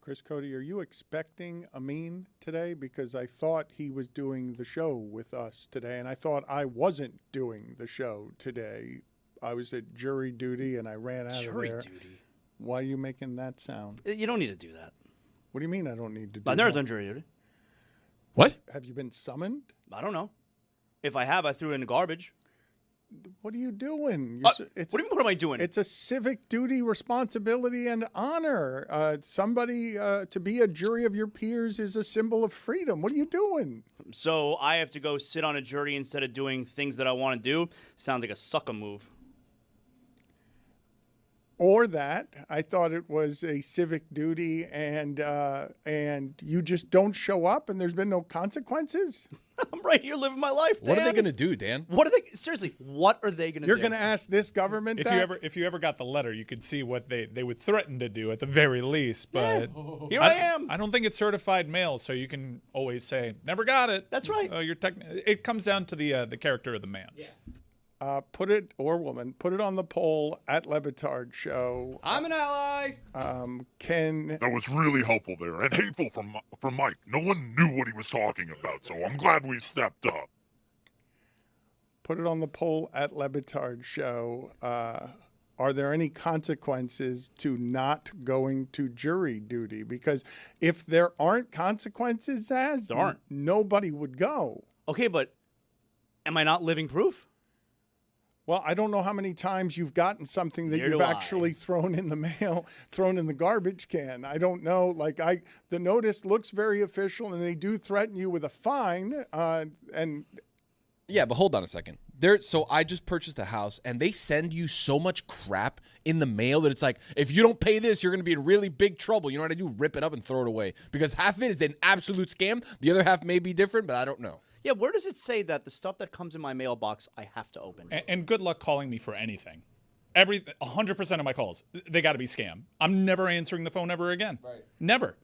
Chris Cody, are you expecting Amin today? Because I thought he was doing the show with us today, and I thought I wasn't doing the show today. I was at jury duty, and I ran out of there. Jury duty? Why are you making that sound? You don't need to do that. What do you mean I don't need to do that? I've never done jury duty. What? Have you been summoned? I don't know. If I have, I threw it in the garbage. What are you doing? What do you mean, what am I doing? It's a civic duty, responsibility, and honor. Somebody to be a jury of your peers is a symbol of freedom. What are you doing? So I have to go sit on a jury instead of doing things that I want to do? Sounds like a sucker move. Or that I thought it was a civic duty, and you just don't show up, and there's been no consequences. I'm right here living my life, Dan. What are they going to do, Dan? What are they? Seriously, what are they going to do? You're going to ask this government If you ever got the letter, you could see what they would threaten to do at the very least. But here I am. I don't think it's certified mail, so you can always say never got it. That's right. It comes down to the character of the man. Yeah. Put it, or woman, put it on the poll at Le Batard Show. I'm an ally. Ken. That was really helpful there, and hateful from Mike. No one knew what he was talking about, so I'm glad we stepped up. Put it on the poll at Le Batard Show. Are there any consequences to not going to jury duty? Because if there aren't consequences, there aren't. Nobody would go. Okay, but am I not living proof? Well, I don't know how many times you've gotten something that you've actually thrown in the mail, thrown in the garbage can. I don't know. The notice looks very official, and they do threaten you with a fine. Yeah, but hold on a second. So I just purchased a house, and they send you so much crap in the mail that it's like, if you don't pay this, you're going to be in really big trouble. You know what I do? Rip it up and throw it away. Because half of it is an absolute scam. The other half may be different, but I don't know. Yeah, where does it say that the stuff that comes in my mailbox I have to open? And good luck calling me for anything. 100% of my calls, they got to be scam. I'm never answering the phone ever again. Right. Never.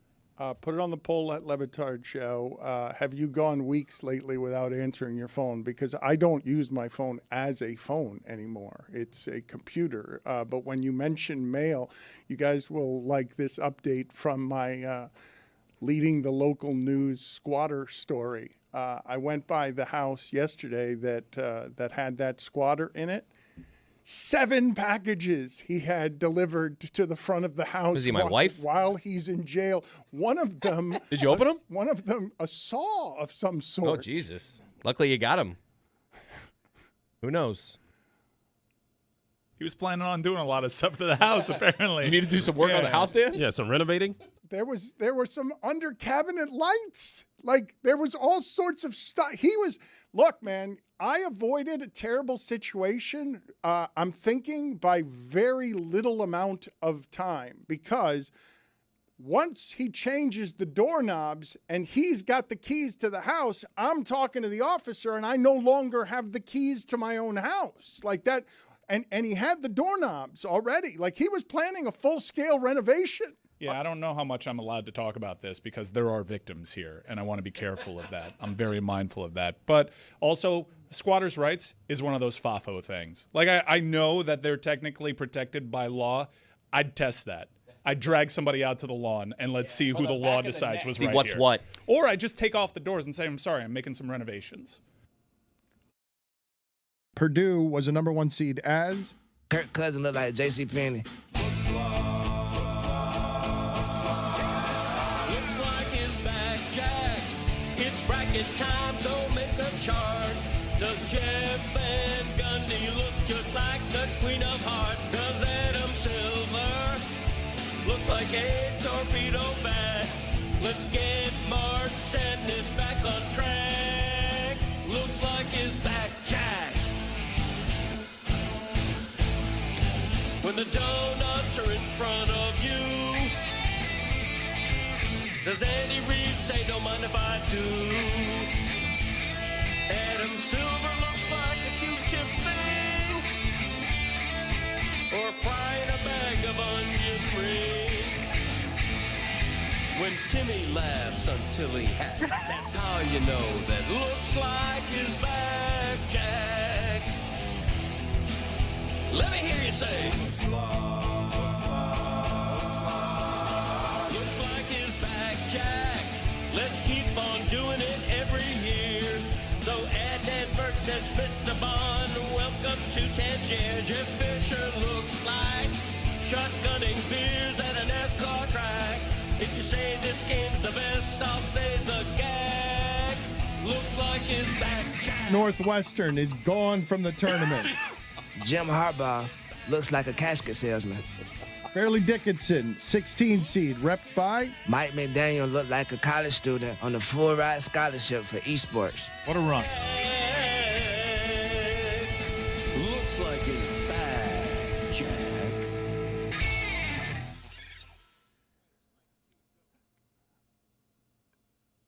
Put it on the poll at Le Batard Show. Have you gone weeks lately without answering your phone? Because I don't use my phone as a phone anymore. It's a computer. But when you mention mail, you guys will like this update from my leading the local news squatter story. I went by the house yesterday that had that squatter in it. 7 packages he had delivered to the front of the house. Is he my wife? While he's in jail. One of them. Did you open them? One of them, a saw of some sort. Oh, Jesus. Luckily you got him. Who knows? He was planning on doing a lot of stuff to the house, apparently. You need to do some work on the house, Dan? Yeah, some renovating. There were some under cabinet lights. There was all sorts of stuff. Look, man, I avoided a terrible situation. I'm thinking by very little amount of time, because once he changes the doorknobs and he's got the keys to the house, I'm talking to the officer and I no longer have the keys to my own house like that. And he had the doorknobs already. He was planning a full-scale renovation. Yeah, I don't know how much I'm allowed to talk about this because there are victims here, and I want to be careful of that. I'm very mindful of that. But also, squatters' rights is one of those FAFO things. I know that they're technically protected by law. I'd test that. I'd drag somebody out to the lawn and let's see who the law decides was right what's here. what. Or I just take off the doors and say, I'm sorry, I'm making some renovations. Purdue was a number 1 seed as Kirk Cousins look like J.C. Penney. Looks like his back, Jack. It's bracket time, so make a chart. Does Jeff Van Gundy look just like the Queen of Hearts? Does Adam Silver look like a torpedo bat? Let's get Mark Sadness back on track. Looks like his back, Jack. When the donuts are in front of you, does Andy Reid say, don't mind if I do? Adam Silver looks like a Q-tip thing, or frying a bag of onion rings. When Timmy laughs until he has, that's how you know that looks like his back, Jack. Let me hear you say, looks like 210 Jeff Fisher looks like shotgunning beers at an NASCAR track. If you say this game's the best, I'll say it's a gag. Looks like his back jack. Northwestern is gone from the tournament. Jim Harbaugh looks like a casket salesman. Fairleigh Dickinson, 16 seed, repped by Mike McDaniel looked like a college student on a full ride scholarship for esports. What a run. Looks like his back jack.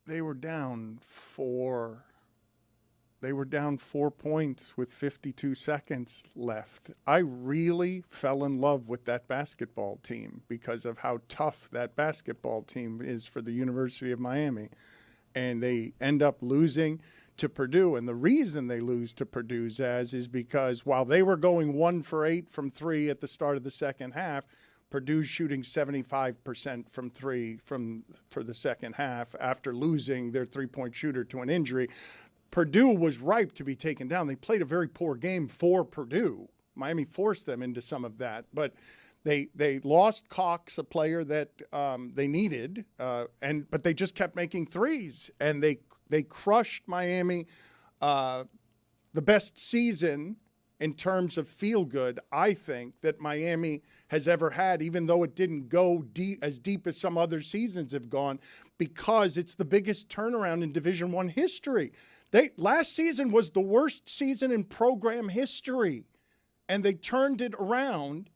They were down 4. They were down 4 points with 52 seconds left. I really fell in love with that basketball team because of how tough that basketball team is for the University of Miami. And they end up losing to Purdue. And the reason they lose to Purdue, Zaz, is because while they were going 1 for 8 from 3 at the start of the second half, Purdue's shooting 75% from 3 for the second half after losing their three-point shooter to an injury. Purdue was ripe to be taken down. They played a very poor game for Purdue. Miami forced them into some of that, but they lost Cox, a player that they needed, but they just kept making threes, and they crushed Miami. The best season in terms of feel good, I think, that Miami has ever had, even though it didn't go as deep as some other seasons have gone, because it's the biggest turnaround in Division I history. Last season was the worst season in program history, and they turned it around,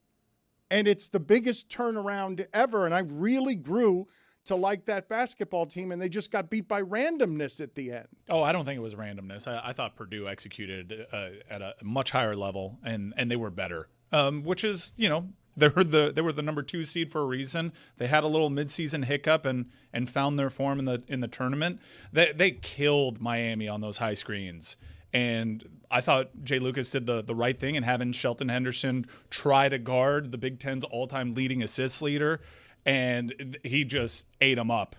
and it's the biggest turnaround ever, and I really grew to like that basketball team, and they just got beat by randomness at the end. Oh, I don't think it was randomness. I thought Purdue executed at a much higher level, and they were better, which is, they were the number 2 seed for a reason. They had a little midseason hiccup and found their form in the tournament. They killed Miami on those high screens. And I thought Jay Lucas did the right thing in having Shelton Henderson try to guard the Big Ten's all-time leading assist leader, and he just ate them up.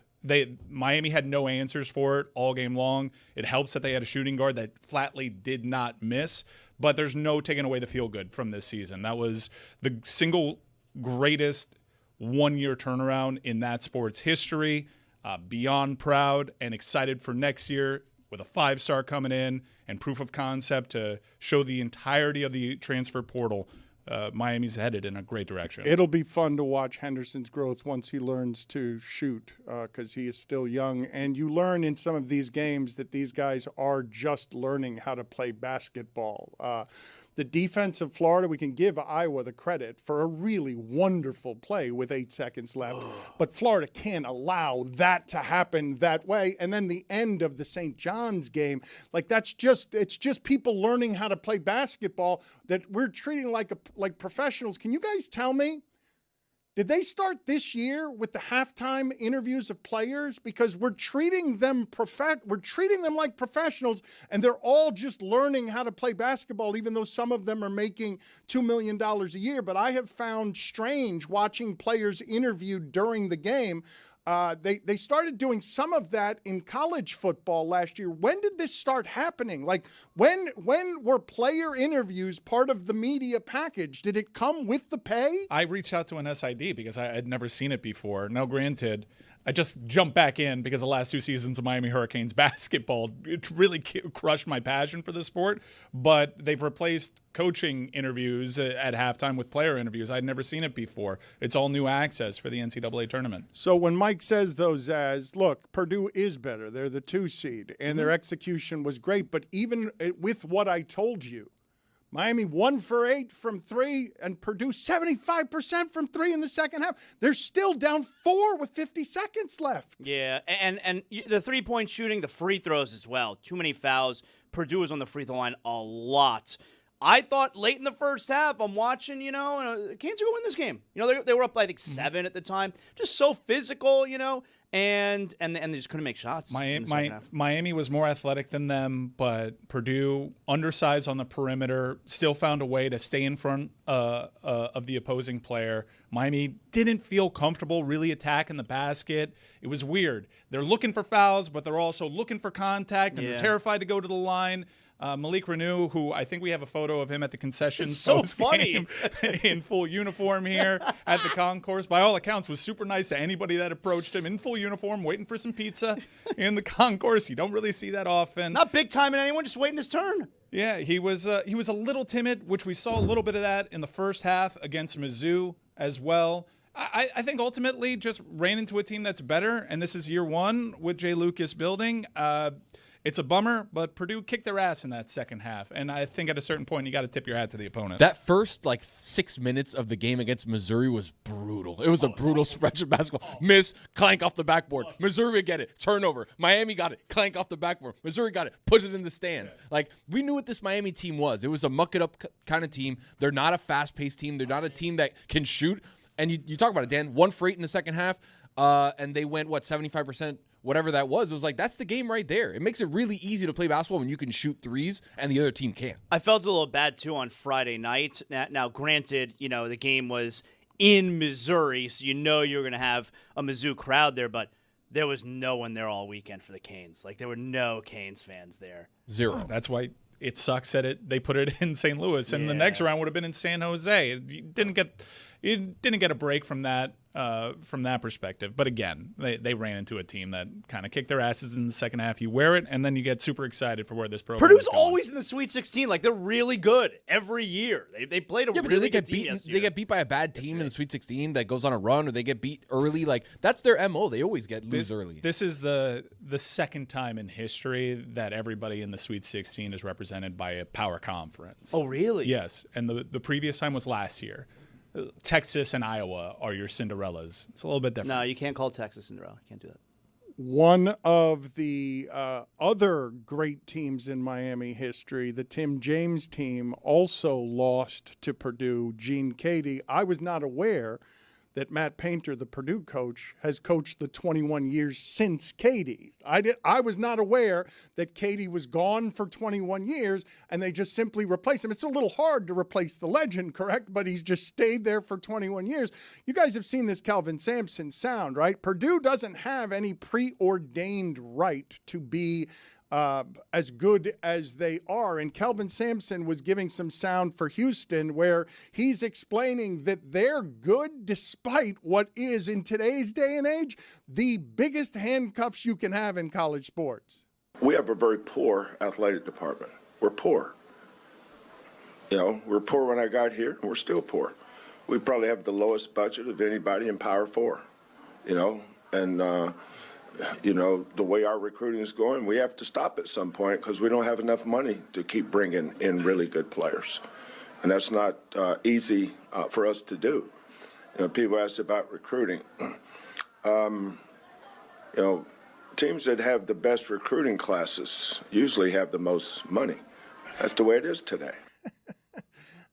Miami had no answers for it all game long. It helps that they had a shooting guard that flatly did not miss, but there's no taking away the feel good from this season. That was the single greatest one-year turnaround in that sport's history. Beyond proud and excited for next year with a 5-star coming in and proof of concept to show the entirety of the transfer portal. Miami's headed in a great direction. It'll be fun to watch Henderson's growth once he learns to shoot, because he is still young. And you learn in some of these games that these guys are just learning how to play basketball. The defense of Florida, we can give Iowa the credit for a really wonderful play with 8 seconds left. But Florida can't allow that to happen that way. And then the end of the St. John's game, it's just people learning how to play basketball that we're treating like professionals. Can you guys tell me, did they start this year with the halftime interviews of players? Because we're treating them like professionals, and they're all just learning how to play basketball, even though some of them are making $2 million a year. But I have found strange watching players interviewed during the game. They started doing some of that in college football last year. When did this start happening? When were player interviews part of the media package? Did it come with the pay? I reached out to an SID because I had never seen it before. Now, granted, I just jumped back in because the last 2 seasons of Miami Hurricanes basketball, it really crushed my passion for the sport. But they've replaced coaching interviews at halftime with player interviews. I'd never seen it before. It's all new access for the NCAA tournament. So when Mike says those look, Purdue is better. They're the 2 seed, and their execution was great. But even with what I told you, Miami 1 for 8 from 3, and Purdue 75% from 3 in the second half. They're still down 4 with 50 seconds left. Yeah, and the three-point shooting, the free throws as well. Too many fouls. Purdue was on the free throw line a lot. I thought late in the first half, I'm watching, Kansas are going to win this game. They were up by 7 at the time. Just so physical, and they just couldn't make shots. Miami was more athletic than them, but Purdue, undersized on the perimeter, still found a way to stay in front of the opposing player. Miami didn't feel comfortable really attacking the basket. It was weird. They're looking for fouls, but they're also looking for contact, and they're terrified to go to the line. Malik Renew, who I think we have a photo of him at the concession It's so post-game in full uniform here at the concourse. By all accounts, was super nice to anybody that approached him in full uniform, waiting for some pizza in the concourse. You don't really see that often. Not big time in anyone, just waiting his turn. Yeah, he was a little timid, which we saw a little bit of that in the first half against Mizzou as well. I think ultimately just ran into a team that's better, and this is year one with Jay Lucas building. It's a bummer, but Purdue kicked their ass in that second half, and I think at a certain point you got to tip your hat to the opponent. That first 6 minutes of the game against Missouri was brutal. It was a brutal stretch of basketball. Miss, clank off the backboard. Missouri get it, turnover. Miami got it, clank off the backboard. Missouri got it, put it in the stands. We knew what this Miami team was. It was a muck it up kind of team. They're not a fast-paced team. They're not a team that can shoot. And you talk about it, Dan. 1 for 8 in the second half, and they went 75%. Whatever that was, it was that's the game right there. It makes it really easy to play basketball when you can shoot threes and the other team can't. I felt a little bad, too, on Friday night. Now granted, the game was in Missouri, so you're going to have a Mizzou crowd there, but there was no one there all weekend for the Canes. There were no Canes fans there. Zero. That's why it sucks that they put it in St. Louis, and the next round would have been in San Jose. You didn't get a break from that perspective. But again, they ran into a team that kind of kicked their asses in the second half. You wear it, and then you get super excited for where this program Purdue's is going. always in the Sweet 16. They're really good every year. They played a really good team yesterday. They get beat by a bad team in the Sweet 16 that goes on a run, or they get beat early. That's their MO. They always lose early. This is the second time in history that everybody in the Sweet 16 is represented by a power conference. Oh, really? Yes, and the previous time was last year. Texas and Iowa are your Cinderellas. It's a little bit different. No, you can't call Texas Cinderella. You can't do that. One of the other great teams in Miami history, the Tim James team, also lost to Purdue. Gene Cady. I was not aware that Matt Painter, the Purdue coach, has coached the 21 years since Cady. I was not aware that Cady was gone for 21 years and they just simply replaced him. It's a little hard to replace the legend, correct? But he's just stayed there for 21 years. You guys have seen this Kelvin Sampson sound, right? Purdue doesn't have any preordained right to be as good as they are. And Kelvin Sampson was giving some sound for Houston where he's explaining that they're good despite what is, in today's day and age, the biggest handcuffs you can have in college sports. We have a very poor athletic department. We're poor. We're poor when I got here, and we're still poor. We probably have the lowest budget of anybody in Power 4, and the way our recruiting is going, we have to stop at some point because we don't have enough money to keep bringing in really good players. And that's not easy for us to do. People ask about recruiting. Teams that have the best recruiting classes usually have the most money. That's the way it is today.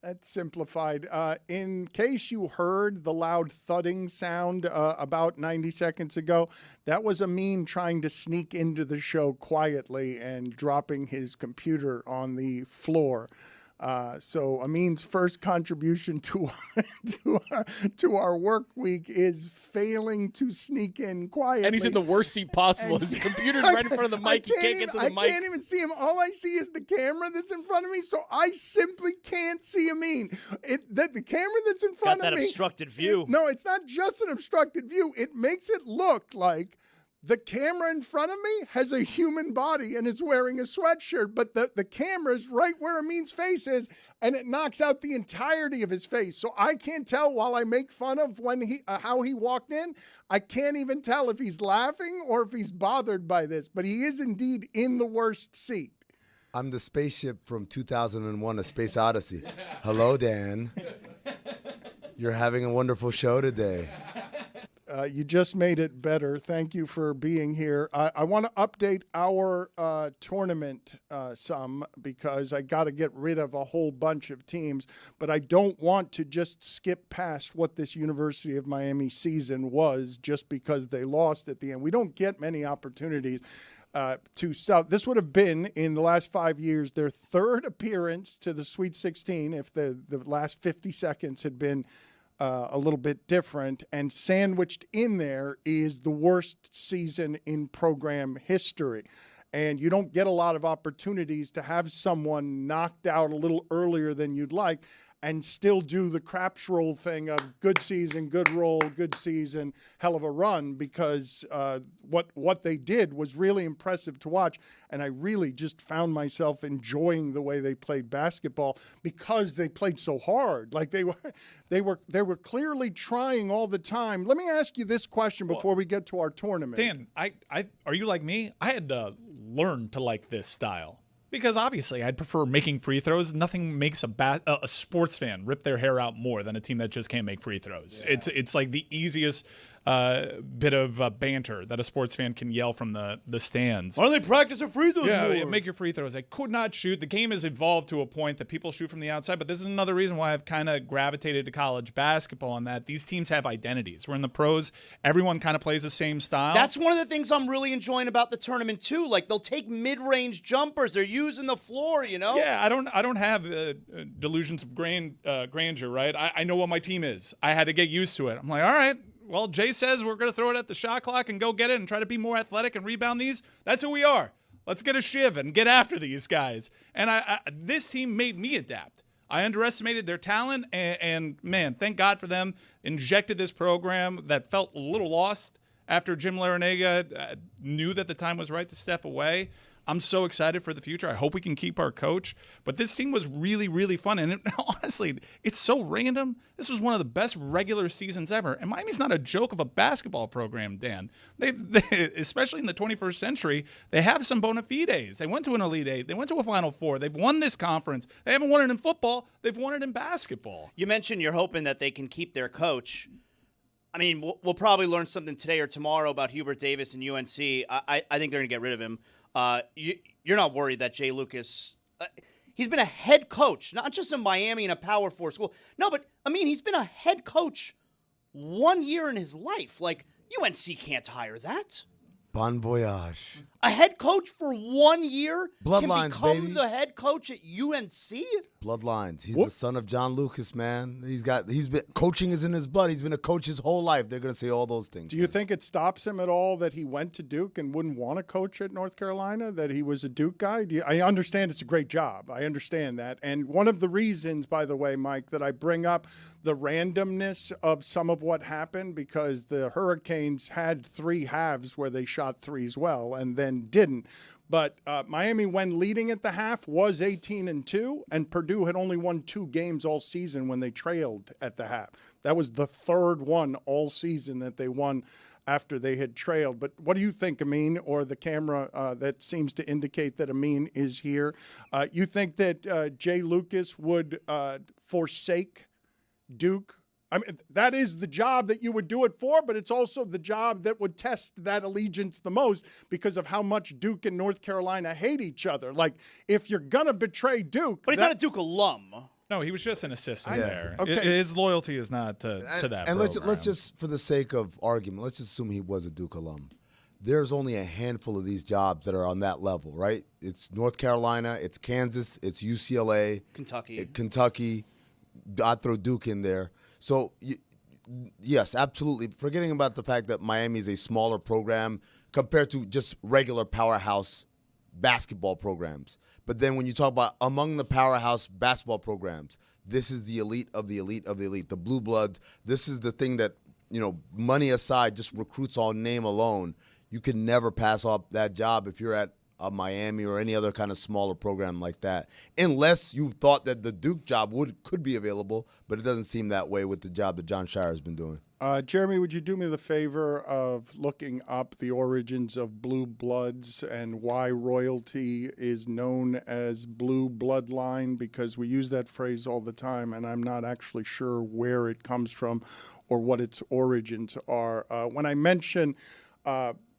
That's simplified. In case you heard the loud thudding sound about 90 seconds ago, that was Amin trying to sneak into the show quietly and dropping his computer on the floor. So Amin's first contribution to our work week is failing to sneak in quietly. And he's in the worst seat possible. His computer's right in front of the mic. He can't get to the mic. I can't even see him. All I see is the camera that's in front of me, so I simply can't see Amin. The camera that's in front of me. Got that obstructed view. No, it's not just an obstructed view. It makes it look like the camera in front of me has a human body and is wearing a sweatshirt, but the camera is right where Amin's face is, and it knocks out the entirety of his face. So I can't tell while I make fun of how he walked in. I can't even tell if he's laughing or if he's bothered by this, but he is indeed in the worst seat. I'm the spaceship from 2001, A Space Odyssey. Hello, Dan. You're having a wonderful show today. You just made it better. Thank you for being here. I want to update our tournament some because I got to get rid of a whole bunch of teams, but I don't want to just skip past what this University of Miami season was just because they lost at the end. We don't get many opportunities to sell. This would have been, in the last 5 years, their third appearance to the Sweet 16 if the last 50 seconds had been a little bit different, and sandwiched in there is the worst season in program history. And you don't get a lot of opportunities to have someone knocked out a little earlier than you'd like and still do the craps roll thing of good season, good roll, good season, hell of a run, because what they did was really impressive to watch. And I really just found myself enjoying the way they played basketball because they played so hard. Like they were clearly trying all the time. Let me ask you this question before we get to our tournament. Dan, are you like me? I had to learn to like this style. Because obviously, I'd prefer making free throws. Nothing makes a sports fan rip their hair out more than a team that just can't make free throws. Yeah. It's like the easiest bit of banter that a sports fan can yell from the stands. Why don't they practice their free throws more? Yeah, make your free throws. I could not shoot. The game has evolved to a point that people shoot from the outside, but this is another reason why I've kind of gravitated to college basketball in that these teams have identities. We're in the pros. Everyone kind of plays the same style. That's one of the things I'm really enjoying about the tournament, too. Like, they'll take mid-range jumpers. They're using the floor, you know? Yeah, I don't have delusions of grandeur, right? I know what my team is. I had to get used to it. I'm like, all right, well, Jay says we're going to throw it at the shot clock and go get it and try to be more athletic and rebound these. That's who we are. Let's get a shiv and get after these guys. And this team made me adapt. I underestimated their talent, and man, thank God for them. Injected this program that felt a little lost after Jim Larinaga knew that the time was right to step away. I'm so excited for the future. I hope we can keep our coach. But this team was really, really fun. And honestly, it's so random. This was one of the best regular seasons ever. And Miami's not a joke of a basketball program, Dan. They especially in the 21st century, they have some bona fides. They went to an Elite Eight. They went to a Final Four. They've won this conference. They haven't won it in football. They've won it in basketball. You mentioned you're hoping that they can keep their coach. I mean, we'll probably learn something today or tomorrow about Hubert Davis and UNC. I think they're going to get rid of him. You're not worried that Jay Lucas, he's been a head coach, not just in Miami in a Power 4 school. No, but, I mean, he's been a head coach 1 year in his life. Like, UNC can't hire that. Bon voyage. A head coach for 1 year Bloodlines, can become baby. the head coach at UNC? Bloodlines. He's the son of John Lucas, man. He's been coaching is in his blood. He's been a coach his whole life. They're gonna say all those things. Do you think it stops him at all that he went to Duke and wouldn't want to coach at North Carolina? That he was a Duke guy? I understand it's a great job. I understand that. And one of the reasons, by the way, Mike, that I bring up the randomness of some of what happened, because the Hurricanes had three halves where they shot threes well and then didn't. But Miami, when leading at the half, was 18-2, and Purdue had only won 2 games all season when they trailed at the half. That was the third one all season that they won after they had trailed. But what do you think, Amin, or the camera that seems to indicate that Amin is here? You think that Jay Lucas would forsake Duke? I mean, that is the job that you would do it for, but it's also the job that would test that allegiance the most because of how much Duke and North Carolina hate each other. Like, if you're going to betray Duke. But he's not a Duke alum. No, he was just an assistant there. Okay. His loyalty is not to that And program. let's just, for the sake of argument, let's just assume he was a Duke alum. There's only a handful of these jobs that are on that level, right? It's North Carolina, it's Kansas, it's UCLA. Kentucky. I'd throw Duke in there. So, yes, absolutely. Forgetting about the fact that Miami is a smaller program compared to just regular powerhouse basketball programs. But then when you talk about among the powerhouse basketball programs, this is the elite of the elite of the elite, the blue bloods. This is the thing that, money aside, just recruits on name alone. You can never pass off that job if you're at Miami or any other kind of smaller program like that, unless you thought that the Duke job could be available, but it doesn't seem that way with the job that John Shire has been doing. Jeremy, would you do me the favor of looking up the origins of blue bloods and why royalty is known as blue bloodline? Because we use that phrase all the time, and I'm not actually sure where it comes from or what its origins are. When I mention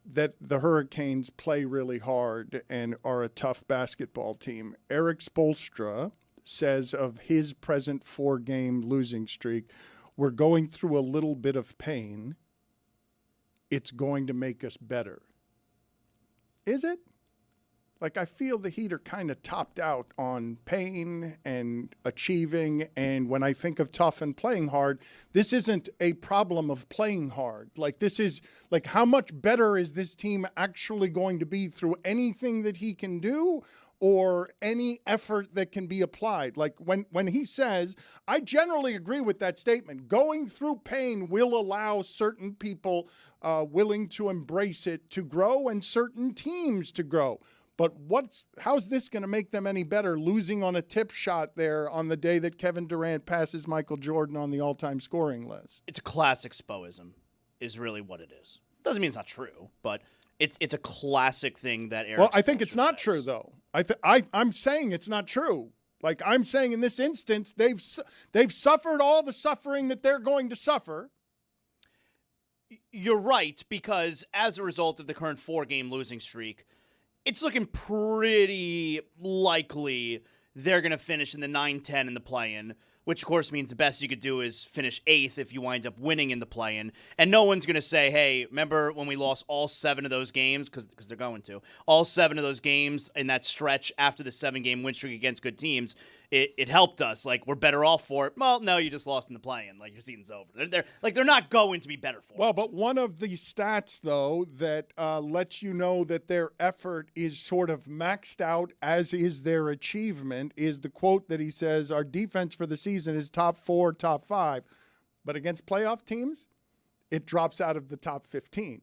that the Hurricanes play really hard and are a tough basketball team, Eric Spoelstra says of his present 4-game losing streak, we're going through a little bit of pain. It's going to make us better. Is it? Like, I feel the Heat are kind of topped out on pain and achieving. And when I think of tough and playing hard, this isn't a problem of playing hard. Like, this is, like, how much better is this team actually going to be through anything that he can do or any effort that can be applied? Like, when he says, I generally agree with that statement, going through pain will allow certain people willing to embrace it to grow and certain teams to grow. But how's this going to make them any better, losing on a tip shot there on the day that Kevin Durant passes Michael Jordan on the all-time scoring list? It's a classic Spoism is really what it is. Doesn't mean it's not true, but it's a classic thing that Eric. Well, I think it's not true, though. I'm saying it's not true. Like, I'm saying in this instance, they've suffered all the suffering that they're going to suffer. You're right, because as a result of the current 4-game losing streak, it's looking pretty likely they're going to finish in the 9-10 in the play-in, which, of course, means the best you could do is finish 8th if you wind up winning in the play-in. And no one's going to say, hey, remember when we lost all 7 of those games? Because they're going to. All 7 of those games in that stretch after the 7-game win streak against good teams, it helped us. Like, we're better off for it. Well, no, you just lost in the play-in. Like, your season's over. They're not going to be better for it. Well, but one of the stats, though, that lets you know that their effort is sort of maxed out, as is their achievement, is the quote that he says, our defense for the season is top 4, top 5. But against playoff teams, it drops out of the top 15.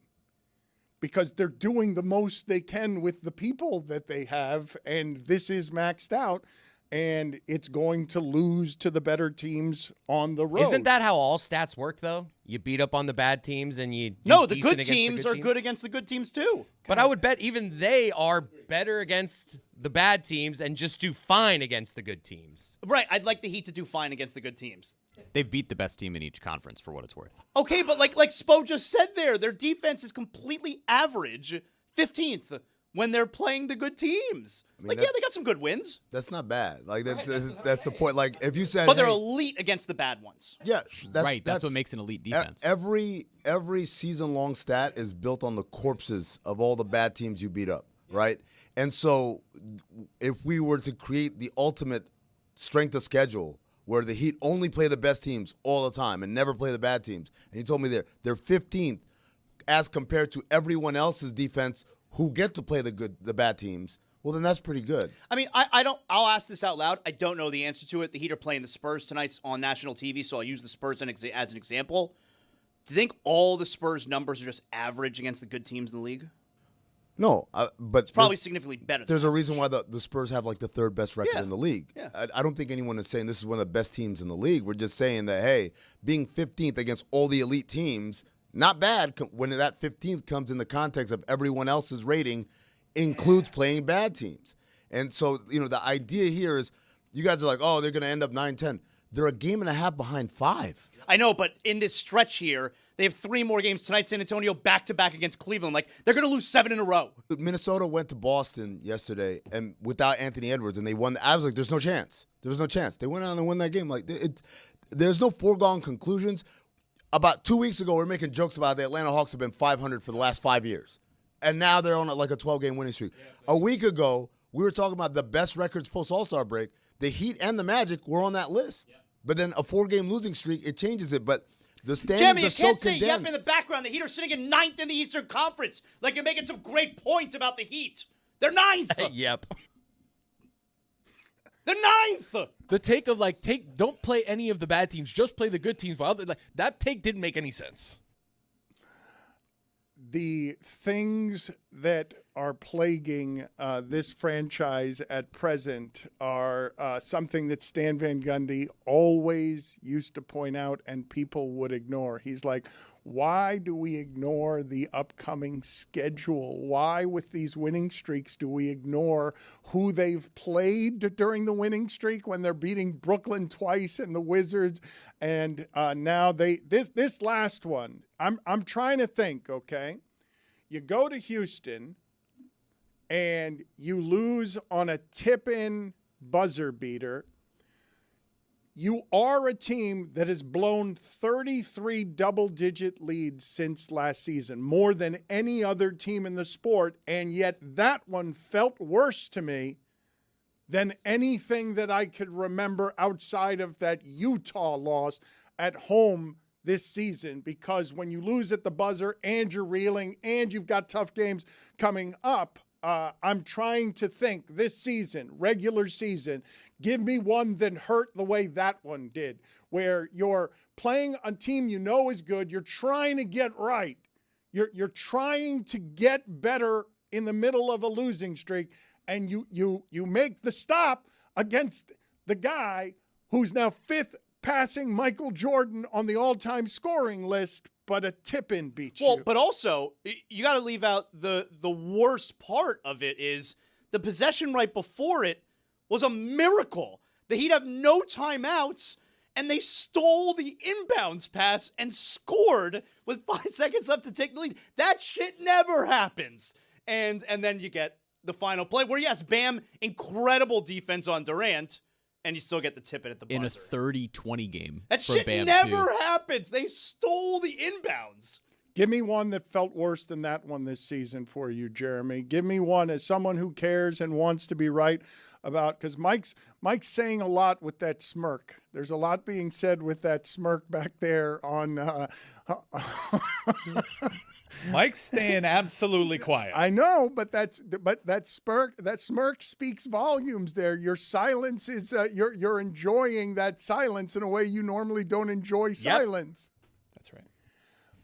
Because they're doing the most they can with the people that they have, and this is maxed out. And it's going to lose to the better teams on the road. Isn't that how all stats work, though? You beat up on the bad teams and you do No, the decent good against teams the are good good against the good teams, too. But I would bet even they are better against the bad teams and just do fine against the good teams. Right, I'd like the Heat to do fine against the good teams. They've beat the best team in each conference, for what it's worth. Okay, but like Spo just said there, their defense is completely average, 15th, when they're playing the good teams. I mean, they got some good wins. That's not bad. Like, that's the point. Like, if you said, but they're elite against the bad ones. Yeah, that's what makes an elite defense. Every season-long stat is built on the corpses of all the bad teams you beat up, right? And so if we were to create the ultimate strength of schedule where the Heat only play the best teams all the time and never play the bad teams, and you told me they're 15th as compared to everyone else's defense who get to play the bad teams, well, then that's pretty good. I mean, I'll ask this out loud. I don't know the answer to it. The Heat are playing the Spurs tonight on national TV, so I'll use the Spurs as an example. Do you think all the Spurs numbers are just average against the good teams in the league? No, but it's probably significantly better. There's a reason why the Spurs have like the 3rd best record in the league. Yeah. I don't think anyone is saying this is one of the best teams in the league. We're just saying that, hey, being 15th against all the elite teams, not bad when that 15th comes in the context of everyone else's rating includes playing bad teams. And so, the idea here is you guys are like, oh, they're going to end up 9-10. They're a game and a half behind 5. I know, but in this stretch here, they have 3 more games tonight, San Antonio, back-to-back against Cleveland. Like, they're going to lose 7 in a row. Minnesota went to Boston yesterday and without Anthony Edwards, and they won. I was like, there's no chance. There was no chance. They went out and won that game. Like, there's no foregone conclusions. About 2 weeks ago, we were making jokes about the Atlanta Hawks have been 500 for the last 5 years. And now they're on like a 12-game winning streak. A week ago, we were talking about the best records post-All-Star break. The Heat and the Magic were on that list. Yeah. But then a 4-game losing streak, it changes it. But the standings are so condensed. Jimmy, you can't say in the background. The Heat are sitting in 9th in the Eastern Conference. Like, you're making some great points about the Heat. They're 9th. Yep. They're 9th. The take of don't play any of the bad teams, just play the good teams. While that take didn't make any sense. The things that are plaguing this franchise at present are something that Stan Van Gundy always used to point out and people would ignore. He's like, why do we ignore the upcoming schedule? Why, with these winning streaks, do we ignore who they've played during the winning streak when they're beating Brooklyn twice and the Wizards? And now this last one, I'm trying to think, okay? You go to Houston and you lose on a tip-in buzzer beater. you are a team that has blown 33 double-digit leads since last season, more than any other team in the sport, and yet that one felt worse to me than anything that I could remember outside of that Utah loss at home this season, because when you lose at the buzzer and you're reeling and you've got tough games coming up, I'm trying to think this season, regular season, give me one that hurt the way that one did, where you're playing a team you know is good, you're trying to get right, you're trying to get better in the middle of a losing streak, and you make the stop against the guy who's now 5th passing Michael Jordan on the all-time scoring list, but a tip-in beats you. Well, but also, you got to leave out the worst part of it is the possession right before it was a miracle. The Heat have no timeouts, and they stole the inbounds pass and scored with 5 seconds left to take the lead. That shit never happens. And then you get the final play where, yes, Bam, incredible defense on Durant, and you still get the tip at the buzzer. In a 30-20 game. That for shit Bam never too. happens. They stole the inbounds. Give me one that felt worse than that one this season for you, Jeremy. Give me one as someone who cares and wants to be right about, because Mike's saying a lot with that smirk. There's a lot being said with that smirk back there on Mike's staying absolutely quiet. I know, but that smirk speaks volumes there. Your silence is you're enjoying that silence in a way you normally don't enjoy silence. That's right.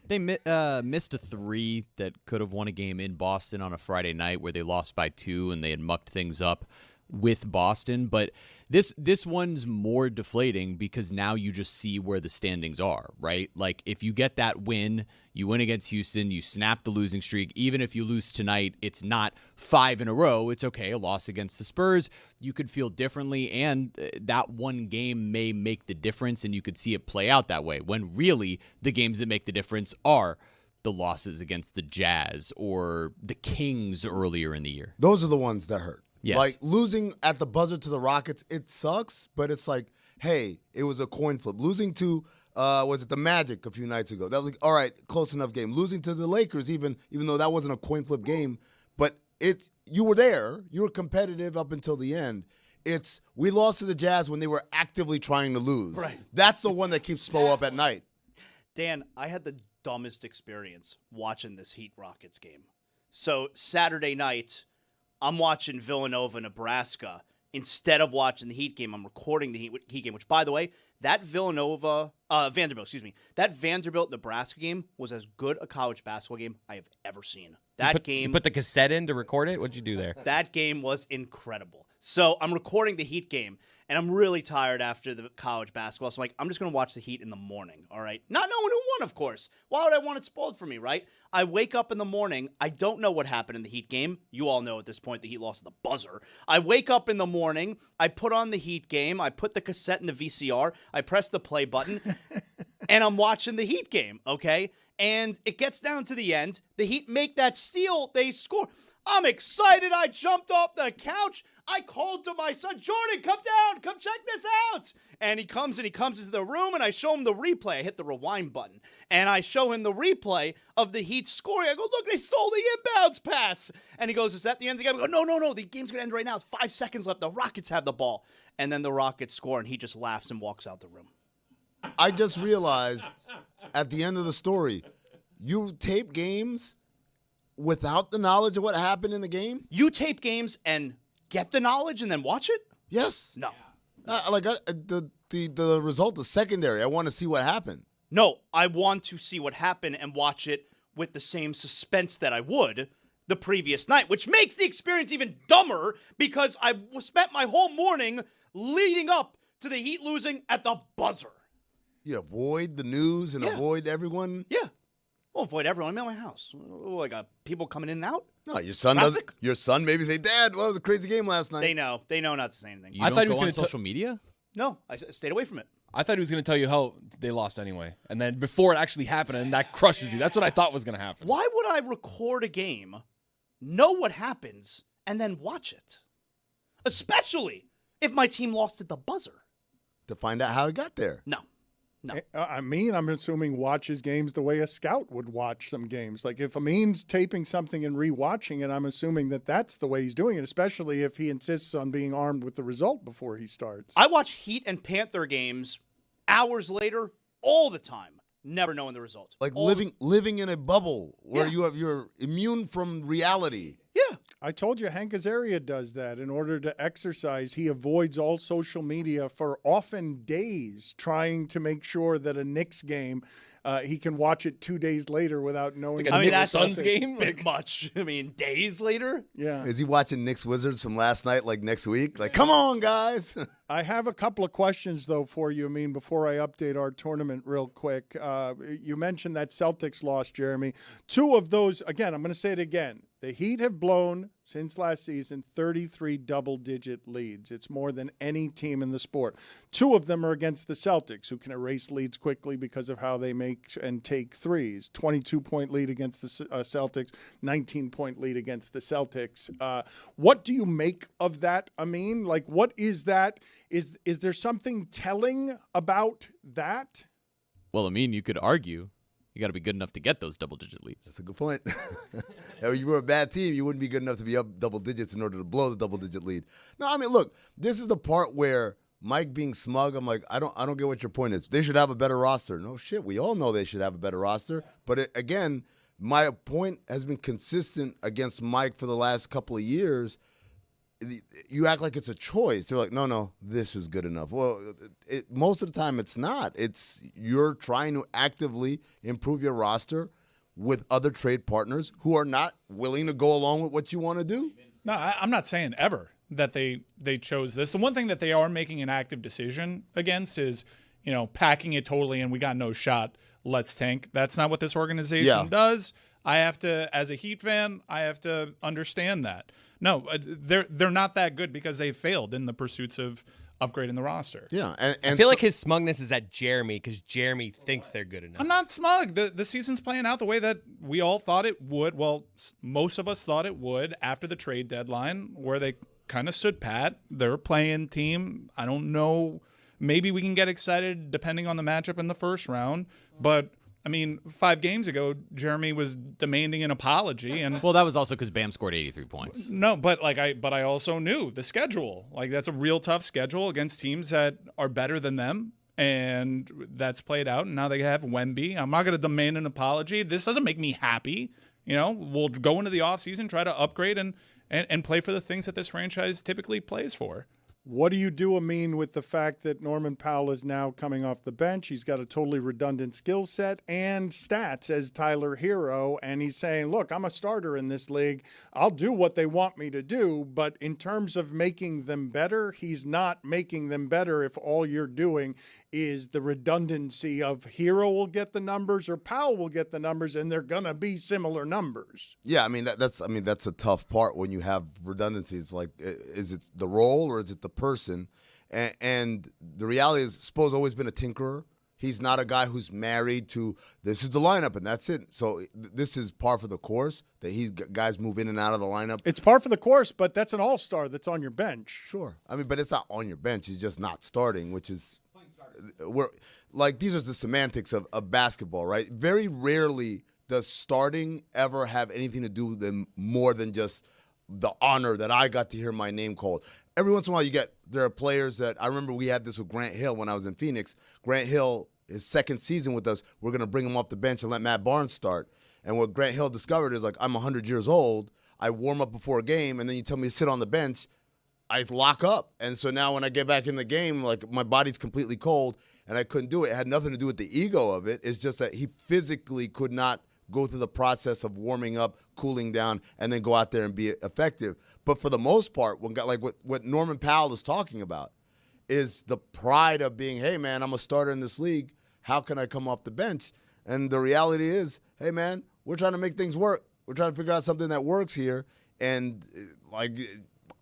They missed a 3 that could have won a game in Boston on a Friday night where they lost by 2 and they had mucked things up with Boston. But this one's more deflating because now you just see where the standings are, right? Like, if you get that win, you win against Houston, you snap the losing streak. Even if you lose tonight, it's not 5 in a row. It's okay, a loss against the Spurs. You could feel differently, and that one game may make the difference, and you could see it play out that way, when really the games that make the difference are the losses against the Jazz or the Kings earlier in the year. Those are the ones that hurt. Yes. Like losing at the buzzer to the Rockets, it sucks, but it's like, hey, it was a coin flip. Losing to, was it the Magic a few nights ago? That was like, all right, close enough game. Losing to the Lakers, even though that wasn't a coin flip game, but you were there. You were competitive up until the end. We lost to the Jazz when they were actively trying to lose. Right. That's the one that keeps Spo up at night. Dan, I had the dumbest experience watching this Heat Rockets game. So Saturday night, I'm watching Villanova, Nebraska. Instead of watching the Heat game, I'm recording the Heat game, which, by the way, that Vanderbilt, Nebraska game was as good a college basketball game I have ever seen. You put the cassette in to record it? What'd you do there? That game was incredible. So I'm recording the Heat game, and I'm really tired after the college basketball. So I'm like, I'm just going to watch the Heat in the morning, all right? Not knowing who won, of course. Why would I want it spoiled for me, right? I wake up in the morning. I don't know what happened in the Heat game. You all know at this point the Heat lost the buzzer. I wake up in the morning. I put on the Heat game. I put the cassette in the VCR. I press the play button, and I'm watching the Heat game, okay? And it gets down to the end. The Heat make that steal. They score. I'm excited. I jumped off the couch. I called to my son, Jordan, come down. Come check this out. And he comes into the room, and I show him the replay. I hit the rewind button, and I show him the replay of the Heat scoring. I go, look, they stole the inbounds pass. And he goes, is that the end of the game? I go, no. The game's going to end right now. It's 5 seconds left. The Rockets have the ball. And then the Rockets score, and he just laughs and walks out the room. I just realized at the end of the story, you tape games without the knowledge of what happened in the game? You tape games and get the knowledge and then watch it? Yes. No. The result is secondary. I want to see what happened. No, I want to see what happened and watch it with the same suspense that I would the previous night, which makes the experience even dumber because I spent my whole morning leading up to the Heat losing at the buzzer. You avoid the news and avoid everyone? Yeah. Well, avoid everyone. I'm at my house. Oh, I got people coming in and out. No, your son doesn't. Your son maybe say, Dad, well, it was a crazy game last night. They know. They know not to say anything. I thought he was going to social media? No, I stayed away from it. I thought he was going to tell you how they lost anyway. And then before it actually happened, and that crushes you. That's what I thought was going to happen. Why would I record a game, know what happens, and then watch it? Especially if my team lost at the buzzer. to find out how it got there. No. I'm assuming watches games the way a scout would watch some games. Like if Amin's taping something and rewatching it, I'm assuming that that's the way he's doing it, especially if he insists on being armed with the result before he starts. I watch Heat and Panther games hours later all the time, never knowing the result. Like living in a bubble where you're immune from reality. Yeah. I told you Hank Azaria does that. In order to exercise, he avoids all social media for often days, trying to make sure that a Knicks game, he can watch it 2 days later without knowing. Like a Knicks Suns something. game? Bit much. I mean, days later? Yeah. Is he watching Knicks Wizards from last night, like next week? Like, come on, guys. I have a couple of questions, though, for you. I mean, before I update our tournament real quick, you mentioned that Celtics loss, Jeremy. Two of those, again, I'm going to say it again. The Heat have blown, since last season, 33 double-digit leads. It's more than any team in the sport. Two of them are against the Celtics, who can erase leads quickly because of how they make and take threes. 22-point lead against the Celtics, 19-point lead against the Celtics. What do you make of that, Amin? Like, what is that? Is there something telling about that? Well, I mean, you could argue you got to be good enough to get those double-digit leads. That's a good point. If you were a bad team, you wouldn't be good enough to be up double digits in order to blow the double-digit lead. No, I mean, look, this is the part where Mike being smug, I'm like, I don't get what your point is. They should have a better roster. No shit, we all know they should have a better roster. But again, my point has been consistent against Mike for the last couple of years. You act like it's a choice. They're like, no, this is good enough. Well, most of the time it's not. It's you're trying to actively improve your roster with other trade partners who are not willing to go along with what you want to do. No, I'm not saying ever that they chose this. The one thing that they are making an active decision against is, packing it totally and we got no shot, let's tank. That's not what this organization does. I have to, as a Heat fan, I have to understand that. No, they're not that good because they failed in the pursuits of upgrading the roster. Yeah, and I feel like his smugness is at Jeremy because Jeremy thinks they're good enough. I'm not smug. The season's playing out the way that we all thought it would. Well, most of us thought it would after the trade deadline, where they kind of stood pat. They're a play-in team. I don't know. Maybe we can get excited depending on the matchup in the first round, but. I mean, 5 games ago, Jeremy was demanding an apology, and well, that was also because Bam scored 83 points. No, but I also knew the schedule. Like that's a real tough schedule against teams that are better than them, and that's played out. And now they have Wemby. I'm not going to demand an apology. This doesn't make me happy. We'll go into the offseason, try to upgrade and play for the things that this franchise typically plays for. What do you do, Amin, with the fact that Norman Powell is now coming off the bench? He's got a totally redundant skill set and stats as Tyler Hero, and he's saying, look, I'm a starter in this league. I'll do what they want me to do, but in terms of making them better, he's not making them better if all you're doing is the redundancy of Hero will get the numbers or Powell will get the numbers, and they're going to be similar numbers. Yeah, I mean that's a tough part when you have redundancies. Like, is it the role or is it the person? And the reality is, Spo's always been a tinkerer. He's not a guy who's married to this is the lineup and that's it. So this is par for the course that guys move in and out of the lineup. It's par for the course, but that's an all-star that's on your bench. Sure. I mean, but it's not on your bench. He's just not starting, which is these are the semantics of basketball, right? Very rarely does starting ever have anything to do with them more than just the honor that I got to hear my name called. Every once in a while there are players that, I remember we had this with Grant Hill when I was in Phoenix. Grant Hill, his second season with us, we're going to bring him off the bench and let Matt Barnes start. And what Grant Hill discovered is, like, I'm 100 years old, I warm up before a game, and then you tell me to sit on the bench, I lock up. And so now when I get back in the game, like, my body's completely cold, and I couldn't do it. It had nothing to do with the ego of it. It's just that he physically could not go through the process of warming up, cooling down, and then go out there and be effective. But for the most part, what Norman Powell is talking about is the pride of being, hey, man, I'm a starter in this league. How can I come off the bench? And the reality is, hey, man, we're trying to make things work. We're trying to figure out something that works here. And,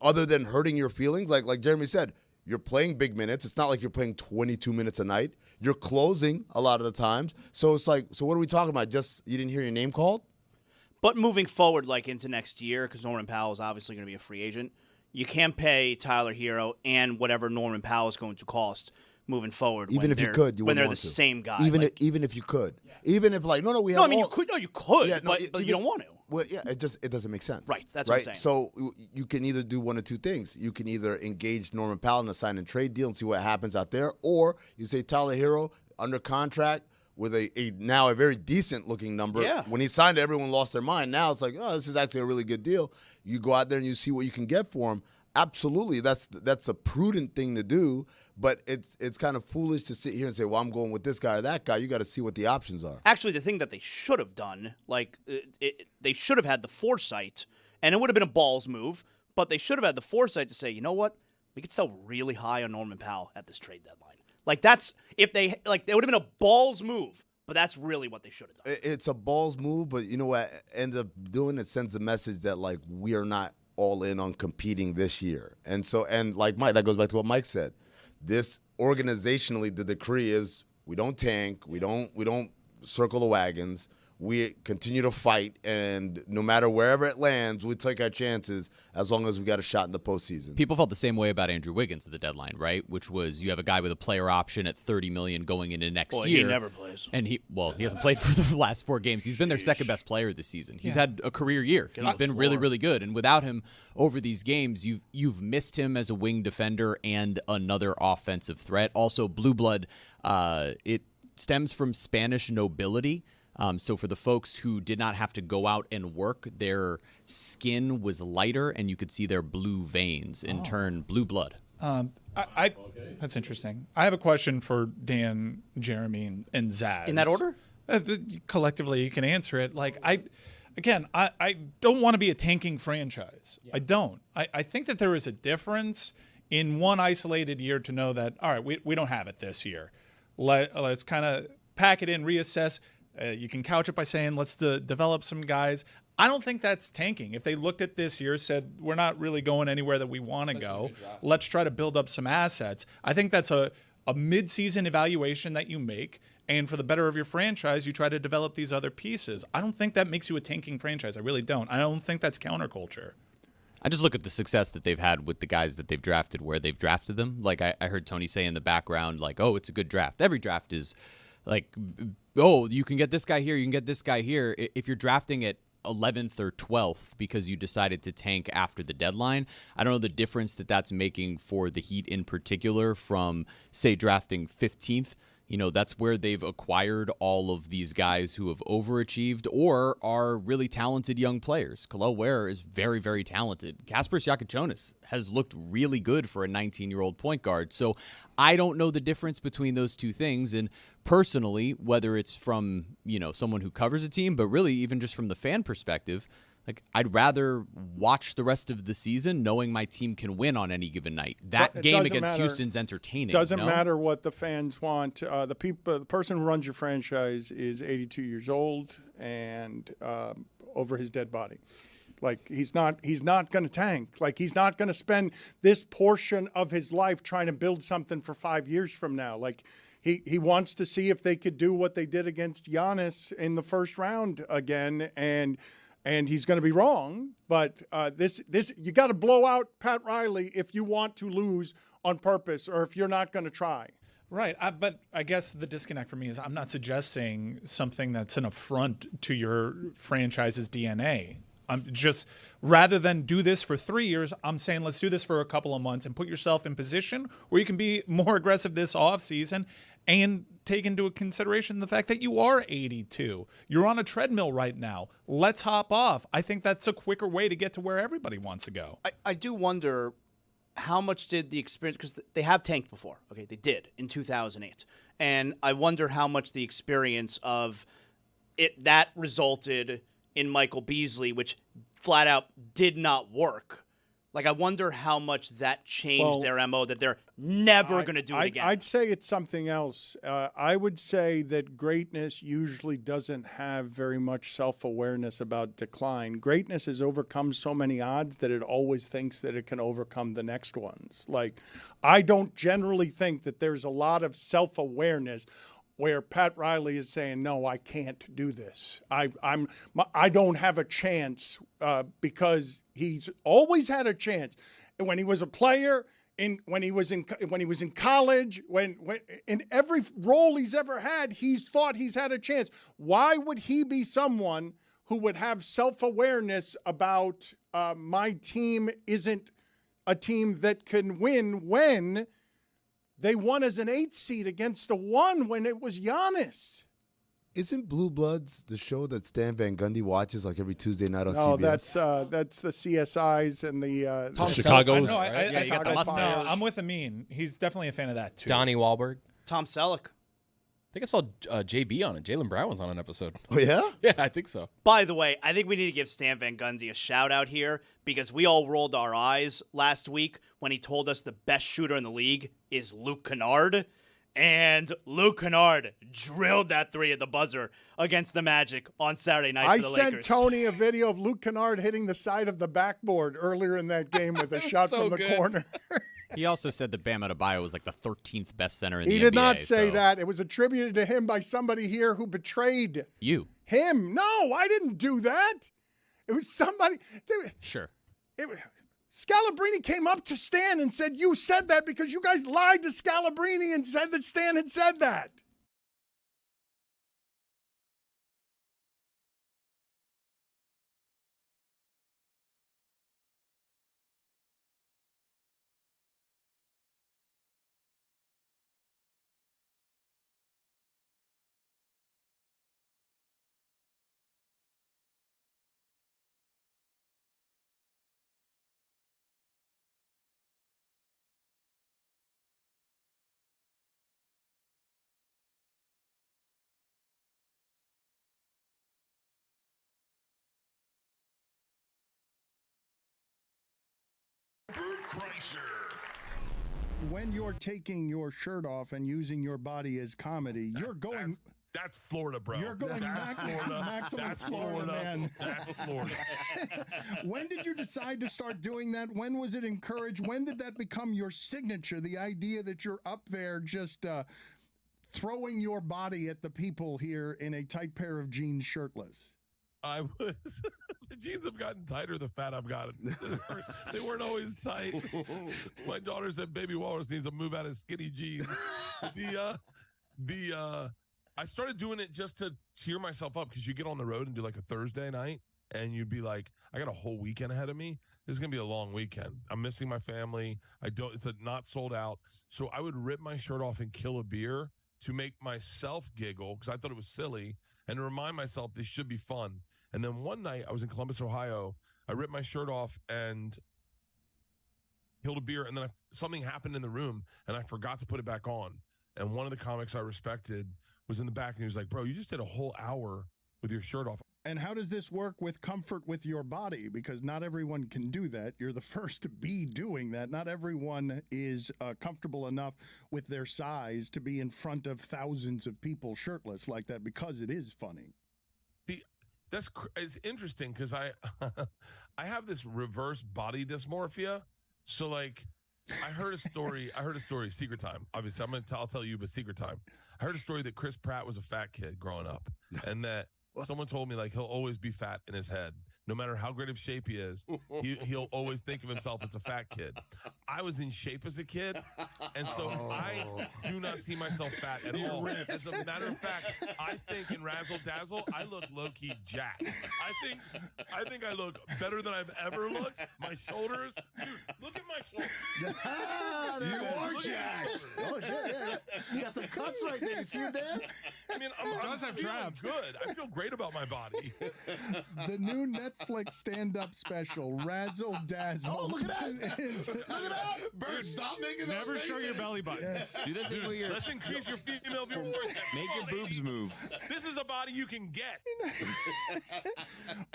other than hurting your feelings, like Jeremy said, you're playing big minutes. It's not like you're playing 22 minutes a night. You're closing a lot of the times. So it's like, so what are we talking about? Just you didn't hear your name called? But moving forward, into next year, because Norman Powell is obviously going to be a free agent, you can't pay Tyler Hero and whatever Norman Powell is going to cost moving forward. Even if you could, you when wouldn't they're want the to. same guy. Even if you could. Even if like we have. No, I mean you could. No, you could. Yeah, but you don't want to. Well, yeah, it doesn't make sense. Right, that's what I'm saying. So you can either do one of two things. You can either engage Norman Powell in a sign and trade deal and see what happens out there, or you say Tyler Hero under contract with a now a very decent looking number. Yeah. When he signed it, everyone lost their mind. Now it's like, oh, this is actually a really good deal. You go out there and you see what you can get for him. Absolutely, that's a prudent thing to do, but it's kind of foolish to sit here and say, well, I'm going with this guy or that guy. You got to see what the options are. Actually, the thing that they should have done, they should have had the foresight, and it would have been a balls move, but they should have had the foresight to say, you know what, we could sell really high on Norman Powell at this trade deadline. Like that's if they it would have been a balls move. But that's really what they should have done. It's a balls move, but you know what? End up doing it sends a message that like we are not all in on competing this year. And like Mike, that goes back to what Mike said. This organizationally, the decree is we don't tank, we don't circle the wagons. We continue to fight, and no matter wherever it lands, we take our chances as long as we got a shot in the postseason. People felt the same way about Andrew Wiggins at the deadline, right? Which was you have a guy with a player option at $30 million going into next year. He never plays. And he hasn't played for the last 4 games. He's been their second best player this season. He's had a career year. He's been really, really good. And without him over these games, you've missed him as a wing defender and another offensive threat. Also, blue blood, it stems from Spanish nobility. So for the folks who did not have to go out and work, their skin was lighter, and you could see their blue veins, in turn, blue blood. That's interesting. I have a question for Dan, Jeremy, and Zaz. In that order? Collectively, you can answer it. Like I don't want to be a tanking franchise. Yeah. I don't. I think that there is a difference in one isolated year to know that, all right, we don't have it this year. Let's kind of pack it in, reassess. You can couch it by saying, let's develop some guys. I don't think that's tanking. If they looked at this year, said, we're not really going anywhere that we want to go, let's try to build up some assets. I think that's a mid-season evaluation that you make, and for the better of your franchise, you try to develop these other pieces. I don't think that makes you a tanking franchise. I really don't. I don't think that's counterculture. I just look at the success that they've had with the guys that they've drafted, where they've drafted them. Like I heard Tony say in the background, like, oh, it's a good draft. Every draft is like, oh, you can get this guy here, you can get this guy here. If you're drafting at 11th or 12th because you decided to tank after the deadline, I don't know the difference that's making for the Heat in particular from, say, drafting 15th. You know, that's where they've acquired all of these guys who have overachieved or are really talented young players. Khalil Ware is very, very talented. Kasper Siakachonis has looked really good for a 19-year-old point guard. So I don't know the difference between those two things. And personally, whether it's from, someone who covers a team, but really even just from the fan perspective, like, I'd rather watch the rest of the season knowing my team can win on any given night. That game against Houston's entertaining. Doesn't matter what the fans want. The person who runs your franchise is 82 years old and over his dead body. Like, he's not going to tank. Like, he's not going to spend this portion of his life trying to build something for 5 years from now. Like, he wants to see if they could do what they did against Giannis in the first round again, and he's going to be wrong, but this you got to blow out Pat Riley if you want to lose on purpose or if you're not going to try. Right, but I guess the disconnect for me is I'm not suggesting something that's an affront to your franchise's DNA. I'm just, rather than do this for 3 years, I'm saying let's do this for a couple of months and put yourself in position where you can be more aggressive this offseason and take into consideration the fact that you are 82. You're on a treadmill right now. Let's hop off. I think that's a quicker way to get to where everybody wants to go. I do wonder how much did the experience, because they have tanked before. Okay, they did in 2008. And I wonder how much the experience of it that resulted in Michael Beasley, which flat out did not work. Like, I wonder how much that changed their MO, that they're never going to do it again. I'd say it's something else. I would say that greatness usually doesn't have very much self-awareness about decline. Greatness has overcome so many odds that it always thinks that it can overcome the next ones. Like, I don't generally think that there's a lot of self-awareness where Pat Riley is saying, no, I can't do this. I don't have a chance because he's always had a chance. And when he was a player, when he was in college, when in every role he's ever had, he's thought he's had a chance. Why would he be someone who would have self-awareness about my team isn't a team that can win when they won as an 8 seed against a 1 when it was Giannis? Isn't Blue Bloods the show that Stan Van Gundy watches like every Tuesday night on No, CBS? that's the CSIs and the Chicago's. No, you got the mustache. No, I'm with Amin. He's definitely a fan of that too. Donnie Wahlberg. Tom Selleck. I think I saw JB on it. Jaylen Brown was on an episode. Oh, yeah? Yeah, I think so. By the way, I think we need to give Stan Van Gundy a shout out here because we all rolled our eyes last week when he told us the best shooter in the league is Luke Kennard. And Luke Kennard drilled that 3 at the buzzer against the Magic on Saturday night I for the sent Lakers. Tony a video of Luke Kennard hitting the side of the backboard earlier in that game with a shot so from the good. corner. He also said that Bam Adebayo was like the 13th best center in the NBA. He did not say so- that. It was attributed to him by somebody here who betrayed You. him. No, I didn't do that. It was somebody. Sure. Scalabrini came up to Stan and said, "You said that because you guys lied to Scalabrini and said that Stan had said that." Bert Kreischer. When you're taking your shirt off and using your body as comedy, you're going. That's Florida, bro. You're going maximum That's Florida, man. That's Florida. When did you decide to start doing that? When was it encouraged? When did that become your signature? The idea that you're up there just throwing your body at the people here in a tight pair of jeans shirtless. I was. The jeans have gotten tighter the fat I've gotten. They weren't always tight. My daughter said Baby Walrus needs to move out of skinny jeans. I started doing it just to cheer myself up because you get on the road and do like a Thursday night and you'd be like, I got a whole weekend ahead of me. This is gonna be a long weekend. I'm missing my family. It's not sold out. So I would rip my shirt off and kill a beer to make myself giggle because I thought it was silly and to remind myself this should be fun. And then one night I was in Columbus, Ohio. I ripped my shirt off and killed a beer. And then something happened in the room and I forgot to put it back on. And one of the comics I respected was in the back and he was like, bro, you just did a whole hour with your shirt off. And how does this work with comfort with your body? Because not everyone can do that. You're the first to be doing that. Not everyone is comfortable enough with their size to be in front of thousands of people shirtless like that because it is funny. It's interesting because I have this reverse body dysmorphia. So like I heard a story, secret time. Obviously I'll tell you, but secret time. I heard a story that Chris Pratt was a fat kid growing up and that someone told me like he'll always be fat in his head. No matter how great of shape he is, he'll always think of himself as a fat kid. I was in shape as a kid, and so I do not see myself fat at all. As a matter of fact, I think in Razzle Dazzle, I look low-key jacked. I think I look better than I've ever looked. My shoulders, dude, look at my shoulders. You are jacked. Oh, yeah. You got some cuts right there. You see it there? I mean, I'm feeling good. I feel great about my body. The new Netflix stand-up special, Razzle Dazzle. Oh, look at that. Look at that. Bert, stop making those Never show your belly button. Yes. Do that thing where you're, Let's increase your female viewers. make your boobs move. This is a body you can get.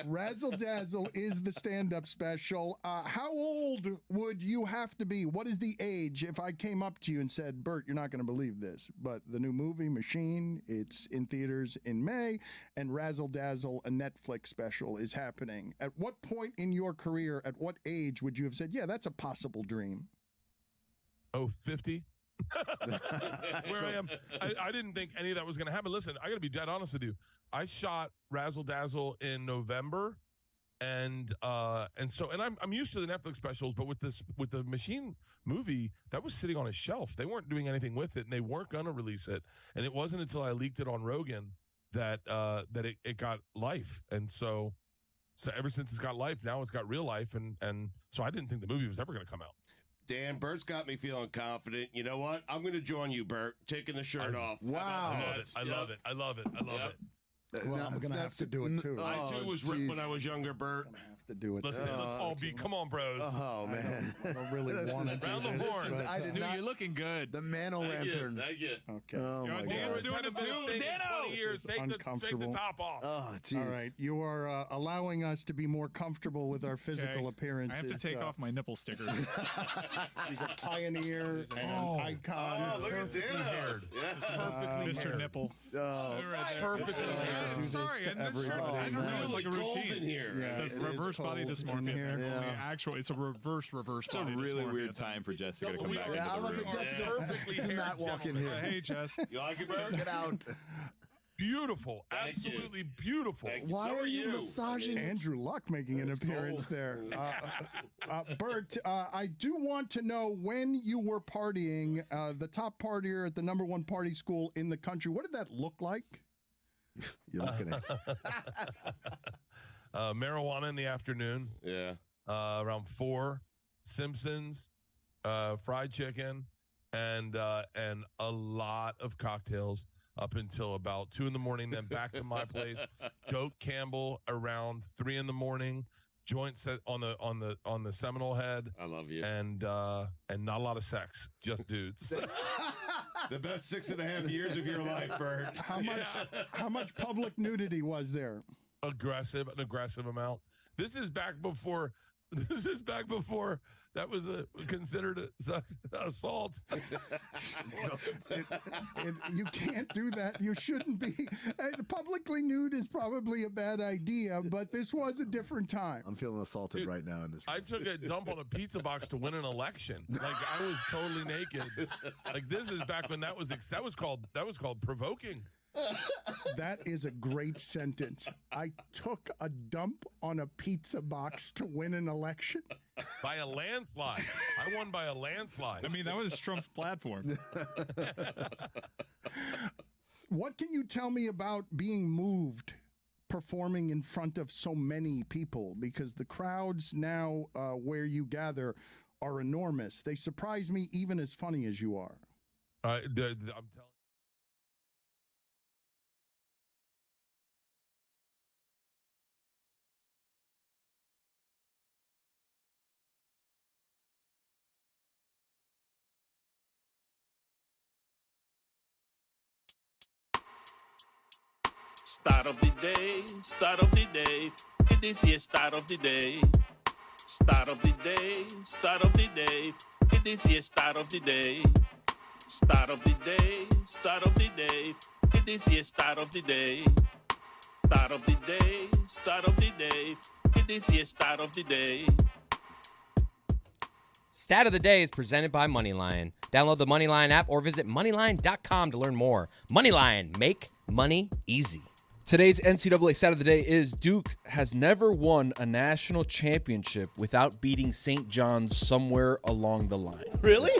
Razzle Dazzle is the stand-up special. How old would you have to be? What is the age if I came up to you and said, Bert, you're not going to believe this, but the new movie, Machine, it's in theaters in May, and Razzle Dazzle, a Netflix special, is happening. At what point in your career, at what age would you have said, yeah, that's a possible dream? Oh, 50? Where I am. I didn't think any of that was going to happen. Listen, I got to be dead honest with you. I shot Razzle Dazzle in November, And I'm used to the Netflix specials, but with the Machine movie, that was sitting on a shelf. They weren't doing anything with it, and they weren't going to release it. And it wasn't until I leaked it on Rogan that it got life. And so ever since it's got life, now it's got real life. And so I didn't think the movie was ever going to come out. Dan, Bert's got me feeling confident. You know what? I'm going to join you, Bert, taking the shirt off. Wow. I love it. Well, I'm going to have to do it, too. I, too, was ripped when I was younger, Bert. I'm going to have to do it. Let's all be. Come on, bros. Oh, man. I don't really want to do Round the this. horn. but- Stu, you're looking good. The Mano Lantern. Thank you. Okay. Oh, my Dan, we're God. doing it too. Dano! This is Take the uncomfortable. top off. Oh, All jeez. right. You are allowing us to be more comfortable with our physical I appearances. have to take off my nipple stickers. He's a pioneer and an icon. Oh, look at Dano. Mr. Nipple. Oh, Perfectly I haired. do this Sorry, to and this- everybody. I don't know. It's like a Cold in routine. here. Yeah, It's it is reverse body cold in dysmorphia. here. It's a reverse It's a body really dysmorphia weird thing. time for Jessica to come back yeah, I into was the room. Jessica. Perfectly Do haired not walk in here. Hey, Jess. You like it, Bert? Get out. Beautiful. Thank you. Absolutely beautiful. Thank you. Why So are you you. massaging? Andrew Luck making an appearance there. Bert, I do want to know when you were partying, the top partier at the #1 party school in the country. What did that look like? You're looking at Marijuana in the afternoon. Yeah. Around 4. Simpsons, fried chicken, and a lot of cocktails up until about 2 a.m. Then back to my place. Goat Campbell around 3 a.m. Joint set on the Seminole Head. I love you. And not a lot of sex, just dudes. The best 6.5 years of your life, Bert. How much public nudity was there? An aggressive amount. This is back before that was considered assault. You can't do that. You shouldn't be. Publicly nude is probably a bad idea, but this was a different time. I'm feeling assaulted right now in this room. I took a dump on a pizza box to win an election. Like I was totally naked. Like this is back when that was called provoking. That is a great sentence. I took a dump on a pizza box to win an election. By a landslide. I won by a landslide. I mean, that was Trump's platform. What can you tell me about being moved, performing in front of so many people? Because the crowds now where you gather are enormous. They surprise me even as funny as you are. I'm telling Start of the day, start of the day. This is start of the day. Start of the day, start of the day. This is start of the day. Start of the day, start of the day. This is start of the day. Start of the day, start of the day. This is start of the day. Stat of the Day is presented by Moneyline. Download the Moneyline app or visit moneyline.com to learn more. Moneyline, make money easy. Today's NCAA stat of the day is Duke has never won a national championship without beating St. John's somewhere along the line. Really?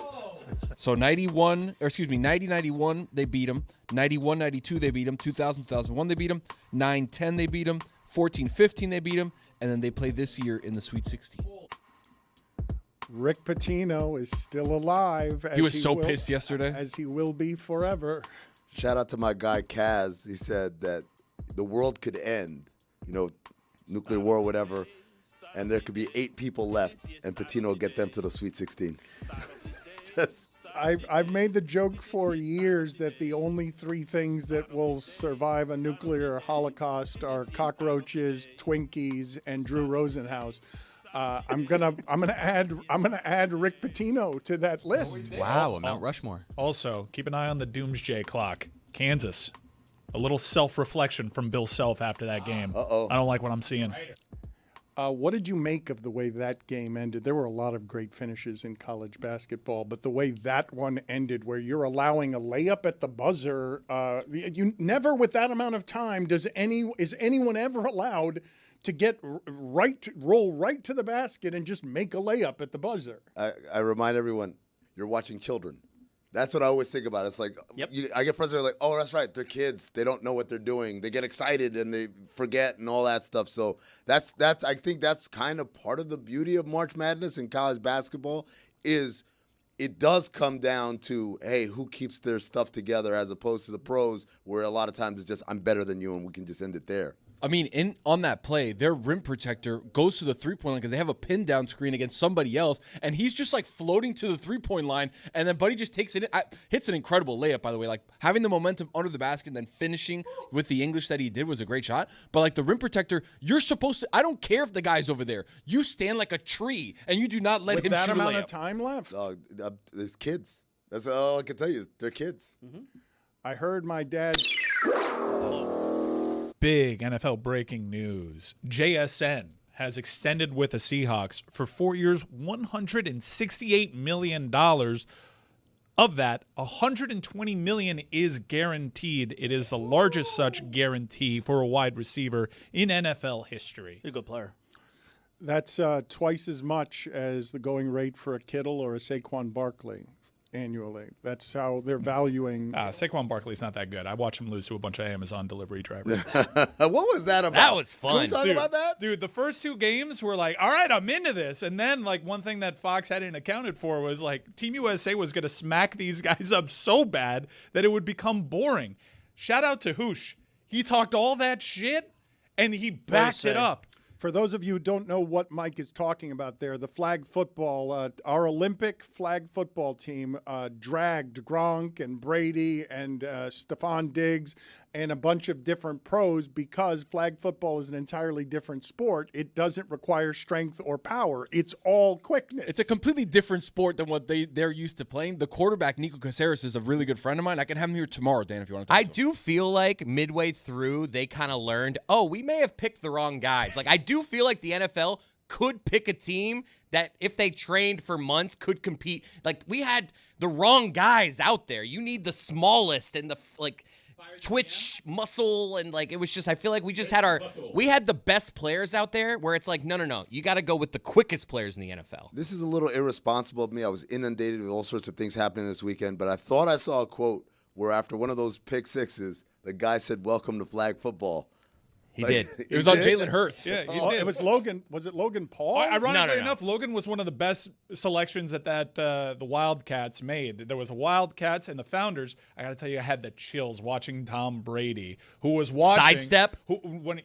So 90-91, they beat them. 91-92, they beat them. 2000-2001, they beat them. 9-10, they beat them. 14-15, they beat them. And then they play this year in the Sweet 16. Rick Pitino is still alive. He was so pissed yesterday. As he will be forever. Shout out to my guy Kaz. He said that the world could end, nuclear war or whatever, and there could be 8 people left, and Pitino will get them to the Sweet 16. I've made the joke for years that the only 3 things that will survive a nuclear holocaust are cockroaches, Twinkies, and Drew Rosenhaus. I'm gonna add Rick Pitino to that list. Wow, a Mount Rushmore. Also, keep an eye on the doomsday clock. Kansas. A little self-reflection from Bill Self after that game. Uh-oh. I don't like what I'm seeing. What did you make of the way that game ended? There were a lot of great finishes in college basketball, but the way that one ended, where you're allowing a layup at the buzzer, you never with that amount of time is anyone ever allowed to get roll right to the basket and just make a layup at the buzzer. I remind everyone, you're watching children. That's what I always think about. It's like, I get friends that are like, oh, that's right, they're kids. They don't know what they're doing. They get excited and they forget and all that stuff. So that's I think that's kind of part of the beauty of March Madness in college basketball is it does come down to, hey, who keeps their stuff together as opposed to the pros where a lot of times it's just, I'm better than you and we can just end it there. I mean, on that play, their rim protector goes to the three-point line because they have a pin down screen against somebody else, and he's just like floating to the three-point line, and then Buddy just takes it in. Hits an incredible layup, by the way. Like having the momentum under the basket and then finishing with the English that he did was a great shot. But like the rim protector, you're supposed to. I don't care if the guy's over there. You stand like a tree, and you do not let him shoot a layup. With that amount of time left, there's kids. That's all I can tell you. They're kids. Mm-hmm. I heard my dad's. Big NFL breaking news. JSN has extended with the Seahawks for 4 years, $168 million. Of that, $120 million is guaranteed. It is the largest such guarantee for a wide receiver in NFL history. He's a good player. That's twice as much as the going rate for a Kittle or a Saquon Barkley annually. That's how they're valuing. Saquon Barkley's not that good. I watched him lose to a bunch of Amazon delivery drivers. What was that about? That was fun. Can we talk about that? Dude, the first two games were like, all right, I'm into this. And then, like, one thing that Fox hadn't accounted for was, like, Team USA was going to smack these guys up so bad that it would become boring. Shout out to Hoosh. He talked all that shit, and he backed it up. For those of you who don't know what Mike is talking about there, the flag football, our Olympic flag football team dragged Gronk and Brady and Stephon Diggs and a bunch of different pros because flag football is an entirely different sport. It doesn't require strength or power. It's all quickness. It's a completely different sport than what they're used to playing. The quarterback, Nico Caceres, is a really good friend of mine. I can have him here tomorrow, Dan, if you want to talk to him. I do feel like midway through they kind of learned, we may have picked the wrong guys. Like, I do feel like the NFL could pick a team that if they trained for months could compete. Like, we had the wrong guys out there. You need the smallest and the twitch muscle, and like it was just, I feel like we just had the best players out there where it's like, no, you got to go with the quickest players in the NFL. This is a little irresponsible of me. I was inundated with all sorts of things happening this weekend, but I thought I saw a quote where after one of those pick sixes, the guy said, "Welcome to flag football." He did. It was on Jalen Hurts. Yeah, it was Logan. Was it Logan Paul? Ironically enough, Logan was one of the best selections that the Wildcats made. There was a Wildcats and the Founders. I got to tell you, I had the chills watching Tom Brady, who was watching sidestep,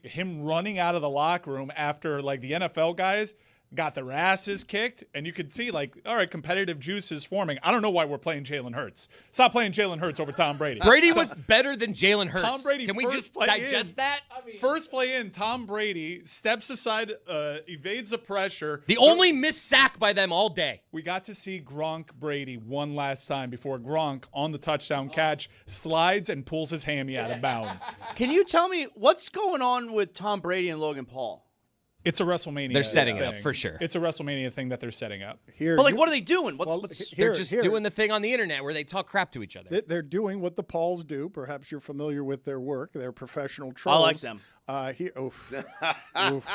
him running out of the locker room after like the NFL guys got their asses kicked, and you could see, like, all right, competitive juice is forming. I don't know why we're playing Jalen Hurts. Stop playing Jalen Hurts over Tom Brady. Brady was better than Jalen Hurts. Tom Brady. Can we just digest that? First play in, Tom Brady steps aside, evades the pressure. The only missed sack by them all day. We got to see Gronk Brady one last time before Gronk, on the touchdown catch, slides and pulls his hammy out of bounds. Can you tell me what's going on with Tom Brady and Logan Paul? It's a WrestleMania. They're setting it thing. up for sure. It's a WrestleMania thing that they're setting up. But like, what are they doing? They're just doing the thing on the internet where they talk crap to each other. They're doing what the Pauls do. Perhaps you're familiar with their work. They're professional trolls. I like them.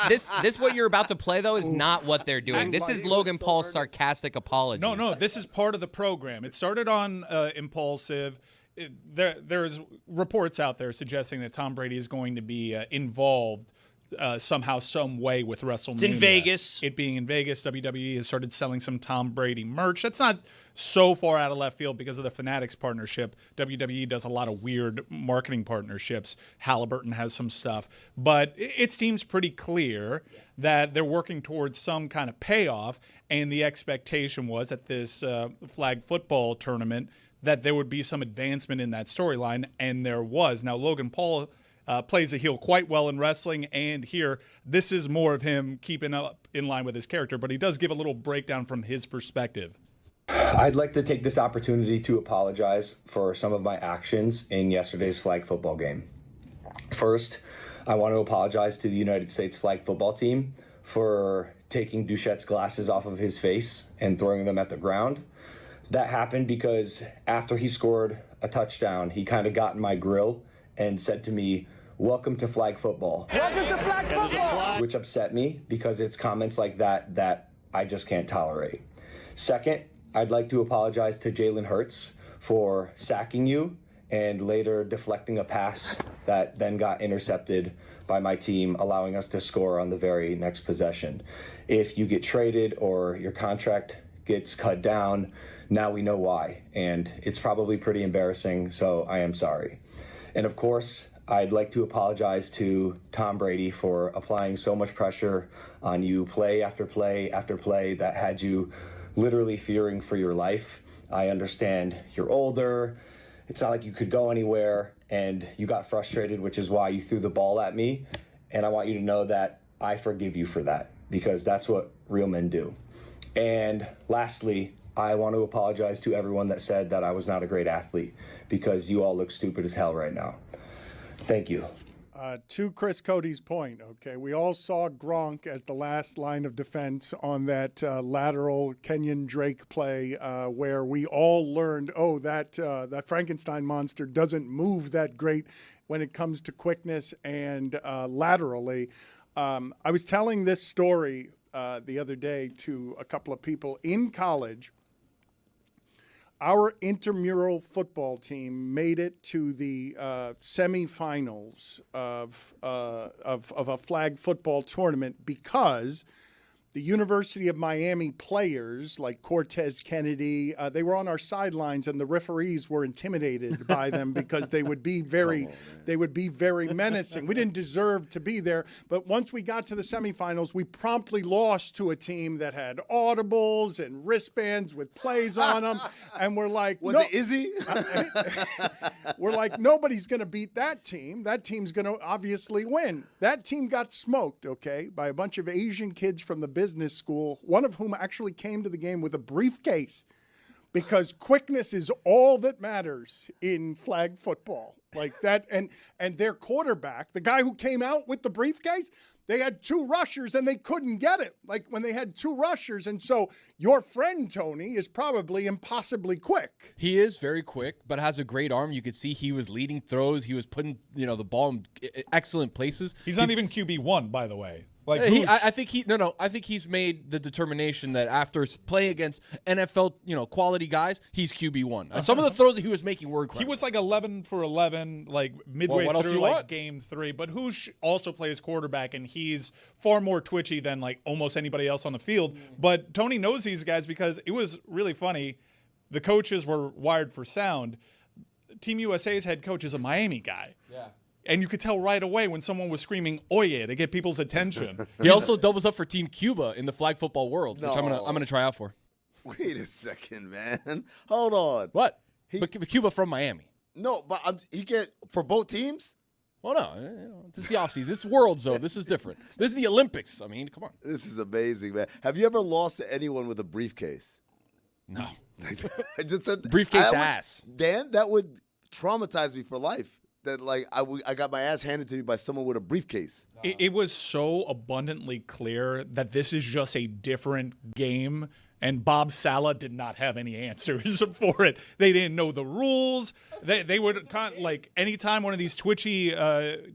This what you're about to play though is not what they're doing. This is Logan Paul's sarcastic apology. No, this is part of the program. It started on Impulsive. There's reports out there suggesting that Tom Brady is going to be involved somehow, some way with WrestleMania. It's in Vegas. It being in Vegas, WWE has started selling some Tom Brady merch. That's not so far out of left field because of the Fanatics partnership. WWE does a lot of weird marketing partnerships. Halliburton has some stuff. But it seems pretty clear that they're working towards some kind of payoff, and the expectation was at this flag football tournament that there would be some advancement in that storyline, and there was. Now, Logan Paul plays the heel quite well in wrestling, and here, this is more of him keeping up in line with his character, but he does give a little breakdown from his perspective. I'd like to take this opportunity to apologize for some of my actions in yesterday's flag football game. First, I want to apologize to the United States flag football team for taking Duchette's glasses off of his face and throwing them at the ground. That happened because after he scored a touchdown, he kind of got in my grill and said to me, welcome to flag football. Welcome to flag football. Which upset me because it's comments like that I just can't tolerate. Second, I'd like to apologize to Jalen Hurts for sacking you and later deflecting a pass that then got intercepted by my team, allowing us to score on the very next possession. If you get traded or your contract gets cut down, now we know why, and it's probably pretty embarrassing, so I am sorry. And of course, I'd like to apologize to Tom Brady for applying so much pressure on you play after play after play that had you literally fearing for your life. I understand you're older, it's not like you could go anywhere, and you got frustrated, which is why you threw the ball at me, and I want you to know that I forgive you for that, because that's what real men do. And lastly, I want to apologize to everyone that said that I was not a great athlete, because you all look stupid as hell right now. Thank you. To Chris Cody's point, okay, we all saw Gronk as the last line of defense on that lateral Kenyon Drake play where we all learned, that Frankenstein monster doesn't move that great when it comes to quickness and laterally. I was telling this story the other day to a couple of people in college. Our intramural football team made it to the semifinals of a flag football tournament because the University of Miami players like Cortez Kennedy, they were on our sidelines, and the referees were intimidated by them because they would be very menacing. We didn't deserve to be there, but once we got to the semifinals, we promptly lost to a team that had audibles and wristbands with plays on them, and we're like, Was it Izzy? We're like, nobody's going to beat that team. That team's going to obviously win. That team got smoked, okay, by a bunch of Asian kids from the business school, one of whom actually came to the game with a briefcase because quickness is all that matters in flag football. Like that, and their quarterback, the guy who came out with the briefcase, they had two rushers and they couldn't get it. Like when they had two rushers, and so your friend Tony is probably impossibly quick. He is very quick, but has a great arm. You could see he was leading throws. He was putting the ball in excellent places. He's not even QB1, by the way. Like I think he's made the determination that after playing against NFL, quality guys, he's QB1. Some of the throws that he was making were incredible. He was like 11 for 11, like midway through like game 3. But Hoosh also plays quarterback, and he's far more twitchy than like almost anybody else on the field. But Tony knows these guys because it was really funny. The coaches were wired for sound. Team USA's head coach is a Miami guy. Yeah. And you could tell right away when someone was screaming "Oye" to get people's attention. He also doubles up for Team Cuba in the flag football world, which I'm gonna try out for. Wait a second, man. Hold on. What? But Cuba from Miami. No, but he get for both teams? Well, no. This is the offseason. This is Worlds, though. This is different. This is the Olympics. I mean, come on. This is amazing, man. Have you ever lost to anyone with a briefcase? No. I just said briefcase to ass. Dan, that would traumatize me for life. That like I got my ass handed to me by someone with a briefcase. It was so abundantly clear that this is just a different game, and Bob Saleh did not have any answers for it. They didn't know the rules. They would like anytime one of these twitchy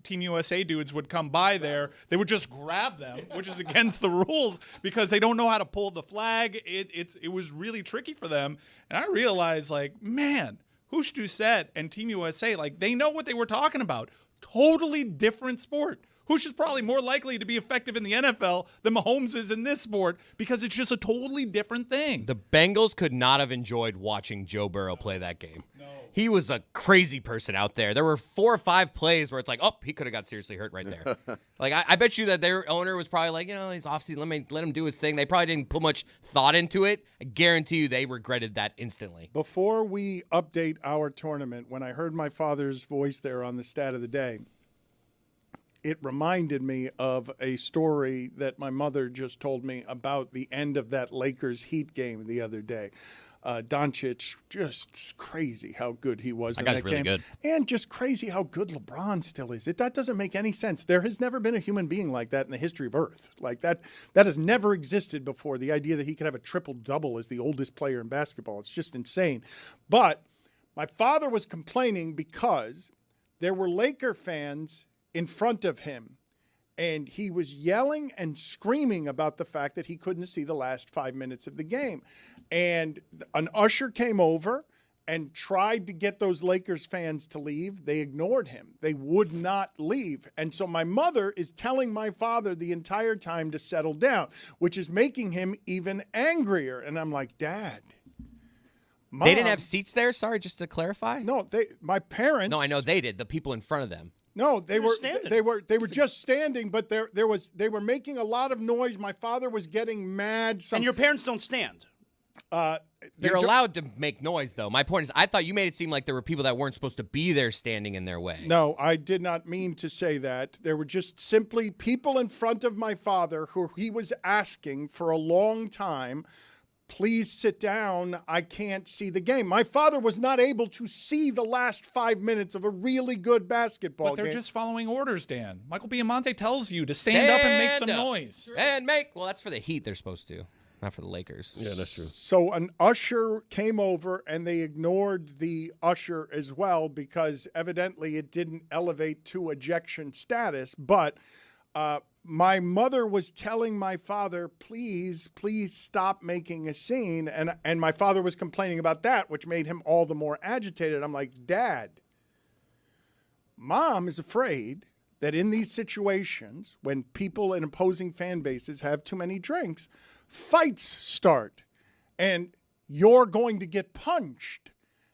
Team USA dudes would come by there, they would just grab them, which is against the rules because they don't know how to pull the flag. It was really tricky for them, and I realized like, man, Hoosh Doucette and Team USA, like, they know what they were talking about. Totally different sport. Hoosh is probably more likely to be effective in the NFL than Mahomes is in this sport because it's just a totally different thing. The Bengals could not have enjoyed watching Joe Burrow play that game. No. He was a crazy person out there. There were 4 or 5 plays where it's like, oh, he could have got seriously hurt right there. Like, I bet you that their owner was probably like, he's offseason, let him do his thing. They probably didn't put much thought into it. I guarantee you they regretted that instantly. Before we update our tournament, when I heard my father's voice there on the stat of the day, it reminded me of a story that my mother just told me about the end of that Lakers Heat game the other day. Doncic, just crazy how good he was in that game. That guy's really good. And just crazy how good LeBron still is. That doesn't make any sense. There has never been a human being like that in the history of Earth. Like that has never existed before. The idea that he could have a triple-double as the oldest player in basketball. It's just insane. But my father was complaining because there were Laker fans in front of him. And he was yelling and screaming about the fact that he couldn't see the last 5 minutes of the game. And an usher came over and tried to get those Lakers fans to leave. They ignored him. They would not leave. And so my mother is telling my father the entire time to settle down, which is making him even angrier. And I'm like, Dad. Mom, they didn't have seats there? Sorry, just to clarify. No, my parents. No, I know they did. The people in front of them. No, they were just standing, but they were making a lot of noise. My father was getting mad. And your parents don't stand. You're allowed to make noise, though. My point is, I thought you made it seem like there were people that weren't supposed to be there standing in their way. No, I did not mean to say that. There were just simply people in front of my father who he was asking for a long time, please sit down, I can't see the game. My father was not able to see the last 5 minutes of a really good basketball game. But they're just following orders, Dan. Michael Biamonte tells you to stand up and make some noise. Well, that's for the Heat they're supposed to. Not for the Lakers. Yeah, that's true. So an usher came over, and they ignored the usher as well because evidently it didn't elevate to ejection status. But my mother was telling my father, please stop making a scene. And my father was complaining about that, which made him all the more agitated. I'm like, Dad, Mom is afraid that in these situations, when people in opposing fan bases have too many drinks, fights start and you're going to get punched.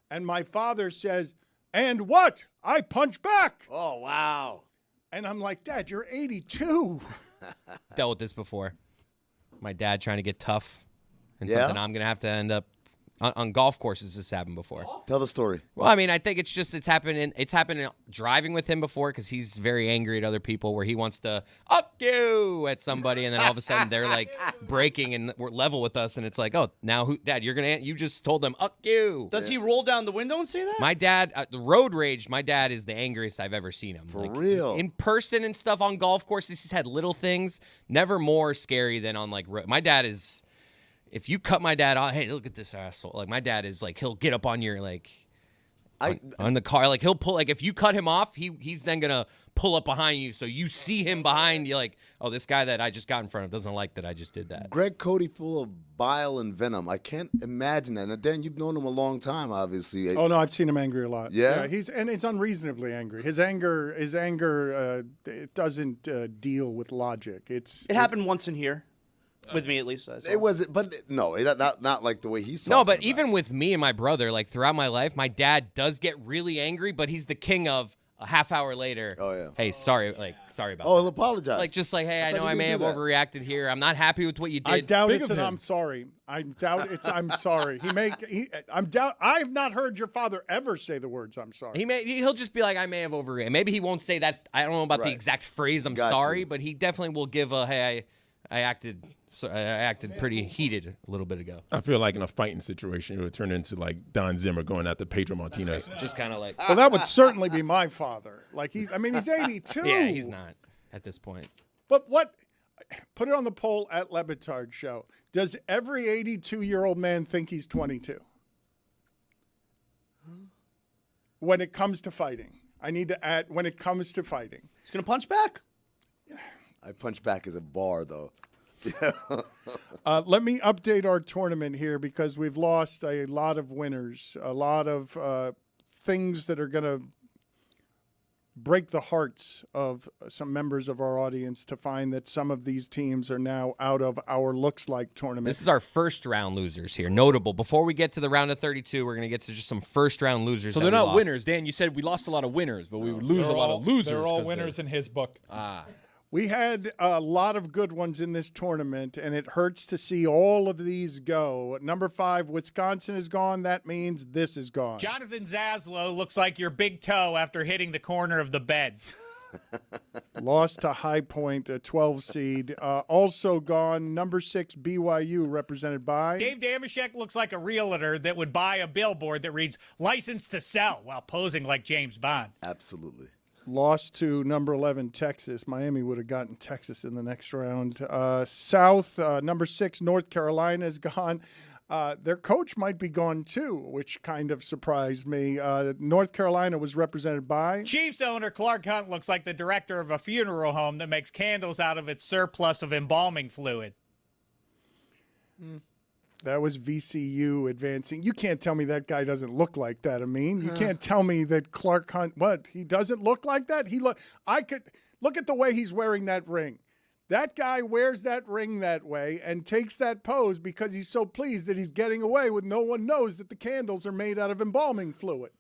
And my father says, and what? I punch back. Oh, wow. And I'm like, Dad, you're 82. Dealt with this before. My dad trying to get tough and Yeah? something I'm going to have to end up on golf courses. This happened before. Tell the story. Well, I mean, I think it's happened driving with him before because he's very angry at other people where he wants to up you at somebody and then all of a sudden they're like breaking and we're level with us and it's like, oh, now Dad, you just told them up you. Does he roll down the window and say that? My dad, the road rage, my dad is the angriest I've ever seen him. For real. In person and stuff on golf courses, he's had little things, never more scary than on like, my dad is, if you cut my dad off, hey, look at this asshole. Like, my dad is like, he'll get up on your, like, on the car. Like, he'll pull, like, if you cut him off, he's then going to pull up behind you. So you see him behind you, like, oh, this guy that I just got in front of doesn't like that I just did that. Greg Cody full of bile and venom. I can't imagine that. Now, Dan, you've known him a long time, obviously. Oh, no, I've seen him angry a lot. Yeah? He's unreasonably angry. His anger, it doesn't deal with logic. It happened once in here. With me, at least. It was, but no, not like the way he's talking. No, but even with me and my brother, like throughout my life, my dad does get really angry, but he's the king of a half hour later. Oh, yeah. Hey, sorry about that. Oh, he'll apologize. Like, just like, hey, I know I may have overreacted here. I'm not happy with what you did. I doubt it's an I'm sorry. I doubt it's I'm sorry. I've not heard your father ever say the words I'm sorry. He'll just be like, I may have overreacted. Maybe he won't say that. I don't know about the exact phrase I'm sorry, but he definitely will give a, hey, I acted pretty heated a little bit ago. I feel like in a fighting situation, it would turn into like Don Zimmer going after Pedro Martinez. Just kind of like. Well, that would certainly be my father. Like he's 82. Yeah, he's not at this point. But put it on the poll at Le Batard Show. Does every 82-year-old man think he's 22? When it comes to fighting. I need to add, when it comes to fighting. He's going to punch back. I punch back as a bar, though. Let me update our tournament here because we've lost a lot of winners, a lot of things that are going to break the hearts of some members of our audience to find that some of these teams are now out of our looks like tournament. This is our first round losers here. Notable. Before we get to the round of 32, we're going to get to just some first round losers. So they're not winners. Dan, you said we lost a lot of winners, but we would lose a lot of losers. They're all winners in his book. We had a lot of good ones in this tournament, and it hurts to see all of these go. Number 5, Wisconsin is gone. That means this is gone. Jonathan Zaslow looks like your big toe after hitting the corner of the bed. Lost to High Point, a 12 seed. Also gone, number 6, BYU, represented by... Dave Damashek looks like a realtor that would buy a billboard that reads, "License to sell," while posing like James Bond. Absolutely. Lost to number 11, Texas. Miami would have gotten Texas in the next round. South, number 6, North Carolina is gone. Their coach might be gone too, which kind of surprised me. North Carolina was represented by Chiefs owner Clark Hunt looks like the director of a funeral home that makes candles out of its surplus of embalming fluid. That was VCU advancing. You can't tell me that guy doesn't look like that, Amin. You can't tell me that Clark Hunt, he doesn't look like that? I could look at the way he's wearing that ring. That guy wears that ring that way and takes that pose because he's so pleased that he's getting away with no one knows that the candles are made out of embalming fluid.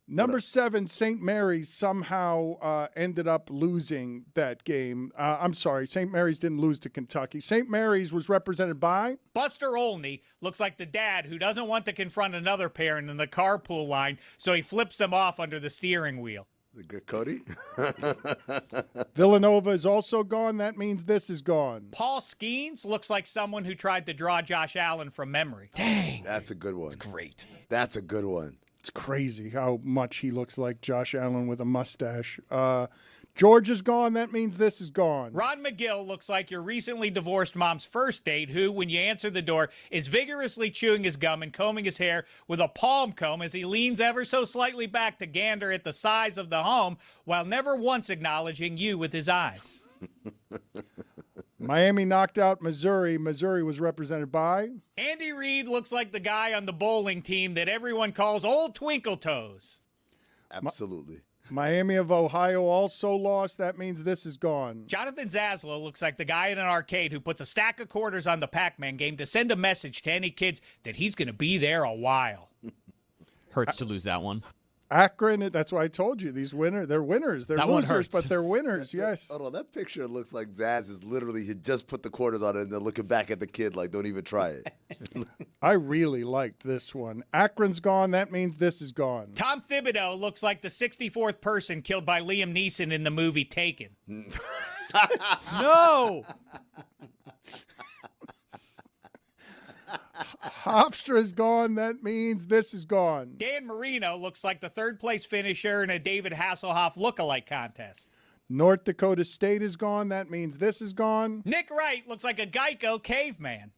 Number 7, St. Mary's somehow ended up losing that game. I'm sorry, St. Mary's didn't lose to Kentucky. St. Mary's was represented by Buster Olney looks like the dad who doesn't want to confront another parent in the carpool line, so he flips them off under the steering wheel. The good Cody. Villanova is also gone. That means this is gone. Paul Skeens looks like someone who tried to draw Josh Allen from memory. Dang. That's a good one. That's great. That's a good one. It's crazy how much he looks like Josh Allen with a mustache. George is gone. That means this is gone. Ron McGill looks like your recently divorced mom's first date who, when you answer the door, is vigorously chewing his gum and combing his hair with a palm comb as he leans ever so slightly back to gander at the size of the home while never once acknowledging you with his eyes. Miami knocked out Missouri. Missouri was represented by Andy Reid looks like the guy on the bowling team that everyone calls Old Twinkle Toes. Absolutely. Miami of Ohio also lost. That means this is gone. Jonathan Zaslow looks like the guy in an arcade who puts a stack of quarters on the Pac-Man game to send a message to any kids that he's going to be there a while. Hurts to lose that one. Akron, that's why I told you, they're winners. They're That one losers, hurts. but they're winners, yes. Hold on, that picture looks like Zaz is literally, he just put the quarters on it and then looking back at the kid like, don't even try it. I really liked this one. Akron's gone. That means this is gone. Tom Thibodeau looks like the 64th person killed by Liam Neeson in the movie Taken. No! Hofstra's gone. That means this is gone. Dan Marino looks like the third-place finisher in a David Hasselhoff lookalike contest. North Dakota State is gone. That means this is gone. Nick Wright looks like a Geico caveman.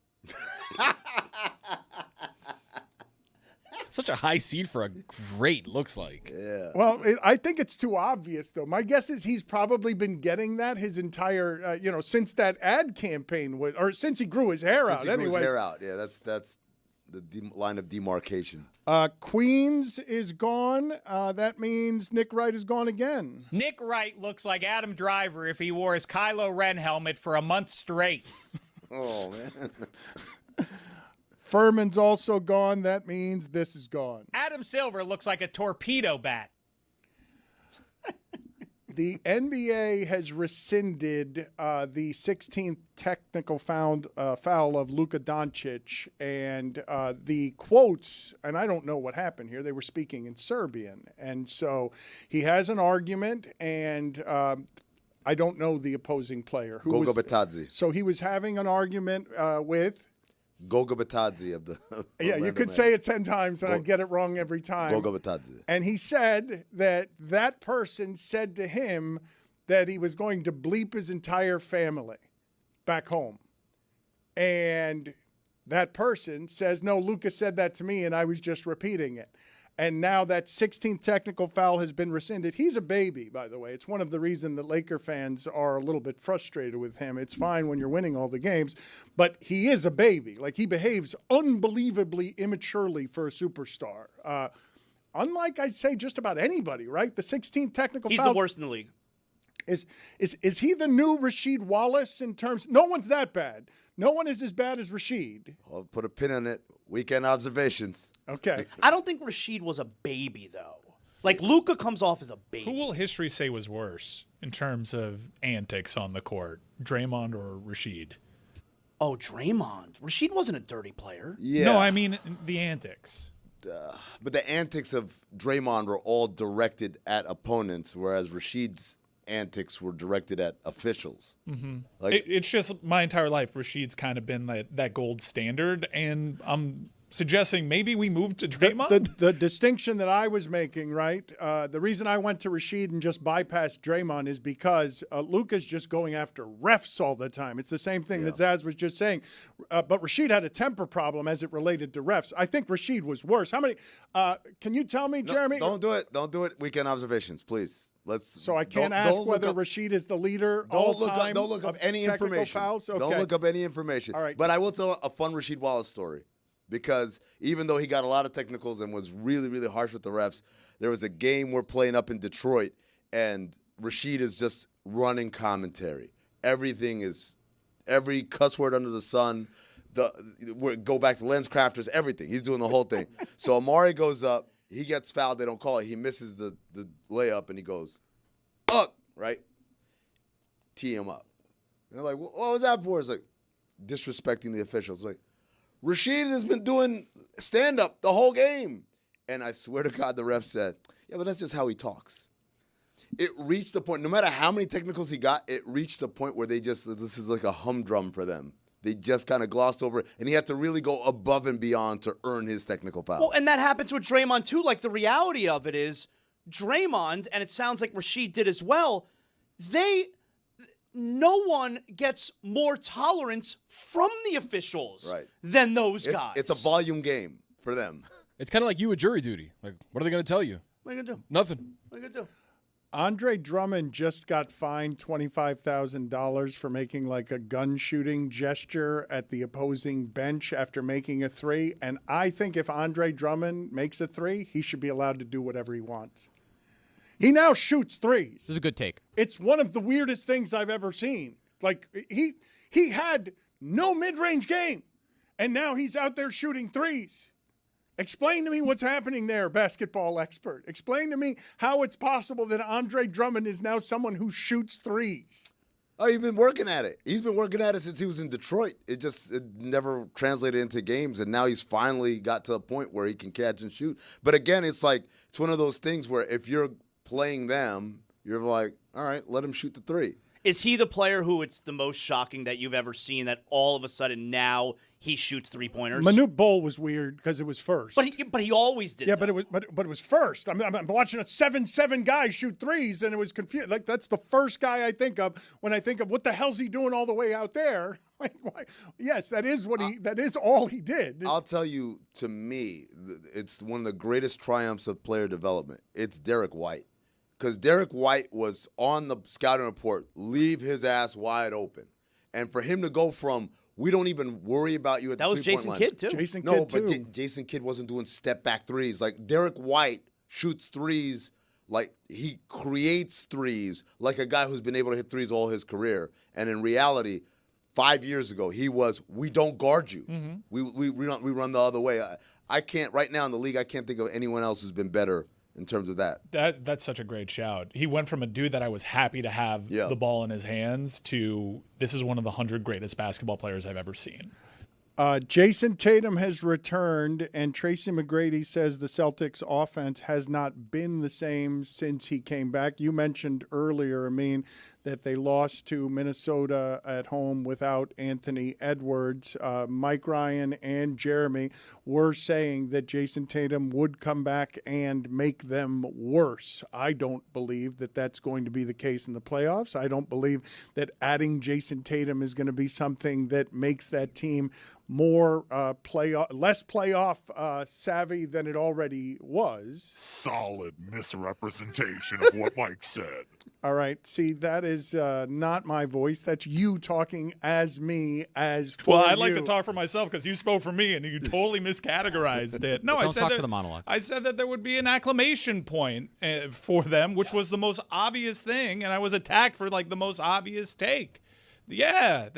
Such a high seed for a great, looks like. Yeah. Well, I think it's too obvious, though. My guess is he's probably been getting that his entire, since that ad campaign, or since he grew his hair out. Since he grew his Anyway, hair out. Yeah, that's the line of demarcation. Queens is gone. That means Nick Wright is gone again. Nick Wright looks like Adam Driver if he wore his Kylo Ren helmet for a month straight. Oh, man. Furman's also gone. That means this is gone. Adam Silver looks like a torpedo bat. The NBA has rescinded the 16th technical foul of Luka Doncic, and the quotes, and I don't know what happened here, they were speaking in Serbian. And so he has an argument, and I don't know the opposing player. Goga Batadze. So he was having an argument with... Goga Batadze of the... Yeah, you could say it 10 times and I'd get it wrong every time. Goga Batadze. And he said that person said to him that he was going to bleep his entire family back home. And that person says, no, Lucas said that to me and I was just repeating it. And now that 16th technical foul has been rescinded. He's a baby, by the way. It's one of the reasons that Laker fans are a little bit frustrated with him. It's fine when you're winning all the games, but he is a baby. Like, he behaves unbelievably immaturely for a superstar. Unlike, I'd say, just about anybody, right? The 16th technical foul. He's the worst in the league. Is he the new Rasheed Wallace in terms? No one's that bad. No one is as bad as Rasheed. I'll put a pin on it. Weekend observations. Okay. I don't think Rasheed was a baby, though. Like, Luka comes off as a baby. Who will history say was worse in terms of antics on the court, Draymond or Rasheed? Oh, Draymond. Rasheed wasn't a dirty player. Yeah. No, I mean the antics. But the antics of Draymond were all directed at opponents, whereas Rasheed's antics were directed at officials. Mm-hmm. Like, it's just my entire life, Rasheed's kind of been that gold standard, and I'm suggesting maybe we move to Draymond? The distinction that I was making, right? The reason I went to Rasheed and just bypassed Draymond is because Luka's just going after refs all the time. It's the same thing that Zaz was just saying. But Rasheed had a temper problem as it related to refs. I think Rasheed was worse. How many? Can you tell me, Jeremy? Don't do it. Don't do it. Weekend observations, please. So I can't ask whether Rasheed is the leader all time. Don't look up any information. Fouls? Okay. Don't look up any information. All right. But I will tell a fun Rasheed Wallace story, because even though he got a lot of technicals and was really, really harsh with the refs, there was a game we're playing up in Detroit, and Rasheed is just running commentary. Every cuss word under the sun. Go back to lens crafters, everything. He's doing the whole thing. So Amari goes up. He gets fouled. They don't call it. He misses the layup, and he goes, "Ugh!" Right? Tee him up. And they're like, "What was that for?" It's like disrespecting the officials. Like, Rasheed has been doing stand-up the whole game. And I swear to God, the ref said, "Yeah, but that's just how he talks." It reached the point, no matter how many technicals he got, it reached the point where this is like a humdrum for them. They just kind of glossed over it, and he had to really go above and beyond to earn his technical foul. Well, and that happens with Draymond, too. Like, the reality of it is Draymond, and it sounds like Rasheed did as well, no one gets more tolerance from the officials than those guys. It's a volume game for them. It's kind of like you with jury duty. Like, what are they going to tell you? What are you going to do? Nothing. What are you going to do? Andre Drummond just got fined $25,000 for making like a gun shooting gesture at the opposing bench after making a three. And I think if Andre Drummond makes a three, he should be allowed to do whatever he wants. He now shoots threes. This is a good take. It's one of the weirdest things I've ever seen. Like he had no mid-range game, and now he's out there shooting threes. Explain to me what's happening there, basketball expert. Explain to me how it's possible that Andre Drummond is now someone who shoots threes. Oh, he's been working at it. He's been working at it since he was in Detroit. It never translated into games, and now he's finally got to a point where he can catch and shoot. But again, it's one of those things where if you're playing them, you're like, all right, let him shoot the three. Is he the player who it's the most shocking that you've ever seen that all of a sudden now he shoots three-pointers? Manute Bol was weird because it was first. But he always did. Yeah, but it was first. I'm watching a 7'7" guy shoot threes, and it was confused. Like, that's the first guy I think of when I think of what the hell's he doing all the way out there. Like, why? Yes, that is all he did. I'll tell you, to me, it's one of the greatest triumphs of player development. It's Derek White. Because Derek White was on the scouting report, leave his ass wide open. And for him to go from, we don't even worry about you at the 3-point line. That was Jason Kidd, too. Jason Kidd wasn't doing step-back threes. Like, Derek White shoots threes like he creates threes like a guy who's been able to hit threes all his career. And in reality, 5 years ago, he was, we don't guard you. Mm-hmm. We run the other way. I can't, right now in the league, I can't think of anyone else who's been better in terms of that. That's such a great shout. He went from a dude that I was happy to have the ball in his hands to this is one of the 100 greatest basketball players I've ever seen. Jason Tatum has returned, and Tracy McGrady says the Celtics offense has not been the same since he came back. You mentioned earlier, Amin, that they lost to Minnesota at home without Anthony Edwards. Mike Ryan and Jeremy were saying that Jason Tatum would come back and make them worse. I don't believe that that's going to be the case in the playoffs. I don't believe that adding Jason Tatum is going to be something that makes that team more less playoff savvy than it already was. Solid misrepresentation of what Mike said. All right. See, that is not my voice. That's you talking as me, as for Well, I'd like to talk for myself because you spoke for me and you totally miscategorized it. No, Don't I said talk that, for the monologue. I said that there would be an acclamation point for them, which was the most obvious thing, and I was attacked for like the most obvious take. Yeah,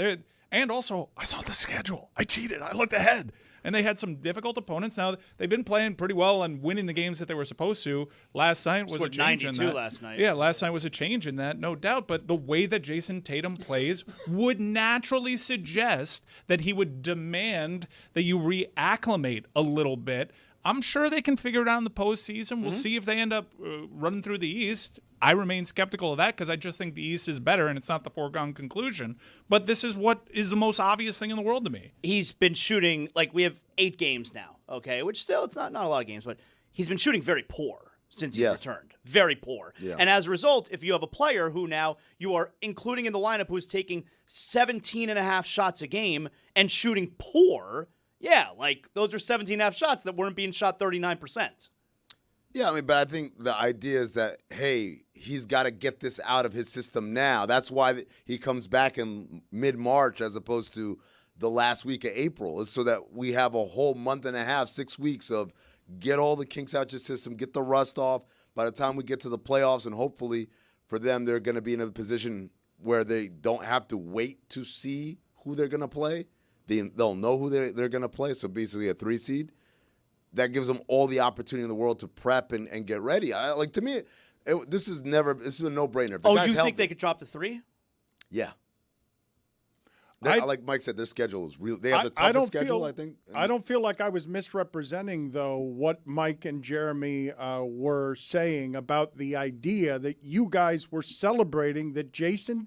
and also I saw the schedule. I cheated. I looked ahead. And they had some difficult opponents. Now, they've been playing pretty well and winning the games that they were supposed to. Last night was a change in that. Last night. Yeah, last night was a change in that, no doubt. But the way that Jason Tatum plays would naturally suggest that he would demand that you reacclimate a little bit. I'm sure they can figure it out in the postseason. We'll see if they end up running through the East. I remain skeptical of that because I just think the East is better and it's not the foregone conclusion. But this is what is the most obvious thing in the world to me. He's been shooting, like, we have 8 games now. okay, which still it's not a lot of games, but he's been shooting very poor since he's Yeah. returned. Very poor. Yeah. And as a result, if you have a player who now you are including in the lineup who's taking 17 and a half shots a game and shooting poor, yeah, like those are 17 and a half shots that weren't being shot 39%. Yeah, I mean, but I think the idea is that, hey, he's got to get this out of his system now. That's why he comes back in mid-March as opposed to the last week of April, is so that we have a whole month and a half, 6 weeks of get all the kinks out your system, get the rust off. By the time we get to the playoffs, and hopefully for them, they're going to be in a position where they don't have to wait to see who they're going to play. They'll know who they're going to play, so basically a 3 seed. That gives them all the opportunity in the world to prep and get ready. To me, this is a no-brainer. If the Oh, guy's you healthy, think they could drop to 3? Yeah. Like Mike said, their schedule is real. They have the toughest schedule, I think. I don't feel like I was misrepresenting, though, what Mike and Jeremy were saying about the idea that you guys were celebrating that Jason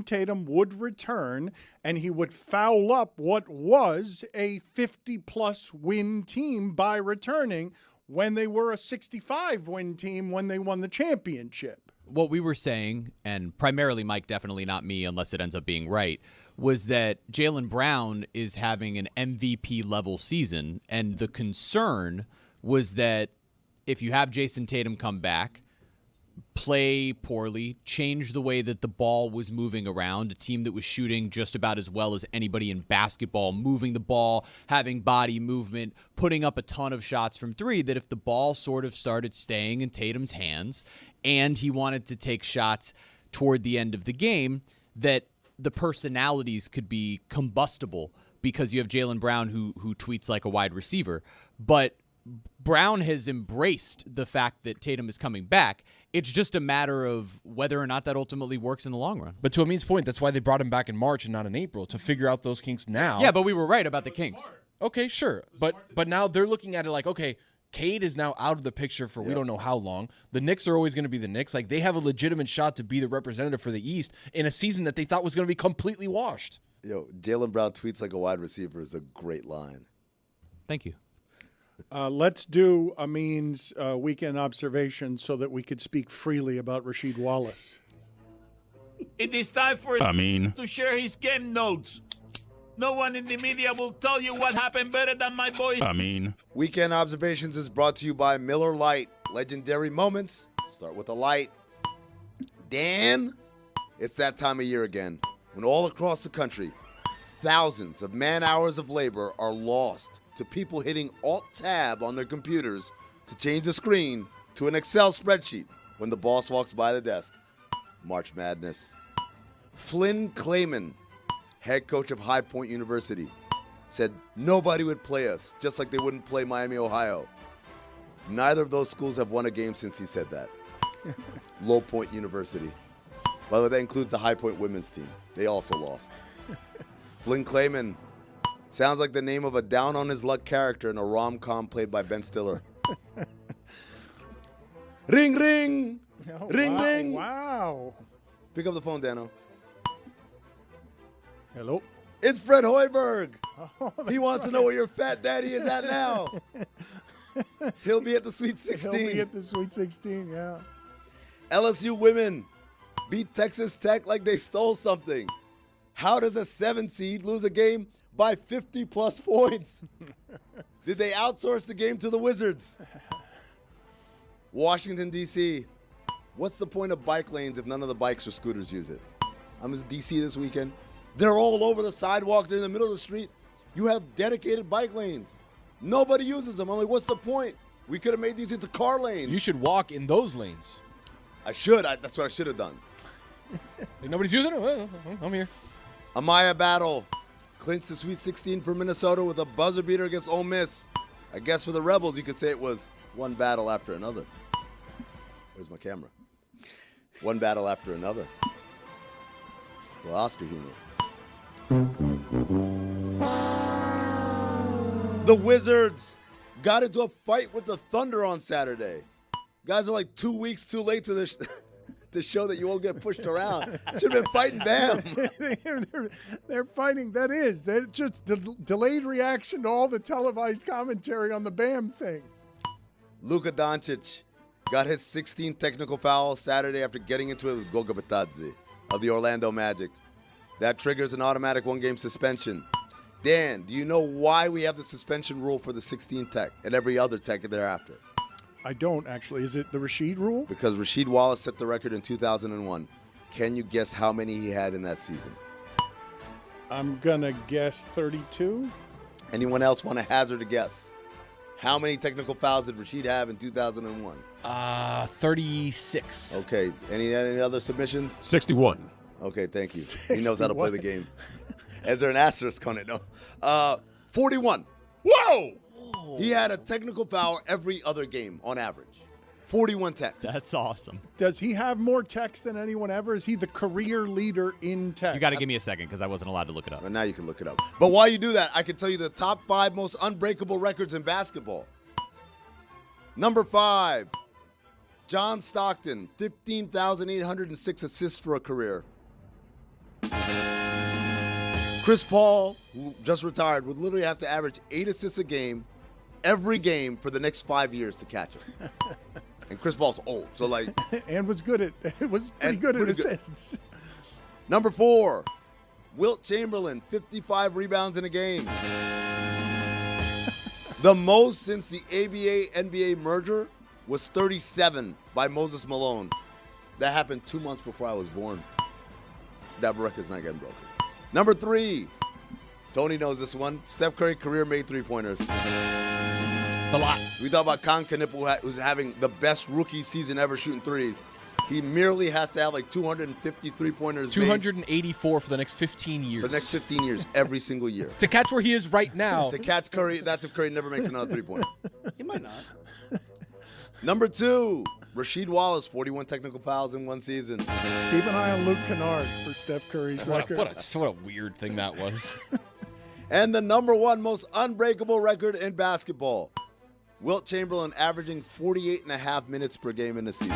Tatum would return and he would foul up what was a 50-plus win team by returning when they were a 65-win team when they won the championship. What we were saying, and primarily Mike, definitely not me unless it ends up being right, was that Jaylen Brown is having an MVP level season. And the concern was that if you have Jason Tatum come back, play poorly, change the way that the ball was moving around, a team that was shooting just about as well as anybody in basketball, moving the ball, having body movement, putting up a ton of shots from 3, that if the ball sort of started staying in Tatum's hands and he wanted to take shots toward the end of the game, that the personalities could be combustible because you have Jaylen Brown who tweets like a wide receiver. But Brown has embraced the fact that Tatum is coming back. It's just a matter of whether or not that ultimately works in the long run. But to Amin's point, that's why they brought him back in March and not in April, to figure out those kinks now. Yeah, but we were right about the kinks. Okay, sure. But now they're looking at it like, okay, Cade is now out of the picture for we don't know how long. The Knicks are always going to be the Knicks. Like, they have a legitimate shot to be the representative for the East in a season that they thought was going to be completely washed. Yo, Jaylen Brown tweets like a wide receiver is a great line. Thank you. Let's do Amin's weekend observation so that we could speak freely about Rasheed Wallace. It is time for Amin to share his game notes. No one in the media will tell you what happened better than my boy. Amin. Weekend Observations is brought to you by Miller Lite. Legendary moments. Start with a light. Dan, it's that time of year again when all across the country, thousands of man-hours of labor are lost to people hitting Alt-Tab on their computers to change the screen to an Excel spreadsheet when the boss walks by the desk. March Madness. Flynn Clayman, head coach of High Point University, said nobody would play us, just like they wouldn't play Miami, Ohio. Neither of those schools have won a game since he said that. Low Point University. By the way, that includes the High Point women's team. They also lost. Flynn Clayman sounds like the name of a down-on-his-luck character in a rom-com played by Ben Stiller. Ring, ring! Oh, Ring, wow, ring! Wow. Pick up the phone, Dano. Hello? It's Fred Hoiberg. Oh, He wants to know where your fat daddy is at now. He'll be at the Sweet 16. He'll be at the Sweet 16, yeah. LSU women beat Texas Tech like they stole something. How does a 7 seed lose a game by 50-plus points? Did they outsource the game to the Wizards? Washington, D.C. What's the point of bike lanes if none of the bikes or scooters use it? I'm in D.C. this weekend. They're all over the sidewalk. They're in the middle of the street. You have dedicated bike lanes. Nobody uses them. I'm like, what's the point? We could have made these into car lanes. You should walk in those lanes. I should. That's what I should have done. Like, nobody's using it? Well, I'm here. Amaya Battle clinched the Sweet 16 for Minnesota with a buzzer beater against Ole Miss. I guess for the Rebels, you could say it was one battle after another. Where's my camera? One battle after another. It's the Oscar humor. The Wizards got into a fight with the Thunder on Saturday. Guys are like 2 weeks too late to to show that you won't get pushed around. Should have been fighting Bam. They're fighting. They're just delayed reaction to all the televised commentary on the Bam thing. Luka Doncic got his 16th technical foul Saturday after getting into it with Goga Bitadze of the Orlando Magic. That triggers an automatic one-game suspension. Dan, do you know why we have the suspension rule for the 16th tech and every other tech thereafter? I don't, actually. Is it the Rasheed rule? Because Rasheed Wallace set the record in 2001. Can you guess how many he had in that season? I'm going to guess 32. Anyone else want to hazard a guess? How many technical fouls did Rasheed have in 2001? 36. Okay. Any other submissions? 61. Okay, thank you. He knows how to play the game. Is there an asterisk on it? No. 41. Whoa! He had a technical foul every other game on average. 41 techs. That's awesome. Does he have more techs than anyone ever? Is he the career leader in tech? You got to give me a second because I wasn't allowed to look it up. Well, now you can look it up. But while you do that, I can tell you the top 5 most unbreakable records in basketball. Number 5, John Stockton, 15,806 assists for a career. Chris Paul, who just retired, would literally have to average 8 assists a game, every game for the next 5 years to catch him. And Chris Paul's old, so like. And was pretty good at assists. Number 4, Wilt Chamberlain, 55 rebounds in a game. The most since the ABA-NBA merger was 37 by Moses Malone. That happened 2 months before I was born. That record's not getting broken. Number 3, Tony knows this one. Steph Curry career-made three-pointers. It's a lot. We talk about Con Knipple, who's having the best rookie season ever shooting threes. He merely has to have like 250 three-pointers 284 for the next 15 years. For the next 15 years, every single year. To catch where he is right now. To catch Curry, that's if Curry never makes another three-pointer. He might not. Number 2, Rasheed Wallace, 41 technical fouls in one season. Keep an eye on Luke Kennard for Steph Curry's record. What a weird thing that was. And the number 1 most unbreakable record in basketball. Wilt Chamberlain averaging 48.5 minutes per game in the season.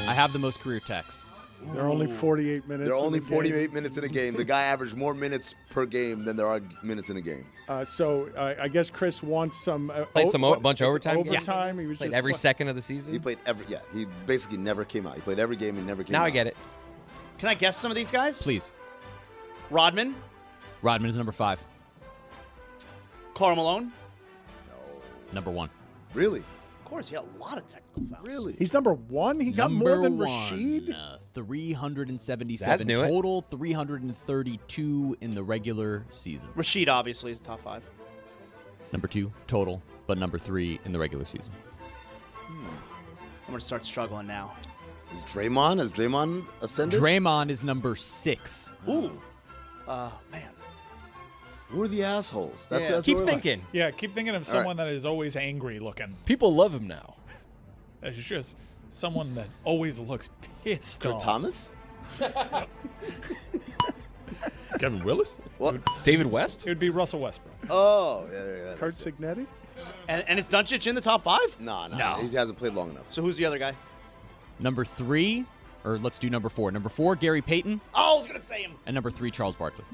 I have the most career techs. There are only 48 minutes. There are only 48 minutes in a game. The guy averaged more minutes per game than there are minutes in a game. So I guess Chris wants some. Played a bunch of overtime. Overtime. Yeah. He was played just every second of the season. He played every. Yeah, he basically never came out. He played every game and never came out. Now I get it. Can I guess some of these guys? Please. Rodman. Rodman is number 5. Karl Malone. Number 1. Really? Of course, he had a lot of technical fouls. Really? He's number 1. He got more than Rasheed. 377 That's total. 332 in the regular season. Rasheed obviously is top 5. Number 2 total, but number 3 in the regular season. I'm gonna start struggling now. Has Draymond ascended? Draymond is number 6. Ooh. Man. Who are the assholes? Keep thinking. Yeah, keep thinking of someone that is always angry looking. People love him now. It's just someone that always looks pissed Kurt off. Thomas? Kevin Willis? What? David West? It would be Russell Westbrook. Oh, yeah. Kurt Signetti. And is Doncic in the top 5? No. No. He hasn't played long enough. So who's the other guy? Number 3, or let's do number 4. Number 4, Gary Payton. Oh, I was gonna say him. And number 3, Charles Barkley.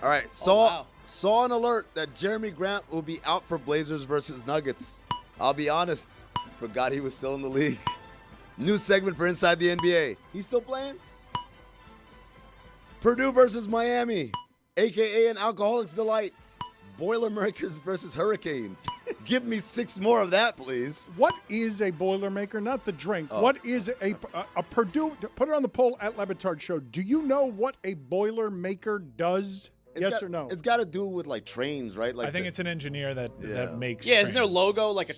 All right. Saw an alert that Jeremy Grant will be out for Blazers versus Nuggets. I'll be honest, forgot he was still in the league. New segment for Inside the NBA. He's still playing? Purdue versus Miami, a.k.a. an alcoholic's delight. Boilermakers versus Hurricanes. Give me 6 more of that, please. What is a Boilermaker? Not the drink. What is a Purdue? Put it on the poll at Le Batard Show. Do you know what a Boilermaker does? Yes or no? It's got to do with like trains, right? Like I think it's an engineer that makes. Yeah, isn't their logo like a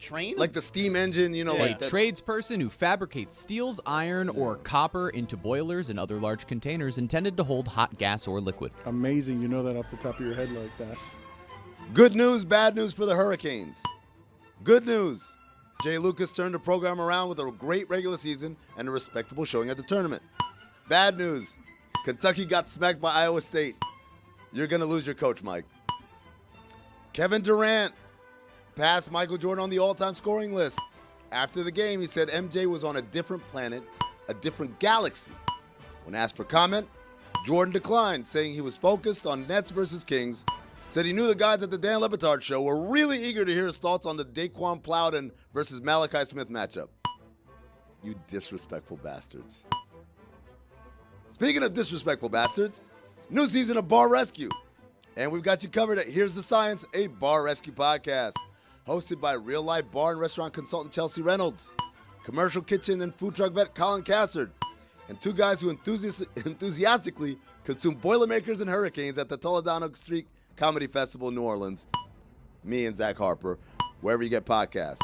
train? like the steam engine, like that. Tradesperson who fabricates steels, iron, or copper into boilers and other large containers intended to hold hot gas or liquid. Amazing. You know that off the top of your head like that. Good news, bad news for the Hurricanes. Good news. Jay Lucas turned the program around with a great regular season and a respectable showing at the tournament. Bad news. Kentucky got smacked by Iowa State. You're going to lose your coach, Mike. Kevin Durant passed Michael Jordan on the all-time scoring list. After the game, he said MJ was on a different planet, a different galaxy. When asked for comment, Jordan declined, saying he was focused on Nets versus Kings, said he knew the guys at the Dan Le Batard Show were really eager to hear his thoughts on the Daquan Plowden versus Malachi Smith matchup. You disrespectful bastards. Speaking of disrespectful bastards, new season of Bar Rescue. And we've got you covered at Here's the Science, a Bar Rescue podcast. Hosted by real-life bar and restaurant consultant Chelsea Reynolds, commercial kitchen and food truck vet Colin Cassard, and two guys who enthusiastically consume Boilermakers and Hurricanes at the Toledano Street Comedy Festival in New Orleans. Me and Zach Harper, wherever you get podcasts.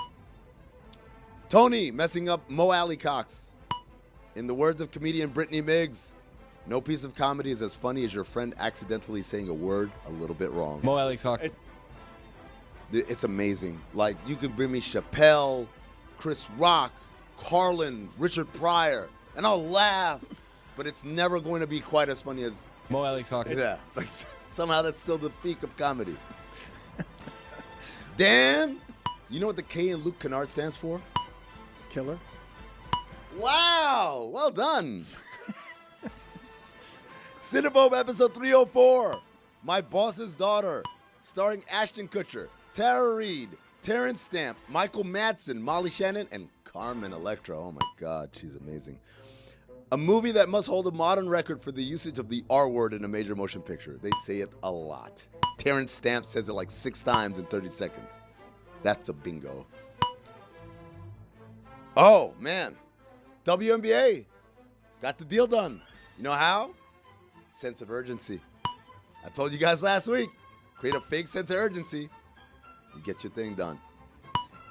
Tony messing up Mo Alley Cox. In the words of comedian Brittany Miggs, no piece of comedy is as funny as your friend accidentally saying a word a little bit wrong. Mo Alley Cox. It's amazing. Like, you could bring me Chappelle, Chris Rock, Carlin, Richard Pryor, and I'll laugh, but it's never going to be quite as funny as Mo Alley Cox. Yeah, like somehow that's still the peak of comedy. Dan, you know what the K in Luke Kennard stands for? Killer. Wow, well done. Cinebob episode 304, My Boss's Daughter, starring Ashton Kutcher, Tara Reid, Terrence Stamp, Michael Madsen, Molly Shannon, and Carmen Electra. Oh my God, she's amazing. A movie that must hold a modern record for the usage of the R word in a major motion picture. They say it a lot. Terrence Stamp says it like 6 times in 30 seconds. That's a bingo. Oh, man. WNBA. Got the deal done. You know how? Sense of urgency. I told you guys last week. Create a fake sense of urgency. You get your thing done.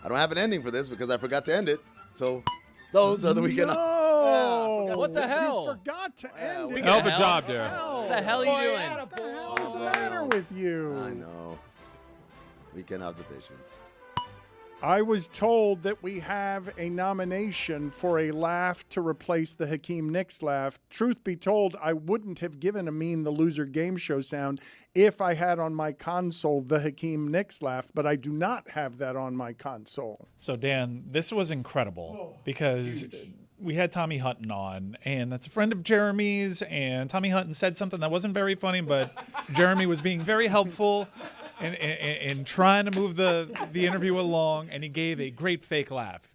I don't have an ending for this because I forgot to end it. So those are the weekend. No! What the hell? You forgot to end it. Hell of a job there. What the hell are you doing? What the hell is the matter with you? I know. Weekend observations. I was told that we have a nomination for a laugh to replace the Hakeem Nicks laugh. Truth be told, I wouldn't have given Amin the loser game show sound if I had on my console the Hakeem Nicks laugh, but I do not have that on my console. So, Dan, this was incredible because we had Tommy Hutton on, and that's a friend of Jeremy's, and Tommy Hutton said something that wasn't very funny, but Jeremy was being very helpful in trying to move the interview along, and he gave a great fake laugh.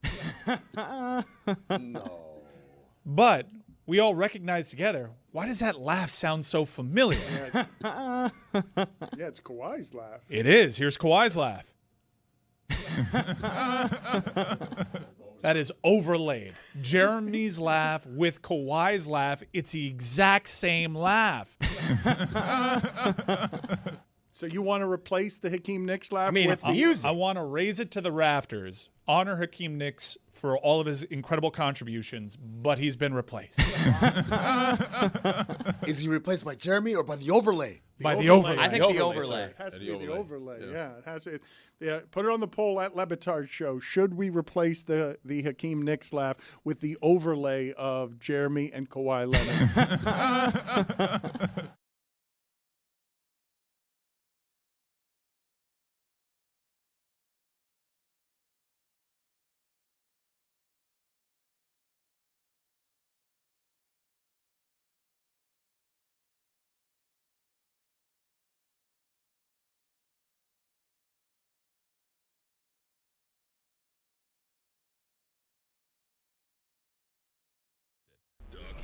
No. But we all recognized together, why does that laugh sound so familiar? Yeah, it's Kawhi's laugh. It is. Here's Kawhi's laugh. That is overlaid. Jeremy's laugh with Kawhi's laugh. It's the exact same laugh. So you want to replace the Hakeem Nicks laugh? I mean, with it's music. I want to raise it to the rafters, honor Hakeem Nicks for all of his incredible contributions, but he's been replaced. Is he replaced by Jeremy or by the overlay? By the overlay. I think the overlay. It has to be the overlay. Yeah, it has to. Yeah, put it on the poll at Le Batard Show. Should we replace the Hakeem Nicks laugh with the overlay of Jeremy and Kawhi Leonard?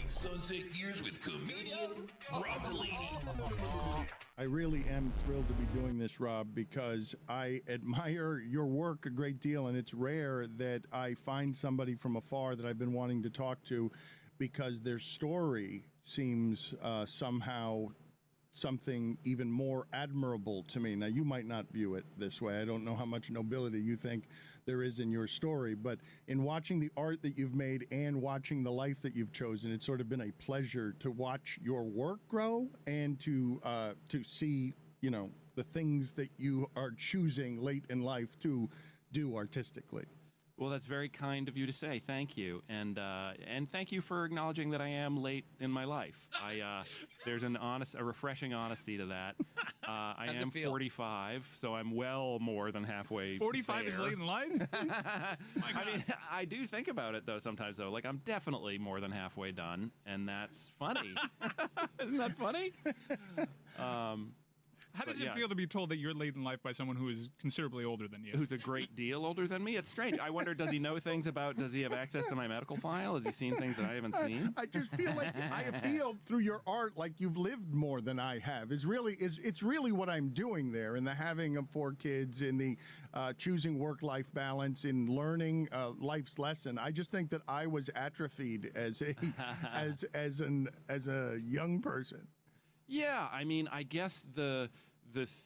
Sunset Gears with comedian Rob Delaney. I really am thrilled to be doing this, Rob, because I admire your work a great deal, and it's rare that I find somebody from afar that I've been wanting to talk to because their story seems somehow something even more admirable to me. Now, you might not view it this way. I don't know how much nobility you think there is in your story, but in watching the art that you've made and watching the life that you've chosen, it's sort of been a pleasure to watch your work grow and to see, you know, the things that you are choosing late in life to do artistically. Well, that's very kind of you to say. Thank you, and thank you for acknowledging that I am late in my life. There's a refreshing honesty to that, I How's it am feel? 45, so I'm well more than halfway 45 is there. late in life? I mean, I do think about it, though, sometimes, though. Like, I'm definitely more than halfway done, and that's funny. Isn't that funny? How does But it yeah. feel to be told that you're late in life by someone who is considerably older than you? Who's a great deal older than me? It's strange. I wonder, does he know things about, does he have access to my medical file? Has he seen things that I haven't seen? I just feel like I feel through your art like you've lived more than I have. It's really what I'm doing there in the having of 4 kids, in the choosing work-life balance, in learning life's lesson. I just think that I was atrophied as a as a young person. Yeah, I mean, I guess the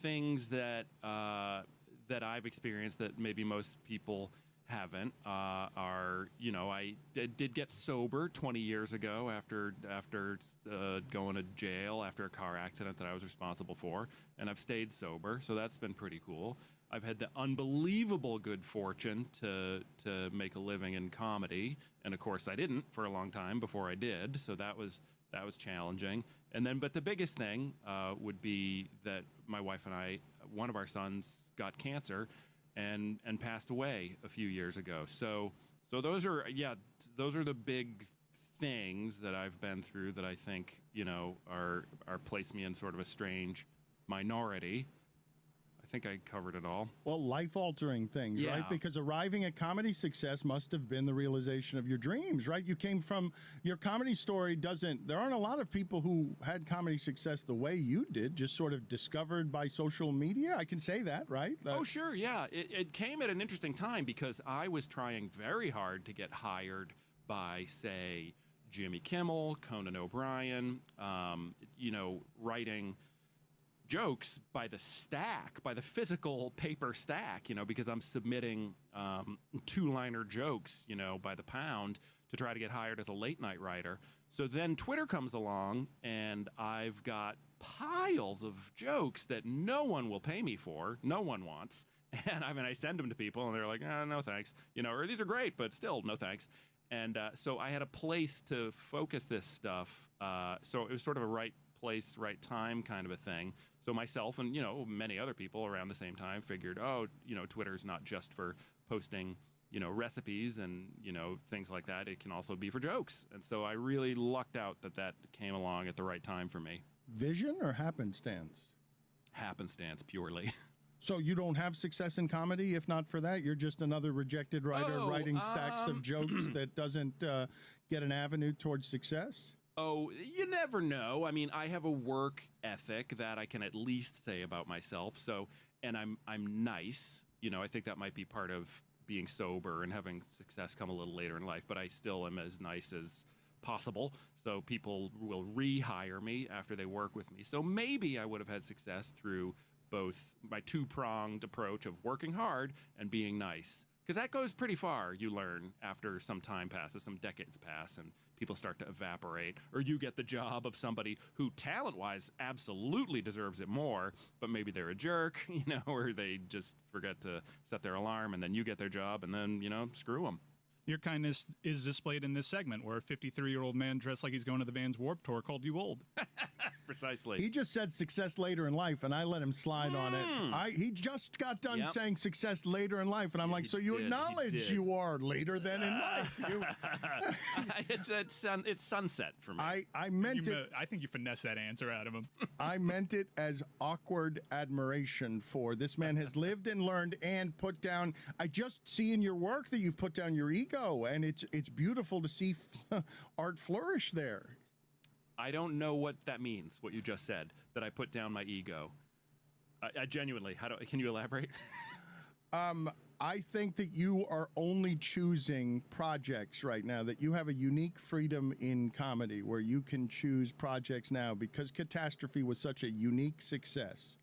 things that that I've experienced that maybe most people haven't are, you know, I did get sober 20 years ago after going to jail after a car accident that I was responsible for, and I've stayed sober, so that's been pretty cool. I've had the unbelievable good fortune to make a living in comedy, and of course I didn't for a long time before I did, so that was challenging. And then, but the biggest thing would be that my wife and I, one of our sons got cancer and passed away a few years ago. So those are the big things that I've been through that I think, you know, are place me in sort of a strange minority. I think I covered it all. Well, life-altering things, Yeah. right? Because arriving at comedy success must have been the realization of your dreams, right? You came from your comedy story. There aren't a lot of people who had comedy success the way you did, just sort of discovered by social media. I can say that, right? Oh, sure, yeah. It came at an interesting time because I was trying very hard to get hired by, say, Jimmy Kimmel, Conan O'Brien, you know, writing jokes by the stack, by the physical paper stack, you know, because I'm submitting 2-liner jokes, you know, by the pound to try to get hired as a late night writer. So then Twitter comes along and I've got piles of jokes that no one will pay me for, no one wants. And I mean, I send them to people and they're like, no thanks, you know, or these are great, but still no thanks. And so I had a place to focus this stuff. So it was sort of a right place, right time kind of a thing. So myself and, you know, many other people around the same time figured, oh, you know, Twitter's not just for posting, you know, recipes and, you know, things like that. It can also be for jokes. And so I really lucked out that came along at the right time for me. Vision or happenstance? Happenstance, purely. So you don't have success in comedy? If not for that, you're just another rejected writer writing stacks of jokes that doesn't get an avenue towards success? Oh, you never know. I mean, I have a work ethic that I can at least say about myself. So, and I'm nice. You know, I think that might be part of being sober and having success come a little later in life, but I still am as nice as possible. So people will rehire me after they work with me. So maybe I would have had success through both my 2-pronged approach of working hard and being nice. Because that goes pretty far, you learn, after some time passes, some decades pass, and people start to evaporate. Or you get the job of somebody who, talent-wise, absolutely deserves it more, but maybe they're a jerk, you know, or they just forget to set their alarm, and then you get their job, and then, you know, screw them. Your kindness is displayed in this segment where a 53-year-old man dressed like he's going to the Vans Warped Tour called you old. Precisely. He just said success later in life, and I let him slide on it. He just got done saying success later in life, and I'm like, so you acknowledge you are later than in life. It's sunset for me. I meant it. I think you finessed that answer out of him. I meant it as awkward admiration for this man has lived and learned and put down. I just see in your work that you've put down your ego. And it's beautiful to see art flourish there. I don't know what that means, what you just said, that I put down my ego. I genuinely, can you elaborate? I think that you are only choosing projects right now, that you have a unique freedom in comedy where you can choose projects now because Catastrophe was such a unique success.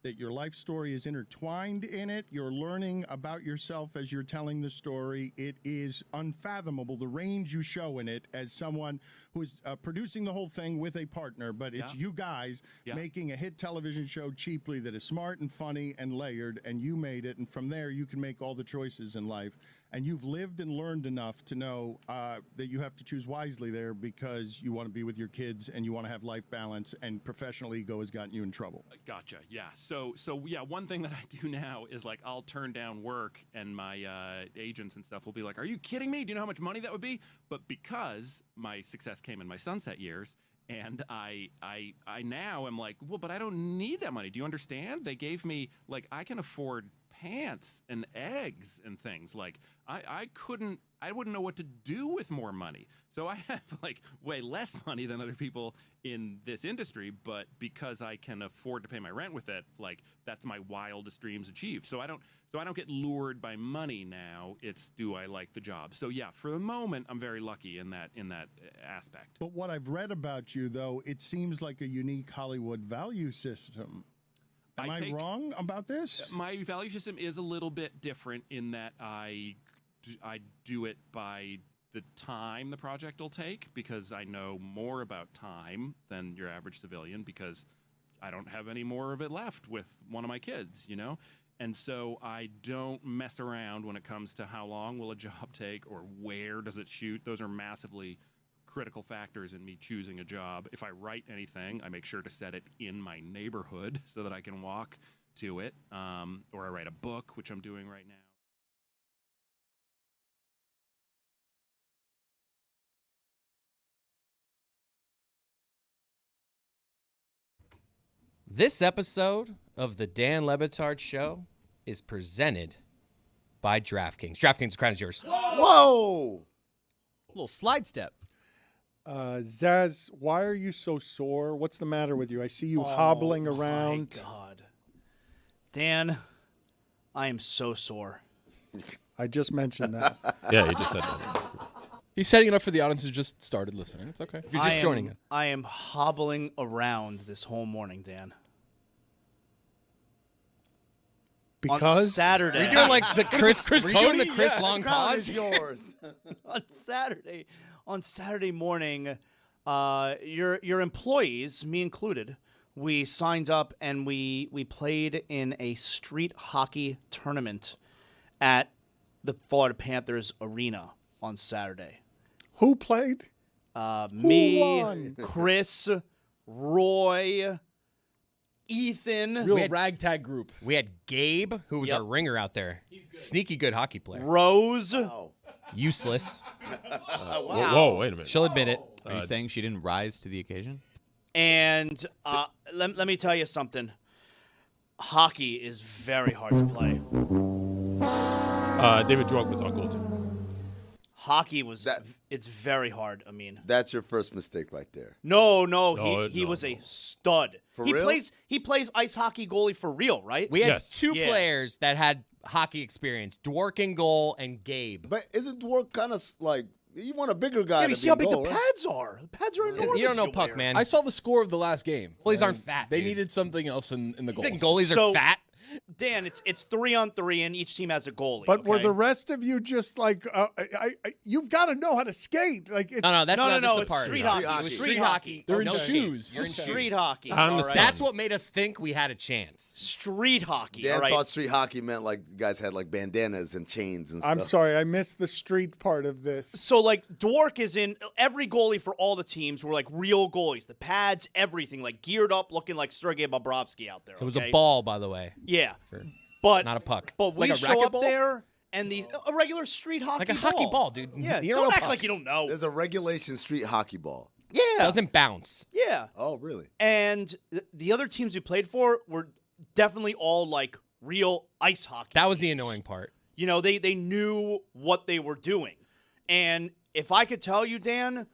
That your life story is intertwined in it. You're learning about yourself as you're telling the story. It is unfathomable, the range you show in it as someone who is producing the whole thing with a partner, but it's you guys making a hit television show cheaply that is smart and funny and layered, and you made it, and from there you can make all the choices in life. and you've lived and learned enough to know that you have to choose wisely there because you want to be with your kids and you want to have life balance, and professional ego has gotten you in trouble. Gotcha. Yeah. So yeah, one thing that I do now is like I'll turn down work, and my agents and stuff will be like, "Are you kidding me? Do you know how much money that would be?" But because my success came in my sunset years, and I now am like, well, but I don't need that money. Do you understand? They gave me, like, I can afford pants and eggs and things. Like, I wouldn't know what to do with more money. So I have like way less money than other people in this industry, but because I can afford to pay my rent with it, like that's my wildest dreams achieved. So I don't get lured by money now. It's, do I like the job? So yeah, for the moment, I'm very lucky in that aspect. But what I've read about you, though, it seems like a unique Hollywood value system. Am I wrong about this? My value system is a little bit different in that I do it by the time the project will take, because I know more about time than your average civilian, because I don't have any more of it left with one of my kids, you know? And so I don't mess around when it comes to how long will a job take or where does it shoot. Those are massively critical factors in me choosing a job. If I write anything, I make sure to set it in my neighborhood so that I can walk to it. Or I write a book, which I'm doing right now. This episode of the Dan Le Batard Show is presented by DraftKings. DraftKings, the crown is yours. Whoa! A little slide step. Zaz, why are you so sore? What's the matter with you? I see you hobbling around. My God. Dan, I am so sore. I just mentioned that. Yeah, you just said that. He's setting it up for the audience who just started listening. It's okay. If you're just joining it. I am hobbling around this whole morning, Dan. Because on Saturday. Are you doing like the Chris Cody? doing the Chris Yeah, Long the crown pause? is yours. on Saturday morning, your employees, me included, we signed up and we played in a street hockey tournament at the Florida Panthers arena on Saturday. Who played? Me, won? Chris, Roy, Ethan. Real ragtag group. We had Gabe, who was our ringer out there. Sneaky good hockey player. Rose. Wow. Useless. Whoa, wait a minute. She'll admit it. Are you saying she didn't rise to the occasion? And let me tell you something. Hockey is very hard to play. David Drog was on goal too. Hockey it's very hard, Amin. That's your first mistake right there. No, he was a stud. For he real? plays ice hockey goalie for real, right? We had two players that had hockey experience, Dwork in goal and Gabe. But isn't Dwork kind of like, you want a bigger guy Yeah, to you see be how in big goal, the right? pads are. The pads are enormous. You don't know over puck, there. man. I saw the score of the last game. Goalies aren't fat. They dude. needed something else in the goal. You think goalies So- are fat? Dan, it's 3-on-3, and each team has a goalie. But were okay? the rest of you just like, you've got to know how to skate? Like, it's, No, that's not the it's part. street It hockey. was It was street hockey. They're in No shoes. skates. You're in Street shoes. hockey. I'm all the right? same. That's what made us think we had a chance. Street hockey. Dan all right? thought street hockey meant like you guys had like bandanas and chains and stuff. I'm sorry, I missed the street part of this. So, like, Dwork is in every goalie for all the teams were like real goalies. The pads, everything, like geared up, looking like Sergei Bobrovsky out there. It was okay? a ball, by the way. Yeah, but Not a puck. But we Like a show racket up ball? there and a regular street hockey Like a hockey ball, dude. Yeah, You don't know act puck. like you don't know. There's a regulation street hockey ball. Yeah, Doesn't bounce. yeah. Oh, really? And the other teams we played for were definitely all like real ice hockey. That was the teams. annoying part. You know, they knew what they were doing. And if I could tell you, Dan,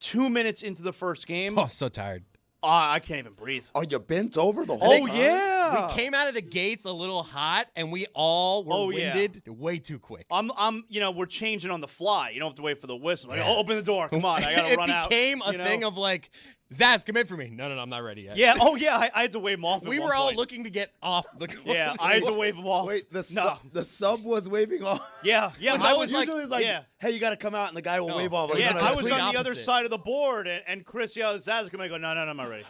2 minutes into the first game, Oh, so tired. I can't even breathe. Are you bent over the whole Oh, time? yeah. We came out of the gates a little hot, and we all were Oh, yeah. winded way too quick. We're changing on the fly. You don't have to wait for the whistle. Like, oh, open the door. Come on, I gotta run out. It became a you know? thing of like, Zaz, come in for me. No, I'm not ready yet. Yeah. Oh, yeah. I had to wave him off. We at were one all point. looking to get off the Yeah, I had to wave him off. Wait, the No. sub was waving off. Yeah. I I was was like, usually like, yeah. hey, you got to come out, and the guy will wave off. Like, Yeah, no, no, I was complete on the other opposite. side of the board, and Chris yells, Zaz, come in. I go, no, I'm not ready.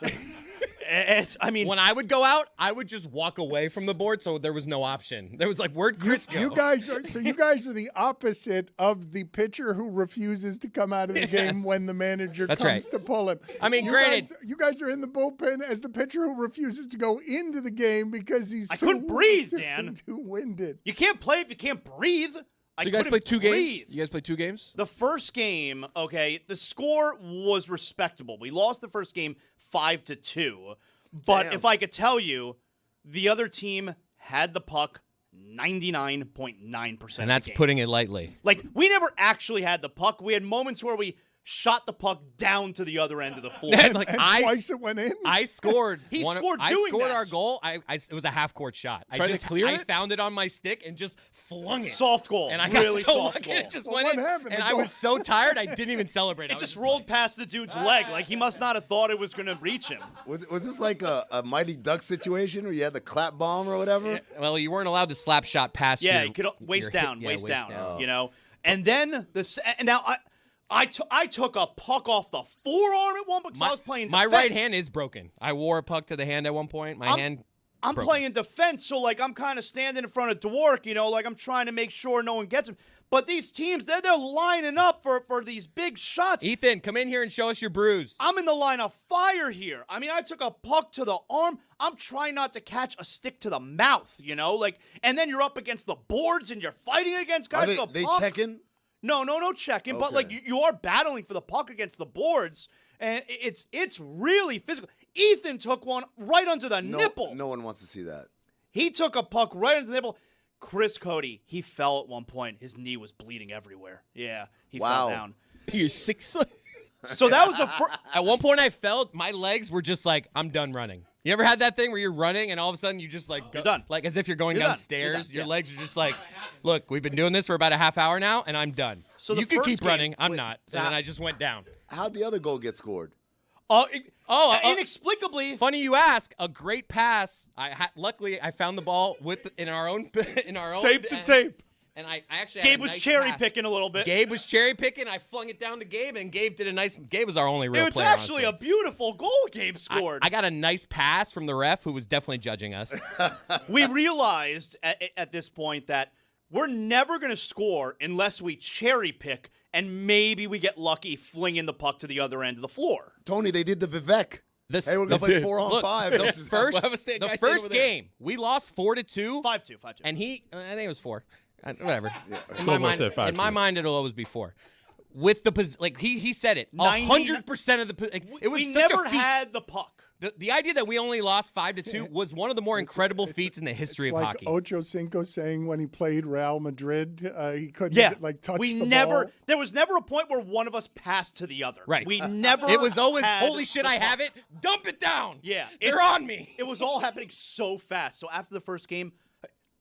I mean, when I would go out, I would just walk away from the board, so there was no option. There was like, where'd Chris go? You guys are the opposite of the pitcher who refuses to come out of the game when the manager comes to pull him. I mean, you guys are in the bullpen as the pitcher who refuses to go into the game because he's couldn't breathe, Dan. Too winded. You can't play if you can't breathe. So you guys played 2 games? You guys played 2 games? The first game, okay, the score was respectable. We lost the first game 5-2. But if I could tell you, the other team had the puck 99.9%. And that's putting it lightly. Like, we never actually had the puck. We had moments where we shot the puck down to the other end of the floor. And twice it went in. I scored. He scored doing I scored that. our goal. It was a half-court shot. Tried to clear I it? found it on my stick and just flung it. Soft goal. And I really got so soft lucky goal. it just Well, went what in. happened? And The I goal- was so tired I didn't even celebrate. It just rolled past the dude's leg. Like, he must not have thought it was going to reach him. Was this like a Mighty Duck situation where you had the clap bomb or whatever? Well, you weren't allowed to slap shot past Yeah, your, you could waist your down, hip. Yeah, waist down, down. you know. And then and now I took a puck off the forearm at one point because I was playing My defense. right hand is broken. I wore a puck to the hand at one point. I'm playing defense, so like I'm kind of standing in front of Dwork, you know, like I'm trying to make sure no one gets him. But these teams, they're lining up for these big shots. Ethan, come in here and show us your bruise. I'm in the line of fire here. I mean, I took a puck to the arm. I'm trying not to catch a stick to the mouth, you know, like, and then you're up against the boards and you're fighting against guys. Are they checking? No checking. But like you are battling for the puck against the boards, and it's really physical. Ethan took one right under the nipple. No one wants to see that. He took a puck right under the nipple. Chris Cody, he fell at one point. His knee was bleeding everywhere. Yeah, he fell down. You're 6. So that was At one point I felt my legs were just like, I'm done running. You ever had that thing where you're running and all of a sudden you just like go, You're done. like as if you're going You're done. downstairs. You're done. Your Yeah. legs are just like, look, we've been doing this for about a half hour now and I'm done. So you the can first keep game- running. I'm Wait, not. so And then I just went down. How'd the other goal get scored? Inexplicably. Funny you ask. A great pass. Luckily I found the ball in our own Tape to tape. And I actually Gabe had a was nice cherry pass. picking a little bit. Gabe was cherry picking. I flung it down to Gabe, and Gabe did a nice. Gabe was our only real It's player. actually honestly. a beautiful goal Gabe scored. I got a nice pass from the ref, who was definitely judging us. We realized at this point that we're never going to score unless we cherry pick and maybe we get lucky flinging the puck to the other end of the floor. Tony, they did the Vivek. Hey, we're The gonna play 4-on-5. Look, the first game, we lost 4-2. 5-2. And I think it was 4. Whatever. In Scoreboard my said mind, 5-2. it'll always be 4. With the he said it. 100% of the it was We such never a feat. had the puck. The idea that we only lost 5-2 was one of the more incredible feats in the history It's of like hockey. Ocho Cinco saying when he played Real Madrid, he couldn't touch the ball. There was never a point where one of us passed to the other. Right. We never. It was always, had holy shit, the I puck. have it. Dump it down. Yeah, They're it's- on me. It was all happening so fast. So after the first game,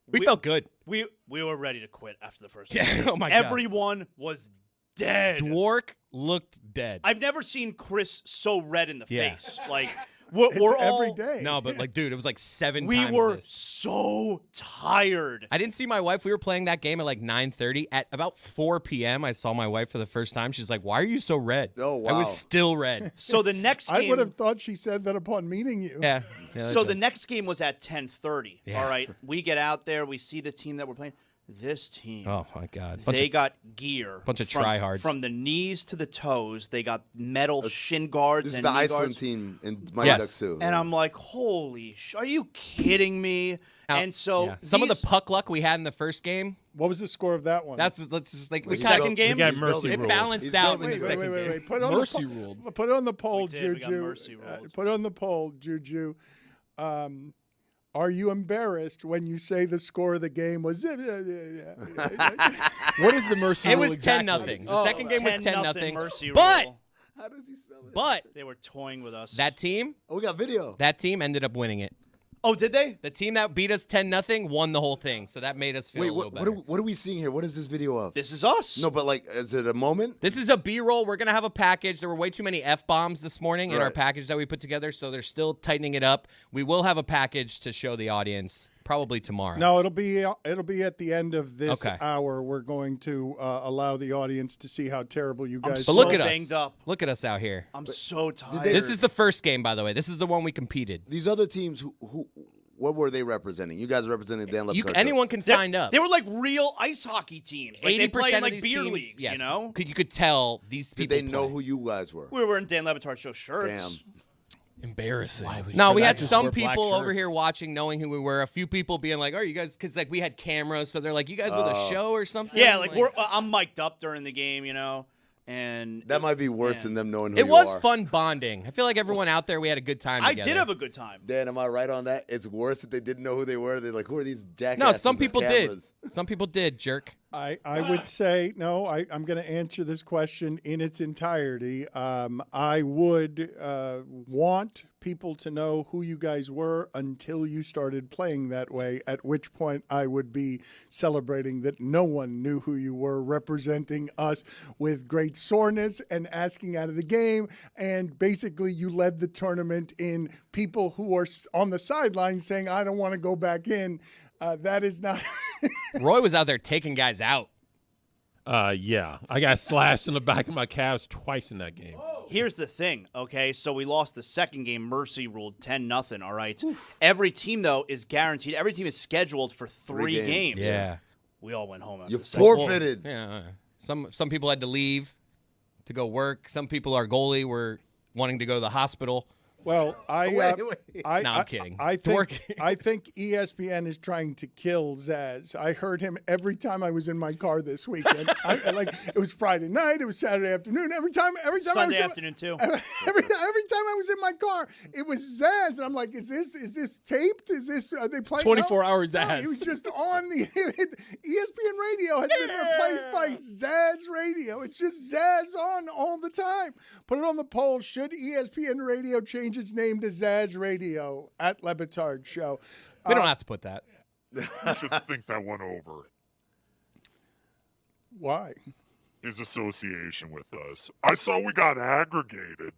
We felt good. We were ready to quit after the first Yeah, game. oh my God. Everyone was dead. Dwork looked dead. I've never seen Chris so red in the Yeah. face. Like we're all every day. No, but like, dude, it was like 7 We times were this. so tired. I didn't see my wife. We were playing that game at like 9:30. At about 4 p.m., I saw my wife for the first time. She's like, "Why are you so red?" Oh, I wow. was still red. So the next game, I would have thought she said that upon meeting you. Yeah. So the next game was at 10:30. Yeah. All right, we get out there, we see the team that we're playing. This team, Oh my God. they got gear. bunch of from, tryhards. From the knees to the toes. They got metal shin guards. This is and the knee Iceland guards. team in Mighty Yes. Ducks too. And I'm like, holy are you kidding me? And so Yeah. Some of the these- puck luck we had in the first game. What was the score of that one? Let's just like we He's kind second of game? We got He's mercy building. it ruled. balanced He's out in building. the second game. Wait. Put on Mercy the po- ruled. Put on the poll, We did. We got Juju. mercy ruled. Put on the poll, Juju. Are you embarrassed when you say the score of the game was? What is the mercy It rule was exactly? 10-0. The second game was 10-0. Mercy But rule. How does he spell it? but They were toying with us. that team Oh, we got video. ended up winning it. Oh, did they? The team that beat us 10-0 won the whole thing. So that made us feel Wait, a little what better. are we seeing here? What is this video of? This is us. No, but like, is it a moment? This is a B-roll. We're going to have a package. There were way too many F-bombs this morning in our Right. package that we put together, so they're still tightening it up. We will have a package to show the audience Probably tomorrow. No, it'll be at the end of this Okay. hour. We're going to allow the audience to see how terrible you guys. But look at banged us. up. Look at us out here. I'm so tired. This is the first game, by the way. This is the one we competed. These other teams, who what were they representing? You guys representing Dan Le Batard Show. Anyone can sign up. They were like real ice hockey teams. Like they play in of like these beer teams, leagues, yes, you know? You could tell these Did people they know play. who you guys were? We were in Dan Le Batard Show shirts. Damn. Embarrassing. No, we Should I had just some wear black people over shirts? here watching, knowing who we were. A few people being like, "Oh, you guys," because like we had cameras, so they're like, "You guys with a show or something?" Yeah, like I'm mic'd up during the game, you know, and That might be worse than them knowing who It you was are. fun bonding. I feel like everyone out there, we had a good time I together. did have a good time. Dan, am I right on that? It's worse that they didn't know who they were. They're like, who are these jackasses? No, some with people did. cameras? Some people did, jerk. I would say no. I'm going to answer this question in its entirety. I would want people to know who you guys were until you started playing that way, at which point I would be celebrating that no one knew who you were, representing us with great soreness and asking out of the game. And basically you led the tournament in people who are on the sidelines saying, I don't want to go back in. That is not... Roy was out there taking guys out. Yeah. I got slashed in the back of my calves twice in that game. Here's the thing, okay? So we lost the second game. Mercy ruled 10-0, all right? Every team, though, is guaranteed. Every team is scheduled for three games. Yeah. We all went home after You the second. forfeited. Yeah. Some people had to leave to go work. Some people, our goalie, were wanting to go to the hospital. Well, No, I'm kidding. I think ESPN is trying to kill Zaz. I heard him every time I was in my car this weekend. It was Friday night, it was Saturday afternoon. Every time Sunday I was afternoon too. Every time I was in my car, it was Zaz, and I'm like, is this taped? Is this are they playing? 24 hours No, Zaz. he was just on the ESPN radio has been replaced by Zaz radio. It's just Zaz on all the time. Put it on the poll. Should ESPN radio change its name to Zaz Radio at Le Batard Show? We don't have to put that. You should think that one over. Why? His association with us. I saw we got aggregated.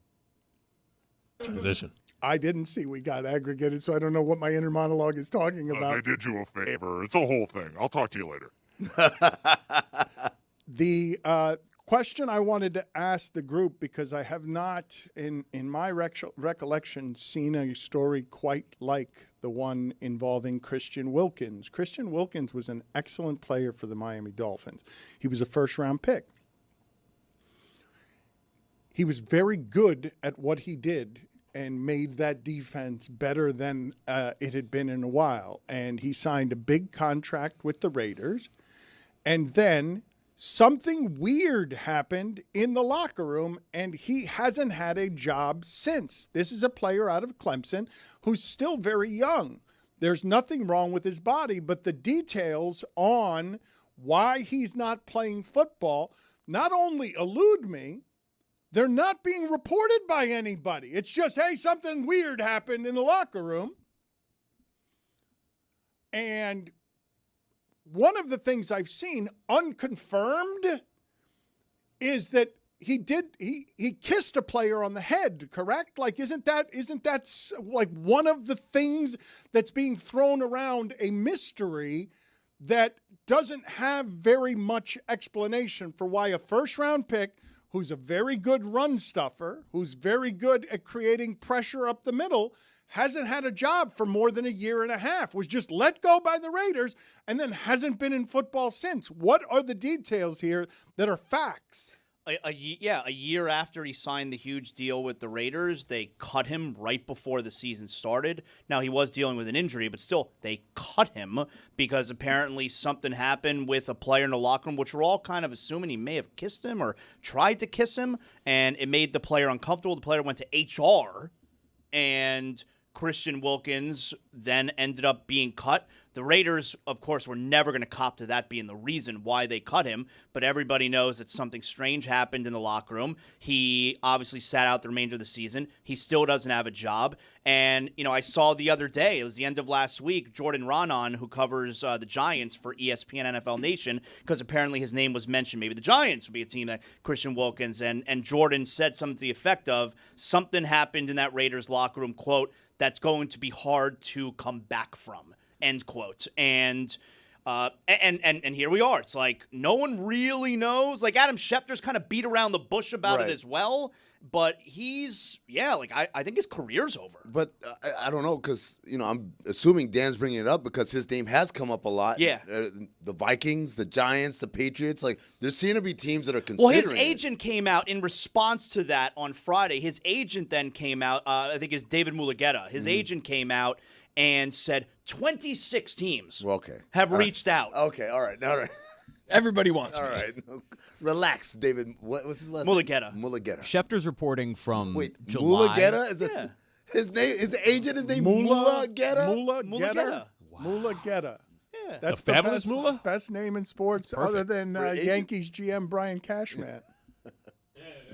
Transition. I didn't see we got aggregated, so I don't know what my inner monologue is talking about. They did you a favor. It's a whole thing. I'll talk to you later. The question I wanted to ask the group, because I have not, in my recollection, seen a story quite like the one involving Christian Wilkins. Christian Wilkins was an excellent player for the Miami Dolphins. He was a first-round pick. He was very good at what he did and made that defense better than it had been in a while. And he signed a big contract with the Raiders. And then something weird happened in the locker room, and he hasn't had a job since. This is a player out of Clemson who's still very young. There's nothing wrong with his body, but the details on why he's not playing football not only elude me, they're not being reported by anybody. It's just, hey, something weird happened in the locker room. And one of the things I've seen unconfirmed is that he kissed a player on the head, correct? Like, isn't that like one of the things that's being thrown around, a mystery that doesn't have very much explanation for why a first-round pick who's a very good run stuffer, who's very good at creating pressure up the middle, hasn't had a job for more than a year and a half, was just let go by the Raiders, and then hasn't been in football since. What are the details here that are facts? A year after he signed the huge deal with the Raiders, they cut him right before the season started. Now, he was dealing with an injury, but still, they cut him because apparently something happened with a player in the locker room, which we're all kind of assuming he may have kissed him or tried to kiss him, and it made the player uncomfortable. The player went to HR, and Christian Wilkins then ended up being cut. The Raiders, of course, were never going to cop to that being the reason why they cut him, but everybody knows that something strange happened in the locker room. He obviously sat out the remainder of the season. He still doesn't have a job. And, I saw the other day, it was the end of last week, Jordan Ronan, who covers the Giants for ESPN NFL Nation, because apparently his name was mentioned. Maybe the Giants would be a team that Christian Wilkins, and Jordan said something to the effect of, something happened in that Raiders locker room, quote, that's going to be hard to come back from. end quote. And here we are. It's like no one really knows. Like Adam Schefter's kind of beat around the bush about it as well. But he's, I think his career's over. But I don't know, because, I'm assuming Dan's bringing it up because his name has come up a lot. Yeah. The Vikings, the Giants, the Patriots, there seem to be teams that are considering his agent came out in response to that on Friday. His agent then came out, I think it's David Mulugeta. His agent came out and said 26 teams have reached out. Okay, all right. Everybody wants All me. right. Relax, David. What's his last name? Mulugeta. Schefter's reporting from July. July. Mulugeta? Is it his name? His agent is named Mulugeta? Mulugeta. Mulugeta. Yeah. That's The the fabulous best, Mula? best name in sports other than Yankees GM Brian Cashman.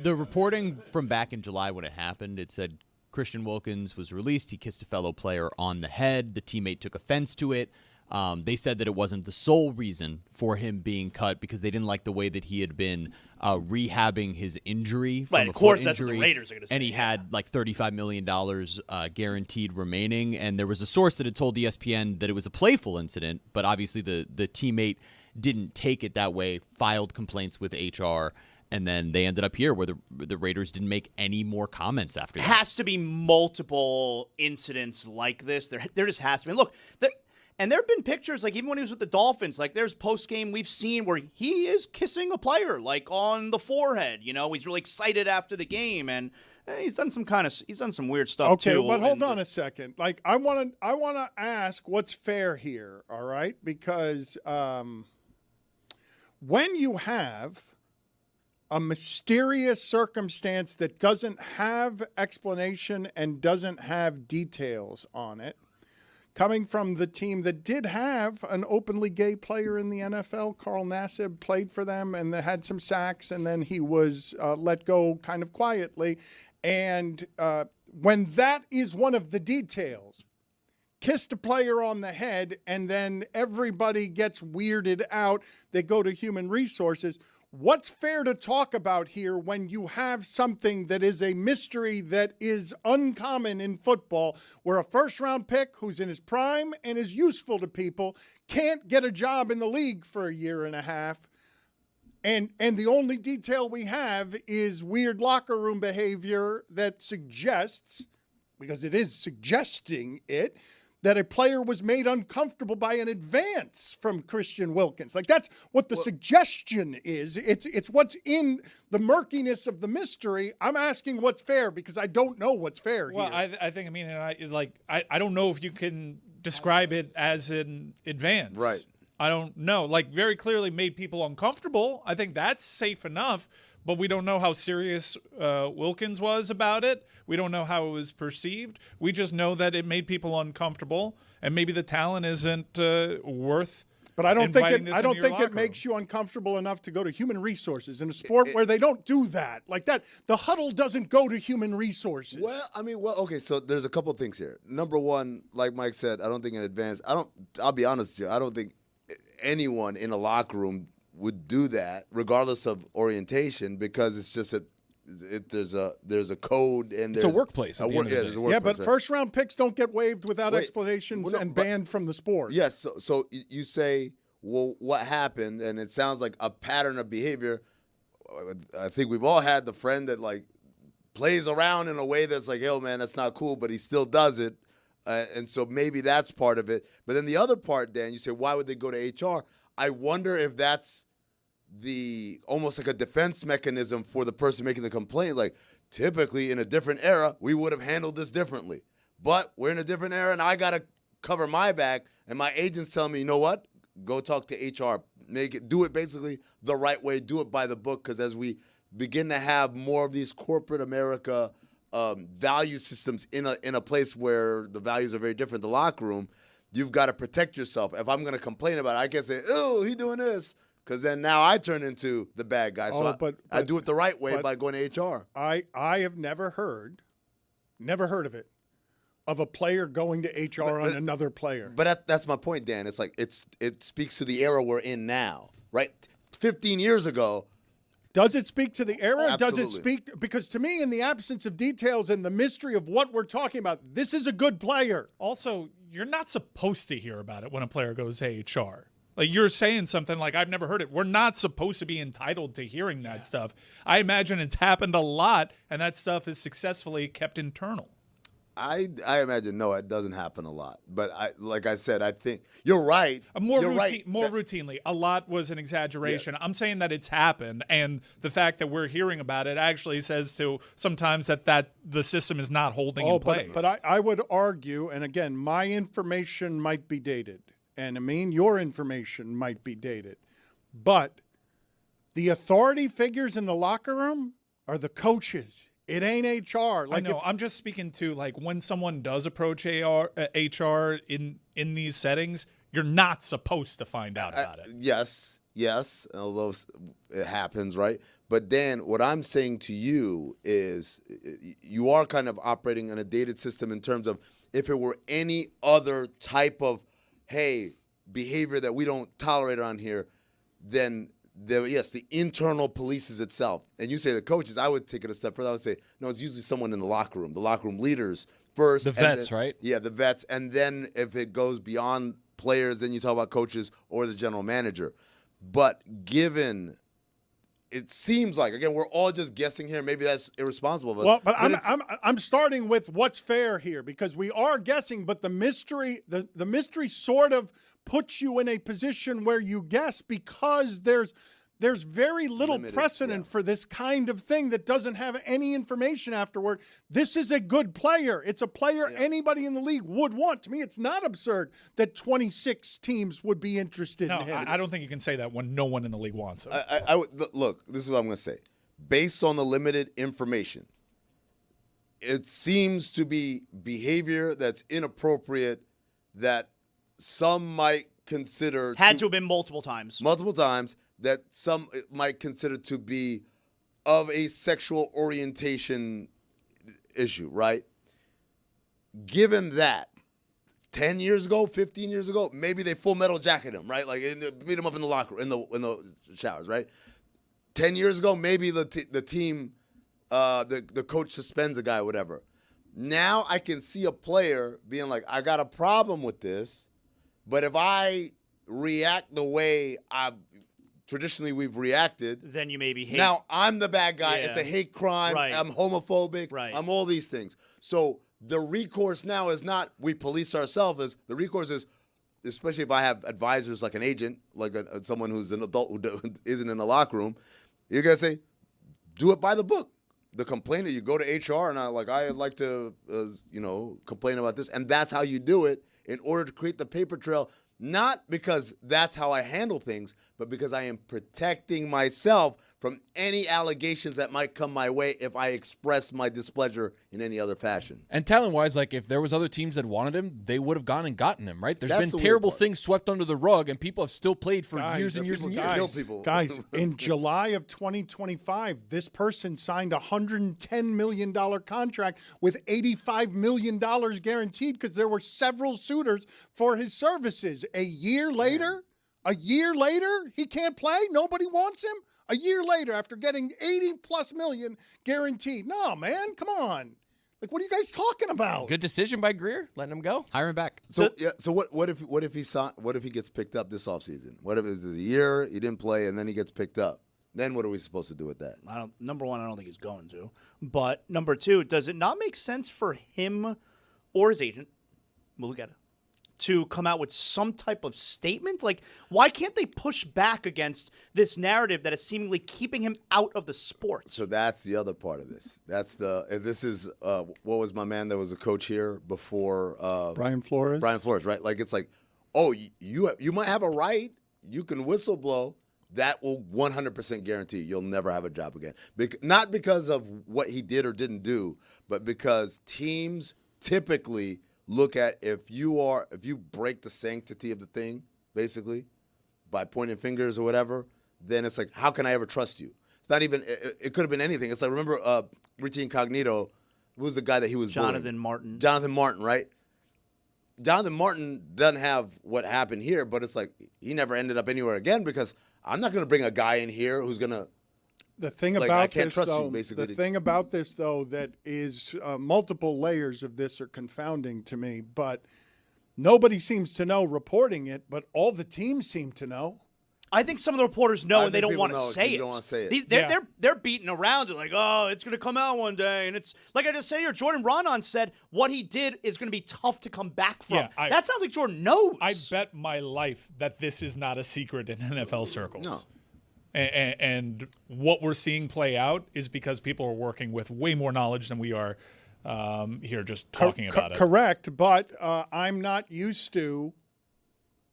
The reporting from back in July when it happened, it said Christian Wilkins was released. He kissed a fellow player on the head. The teammate took offense to it. They said that it wasn't the sole reason for him being cut because they didn't like the way that he had been rehabbing his injury from a of course, foot that's what the injury. Raiders are going to say. And he had like $35 million guaranteed remaining. And there was a source that had told ESPN that it was a playful incident, but obviously the teammate didn't take it that way, filed complaints with HR, and then they ended up here where the Raiders didn't make any more comments after that. Has to be multiple incidents like this. There just has to be. Look, and there have been pictures, like even when he was with the Dolphins, like there's post-game we've seen where he is kissing a player, like on the forehead. He's really excited after the game, and he's done some weird stuff too. Okay, but hold on a second. Like I want to ask what's fair here, all right? Because when you have a mysterious circumstance that doesn't have explanation and doesn't have details on it, coming from the team that did have an openly gay player in the NFL, Carl Nassib, played for them and they had some sacks, and then he was let go kind of quietly. And when that is one of the details, kissed a player on the head, and then everybody gets weirded out, they go to human resources. What's fair to talk about here when you have something that is a mystery that is uncommon in football, where a first-round pick who's in his prime and is useful to people can't get a job in the league for a year and a half, and the only detail we have is weird locker room behavior that suggests, because it is suggesting it, that a player was made uncomfortable by an advance from Christian Wilkins. Like that's what the suggestion is. It's what's in the murkiness of the mystery. I'm asking what's fair because I don't know what's fair Well, here. I think, I don't know if you can describe it as an advance. Right. I don't know. Like, very clearly made people uncomfortable. I think that's safe enough, but we don't know how serious Wilkins was about it. We don't know how it was perceived. We just know that it made people uncomfortable, and maybe the talent isn't worth. But I don't think it it makes you uncomfortable enough to go to human resources in a sport where they don't do that. Like that, the huddle doesn't go to human resources. Okay, so there's a couple of things here. Number one, like Mike said, I don't think in advance. I'll be honest with you. I don't think anyone in a locker room would do that, regardless of orientation, because it's just there's a code and it's a workplace. There's a workplace. But first round picks don't get waived without explanations and banned from the sport. Yes. So you say, well, what happened? And it sounds like a pattern of behavior. I think we've all had the friend that like plays around in a way that's like, yo, man, that's not cool, but he still does it. And so maybe that's part of it. But then the other part, Dan, you say, why would they go to HR? I wonder if that's almost like a defense mechanism for the person making the complaint. Like, typically in a different era, we would have handled this differently. But we're in a different era, and I got to cover my back. And my agent's telling me, you know what? Go talk to HR. Do it basically the right way. Do it by the book. Because as we begin to have more of these corporate America value systems in a place where the values are very different, the locker room, you've got to protect yourself. If I'm going to complain about it, I can't say, oh, he doing this, because then now I turn into the bad guy. So I do it the right way by going to HR. I have never heard of it, of a player going to HR on another player. But that's my point, Dan. It's like it speaks to the era we're in now, right? 15 years ago. Does it speak to the era? Absolutely. Does it speak? Because to me, in the absence of details and the mystery of what we're talking about, this is a good player. Also, you're not supposed to hear about it when a player goes to HR. Like, you're saying something like, I've never heard it. We're not supposed to be entitled to hearing that stuff. I imagine it's happened a lot, and that stuff is successfully kept internal. I imagine, no, it doesn't happen a lot. But like I said, I think you're right. More you're right. routinely. A lot was an exaggeration. Yeah. I'm saying that it's happened, and the fact that we're hearing about it actually says to sometimes that the system is not holding in place. But I would argue, and again, my information might be dated, and Amin, your information might be dated, but the authority figures in the locker room are the coaches. It ain't HR. Like, I know. I'm just speaking to, like, when someone does approach HR in these settings, you're not supposed to find out about it. Yes, although it happens, right? But Dan, what I'm saying to you is you are kind of operating in a dated system in terms of if it were any other type of, hey, behavior that we don't tolerate around here, then the internal polices itself. And you say the coaches, I would take it a step further. I would say, no, it's usually someone in the locker room leaders first. The vets, right? Yeah, the vets. And then if it goes beyond players, then you talk about coaches or the general manager. But given, it seems like, again, we're all just guessing here. Maybe that's irresponsible of us. Well, but I'm starting with what's fair here because we are guessing, but the mystery sort of puts you in a position where you guess because there's very little precedent for this kind of thing that doesn't have any information afterward. This is a good player. It's a player anybody in the league would want. To me, it's not absurd that 26 teams would be interested in him. I don't think you can say that when no one in the league wants him. Look, this is what I'm going to say. Based on the limited information, it seems to be behavior that's inappropriate that some might consider had to have been multiple times that some might consider to be of a sexual orientation issue, right? Given that 10 years ago, 15 years ago, maybe they full metal jacket him, right? Like beat him up in the locker in the showers, right? 10 years ago, maybe the team the coach suspends a guy or whatever. Now I can see a player being like, I got a problem with this. But if I react the way traditionally we've reacted, then you maybe hate. Now I'm the bad guy. Yeah. It's a hate crime. Right. I'm homophobic. Right. I'm all these things. So the recourse now is not we police ourselves. Is the recourse is, especially if I have advisors like an agent, like someone who's an adult who isn't in the locker room, you're gonna say, do it by the book. The complainant, you go to HR and I'd like to complain about this, and that's how you do it. In order to create the paper trail, not because that's how I handle things, but because I am protecting myself from any allegations that might come my way if I express my displeasure in any other fashion. And talent-wise, like if there was other teams that wanted him, they would have gone and gotten him, right? There's That's been the terrible weird part. things swept under the rug, and people have still played for years and years and years. Kill people. Guys, in July of 2025, this person signed a $110 million contract with $85 million guaranteed because there were several suitors for his services. A year later, he can't play? Nobody wants him? A year later, after getting $80+ million guaranteed. No, man, come on. Like, what are you guys talking about? Good decision by Greer, letting him go. Hire him back. So what if he gets picked up this offseason? What if it's a year he didn't play and then he gets picked up? Then what are we supposed to do with that? Number one, I don't think he's going to. But number two, does it not make sense for him or his agent, we'll get it, to come out with some type of statement? Like, why can't they push back against this narrative that is seemingly keeping him out of the sport? So that's the other part of this. This is what was my man that was a coach here before? Brian Flores. Brian Flores, right? Like, it's like, oh, you might have a right. You can whistle blow. That will 100% guarantee you'll never have a job again. Not because of what he did or didn't do, but because teams typically look at if you break the sanctity of the thing, basically, by pointing fingers or whatever, then it's like, how can I ever trust you? It's not even, it could have been anything. It's like, remember Richie Incognito, who was the guy that he was Jonathan bullying? Martin. Jonathan Martin, right? Jonathan Martin doesn't have what happened here, but it's like, he never ended up anywhere again because I'm not going to bring a guy in here who's going to, The thing about this, though, that is multiple layers of this are confounding to me. But Nobody seems to know reporting it, but all the teams seem to know. I think some of the reporters know and they don't want to know, say you it. don't wanna say it. They're beating around. They're like, oh, it's going to come out one day. And it's like I just said here, Jordan Ronan said what he did is going to be tough to come back from. That sounds like Jordan knows. I bet my life that this is not a secret in NFL circles. No. And what we're seeing play out is because people are working with way more knowledge than we are here just talking about it. Correct, but I'm not used to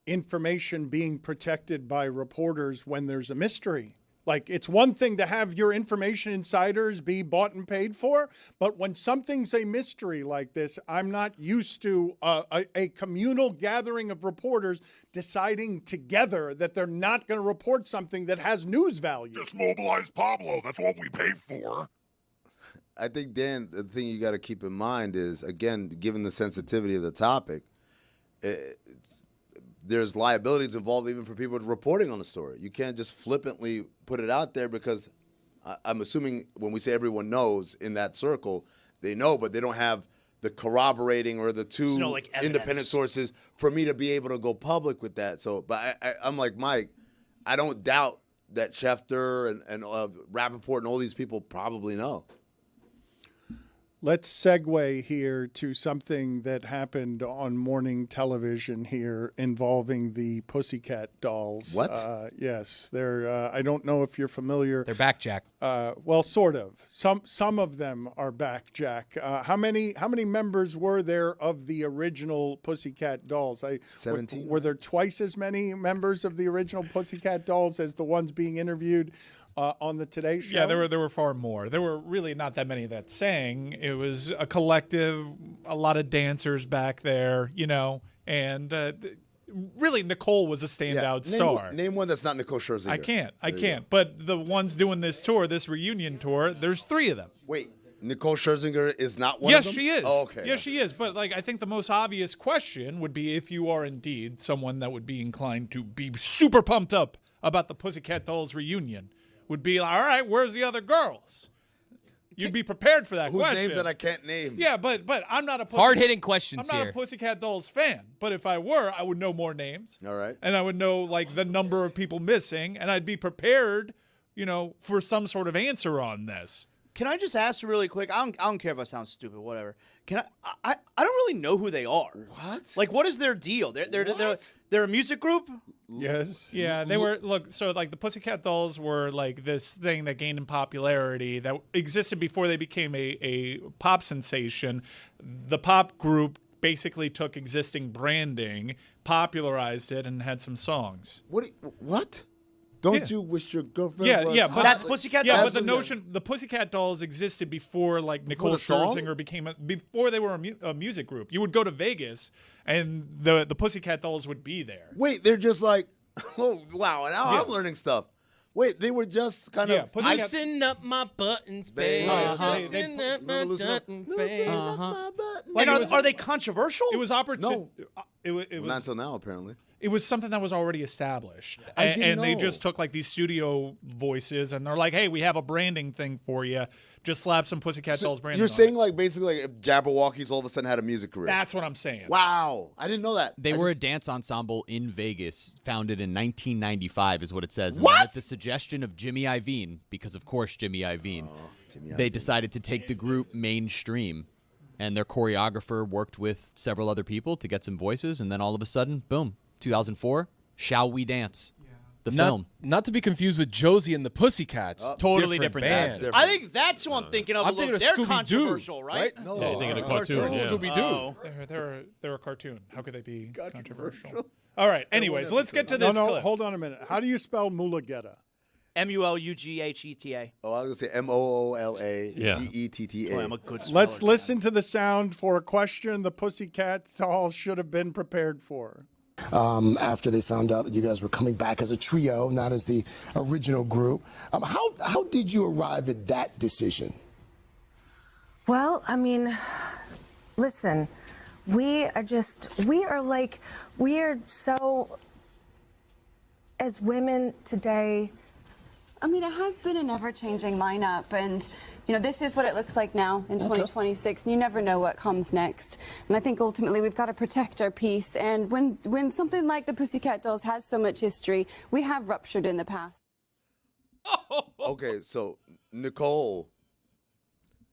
information being protected by reporters when there's a mystery. Like, it's one thing to have your information insiders be bought and paid for, but when something's a mystery like this, I'm not used to a communal gathering of reporters deciding together that they're not going to report something that has news value. Just mobilize Pablo. That's what we paid for. I think, Dan, the thing you got to keep in mind is, again, given the sensitivity of the topic, there's liabilities involved even for people reporting on the story. You can't just flippantly put it out there because I'm assuming when we say everyone knows in that circle, they know, but they don't have the corroborating or the two independent sources for me to be able to go public with that. So, but I'm like, Mike, I don't doubt that Schefter and Rappaport and all these people probably know. Let's segue here to something that happened on morning television here involving the Pussycat Dolls. What? Yes, they're. I don't know if you're familiar. They're back, Jack. Well, sort of. Some of them are back, Jack. How many members were there of the original Pussycat Dolls? 17. Were there twice as many members of the original Pussycat Dolls as the ones being interviewed on the Today Show? Yeah, there were far more. There were really not that many that sang. It was a collective, a lot of dancers back there, and really Nicole was a standout star. Name one that's not Nicole Scherzinger. I can't. But the ones doing this tour, this reunion tour, there's 3 of them. Wait, Nicole Scherzinger is not one of them? Yes, she is. Oh, okay. Yes, she is. But I think the most obvious question would be if you are indeed someone that would be inclined to be super pumped up about the Pussycat Dolls reunion, would be like, all right, where's the other girls? You'd be prepared for that Whose question. names that I can't name? Yeah, but I'm not a hard-hitting questions I'm not here. a Pussycat Dolls fan, but if I were, I would know more names. All right. And I would know the number of people missing, and I'd be prepared, for some sort of answer on this. Can I just ask really quick? I don't care if I sound stupid, whatever. Can I don't really know who they are. What? Like, what is their deal? They're a music group? Yes. Yeah, they were. Look, so the Pussycat Dolls were this thing that gained in popularity that existed before they became a pop sensation. The pop group basically took existing branding, popularized it, and had some songs. What? Don't you wish your girlfriend was but hot? That's Pussycat Dolls. Yeah, but the Pussycat Dolls existed before Nicole the song? Scherzinger before they were a music group. You would go to Vegas and the Pussycat Dolls would be there. Wait, they're just oh, wow, now I'm learning stuff. Wait, they were just kind of Loosen up my buttons, babe. Loosen up my buttons, babe. Are they controversial? It was opportunity. No. It was not until now, apparently. It was something that was already established. I didn't and they know. just took these studio voices and they're like, hey, we have a branding thing for you. Just slap some Pussycat Dolls branding You're on saying it. basically if Jabberwockies all of a sudden had a music career. That's what I'm saying. Wow. I didn't know that. They were a dance ensemble in Vegas, founded in 1995 is what it says. And What? then at the suggestion of Jimmy Iovine, because of course Jimmy Iovine, they decided to take the group mainstream. And their choreographer worked with several other people to get some voices. And then all of a sudden, boom, 2004, Shall We Dance? The film. Not to be confused with Josie and the Pussycats. Totally different band. I think that's who I'm thinking of. I'm thinking of They're Scooby-Doo, controversial, right? No, Yeah, you're thinking of cartoon. Yeah. Scooby-Doo. Oh. They're a cartoon. How could they be controversial? All right. Anyways, let's get to this No, clip. hold on a minute. How do you spell Mulugeta? Mulugheta. Oh, I was going to say MOOLAGETTA. Boy, I'm a good speller. Let's listen to the sound for a question the Pussycat Dolls should have been prepared for. After they found out that you guys were coming back as a trio, not as the original group. How did you arrive at that decision? Well, I mean, listen, we are so, as women today, I mean, it has been an ever-changing lineup, and this is what it looks like now in 2026. And you never know what comes next. And I think ultimately we've got to protect our peace. And when something like the Pussycat Dolls has so much history, we have ruptured in the past. Okay, so Nicole,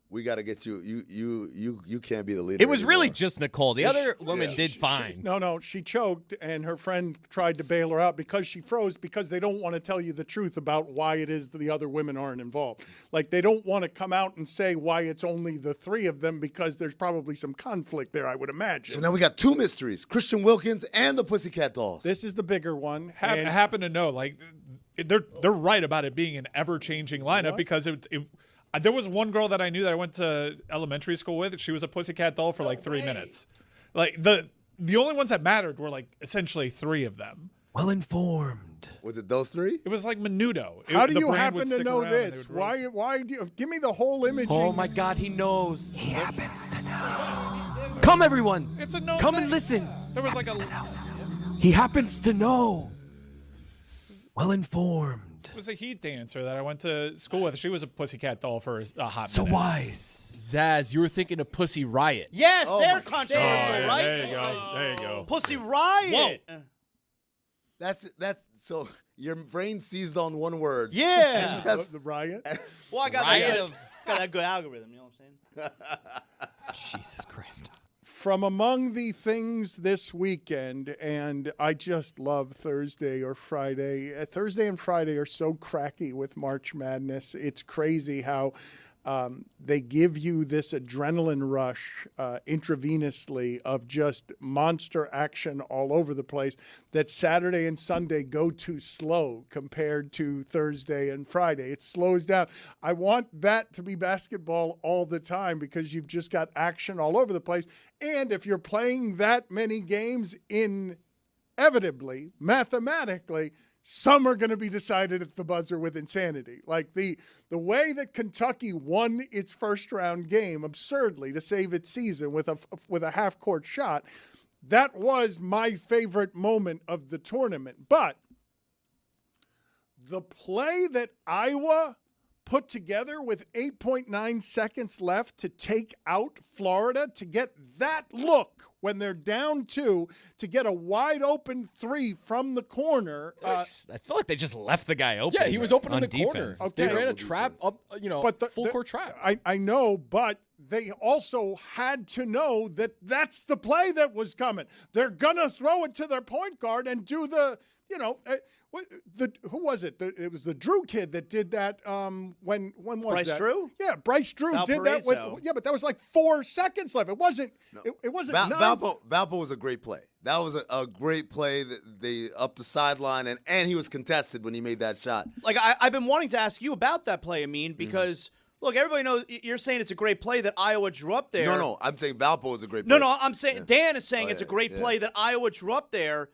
we got to get you. You can't be the leader. It was really anymore. just Nicole. The other woman did fine. No, she choked, and her friend tried to bail her out because she froze because they don't want to tell you the truth about why it is that the other women aren't involved. Like, they don't want to come out and say why it's only the three of them because there's probably some conflict there, I would imagine. So now we got two mysteries: Christian Wilkins and the Pussycat Dolls. This is the bigger one. I happen to know, like, they're right about it being an ever-changing lineup because there was one girl that I knew that I went to elementary school with. She was a Pussycat Doll for like 3 minutes. Like the only ones that mattered were like essentially three of them. Well informed. Was it those three? It was like Menudo. How do you happen to know this? Why do you give me the whole imaging? Oh my God, he knows. He happens to know. Come everyone. It's a no. Come and listen. There was like He happens to know. Well informed. It was a Heat dancer that I went to school with. She was a Pussycat Doll for a hot So minute. wise. Zaz, you were thinking of Pussy Riot. Yes, Oh they're my controversial, God. right? There you go. There you go. Pussy Riot. That's so your brain seized on one word. Yeah. And just- the riot. Well, I got that good algorithm. You know what I'm saying? Jesus Christ. From among the things this weekend, and I just love Thursday or Friday. Thursday and Friday are so cracky with March Madness. It's crazy how they give you this adrenaline rush intravenously of just monster action all over the place that Saturday and Sunday go too slow compared to Thursday and Friday. It slows down. I want that to be basketball all the time because you've just got action all over the place. And if you're playing that many games inevitably, mathematically, some are going to be decided at the buzzer with insanity. Like the way that Kentucky won its first round game absurdly to save its season with a half court shot, that was my favorite moment of the tournament. But the play that Iowa put together with 8.9 seconds left to take out Florida, to get that look when they're down 2, to get a wide open 3 from the corner. I feel like they just left the guy open. Yeah, he was open in the defense. corner. Okay. They ran a trap up, full court trap. I know, but they also had to know that that's the play that was coming. They're going to throw it to their point guard and do the, who was it? It was the Drew kid that did that. When was Bryce that? Drew? Yeah, Bryce Drew did that with. Yeah, but that was like 4 seconds left. It wasn't. It wasn't. Valpo was a great play. That was a great play that they up the sideline and he was contested when he made that shot. Like I've been wanting to ask you about that play, Amin, because. Look, everybody knows you're saying it's a great play that Iowa drew up there. No, I'm saying Valpo is a great play. No, I'm saying Dan is saying it's a great play that Iowa drew up there.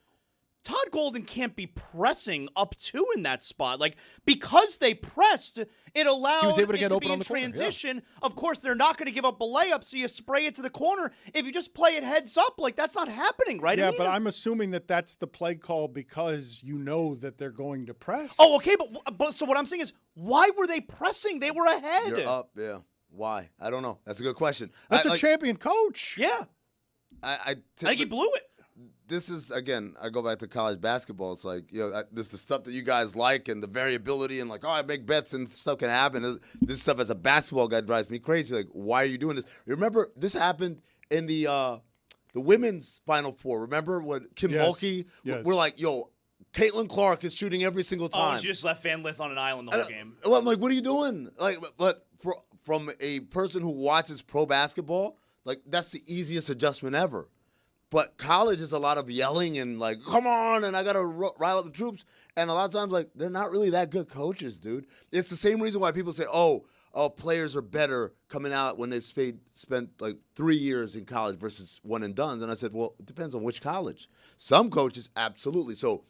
Todd Golden can't be pressing up 2 in that spot. Like, because they pressed, it allowed He was able to it get to open be on in the corner, yeah. transition. Of course, they're not going to give up a layup, so you spray it to the corner. If you just play it heads up, like, that's not happening, right? Yeah, but I'm assuming that that's the play call because you know that they're going to press. Oh, okay, but so what I'm saying is, why were they pressing? They were ahead. You're up, yeah. Why? I don't know. That's a good question. That's a champion coach. Yeah. I think he blew it. This is, again, I go back to college basketball. It's like, this is the stuff that you guys like and the variability and like, I make bets and stuff can happen. This stuff as a basketball guy drives me crazy. Like, why are you doing this? Remember, this happened in the women's Final Four. Remember when Kim Mulkey, we're like, Caitlin Clark is shooting every single time. Oh, she just left Van Lith on an island the whole game. Well, I'm like, what are you doing? Like, but from a person who watches pro basketball, like, that's the easiest adjustment ever. But college is a lot of yelling and like, come on, and I got to rile up the troops. And a lot of times, like, they're not really that good coaches, dude. It's the same reason why people say, oh, players are better coming out when they've spent like 3 years in college versus one and done. And I said, well, it depends on which college. Some coaches, absolutely. So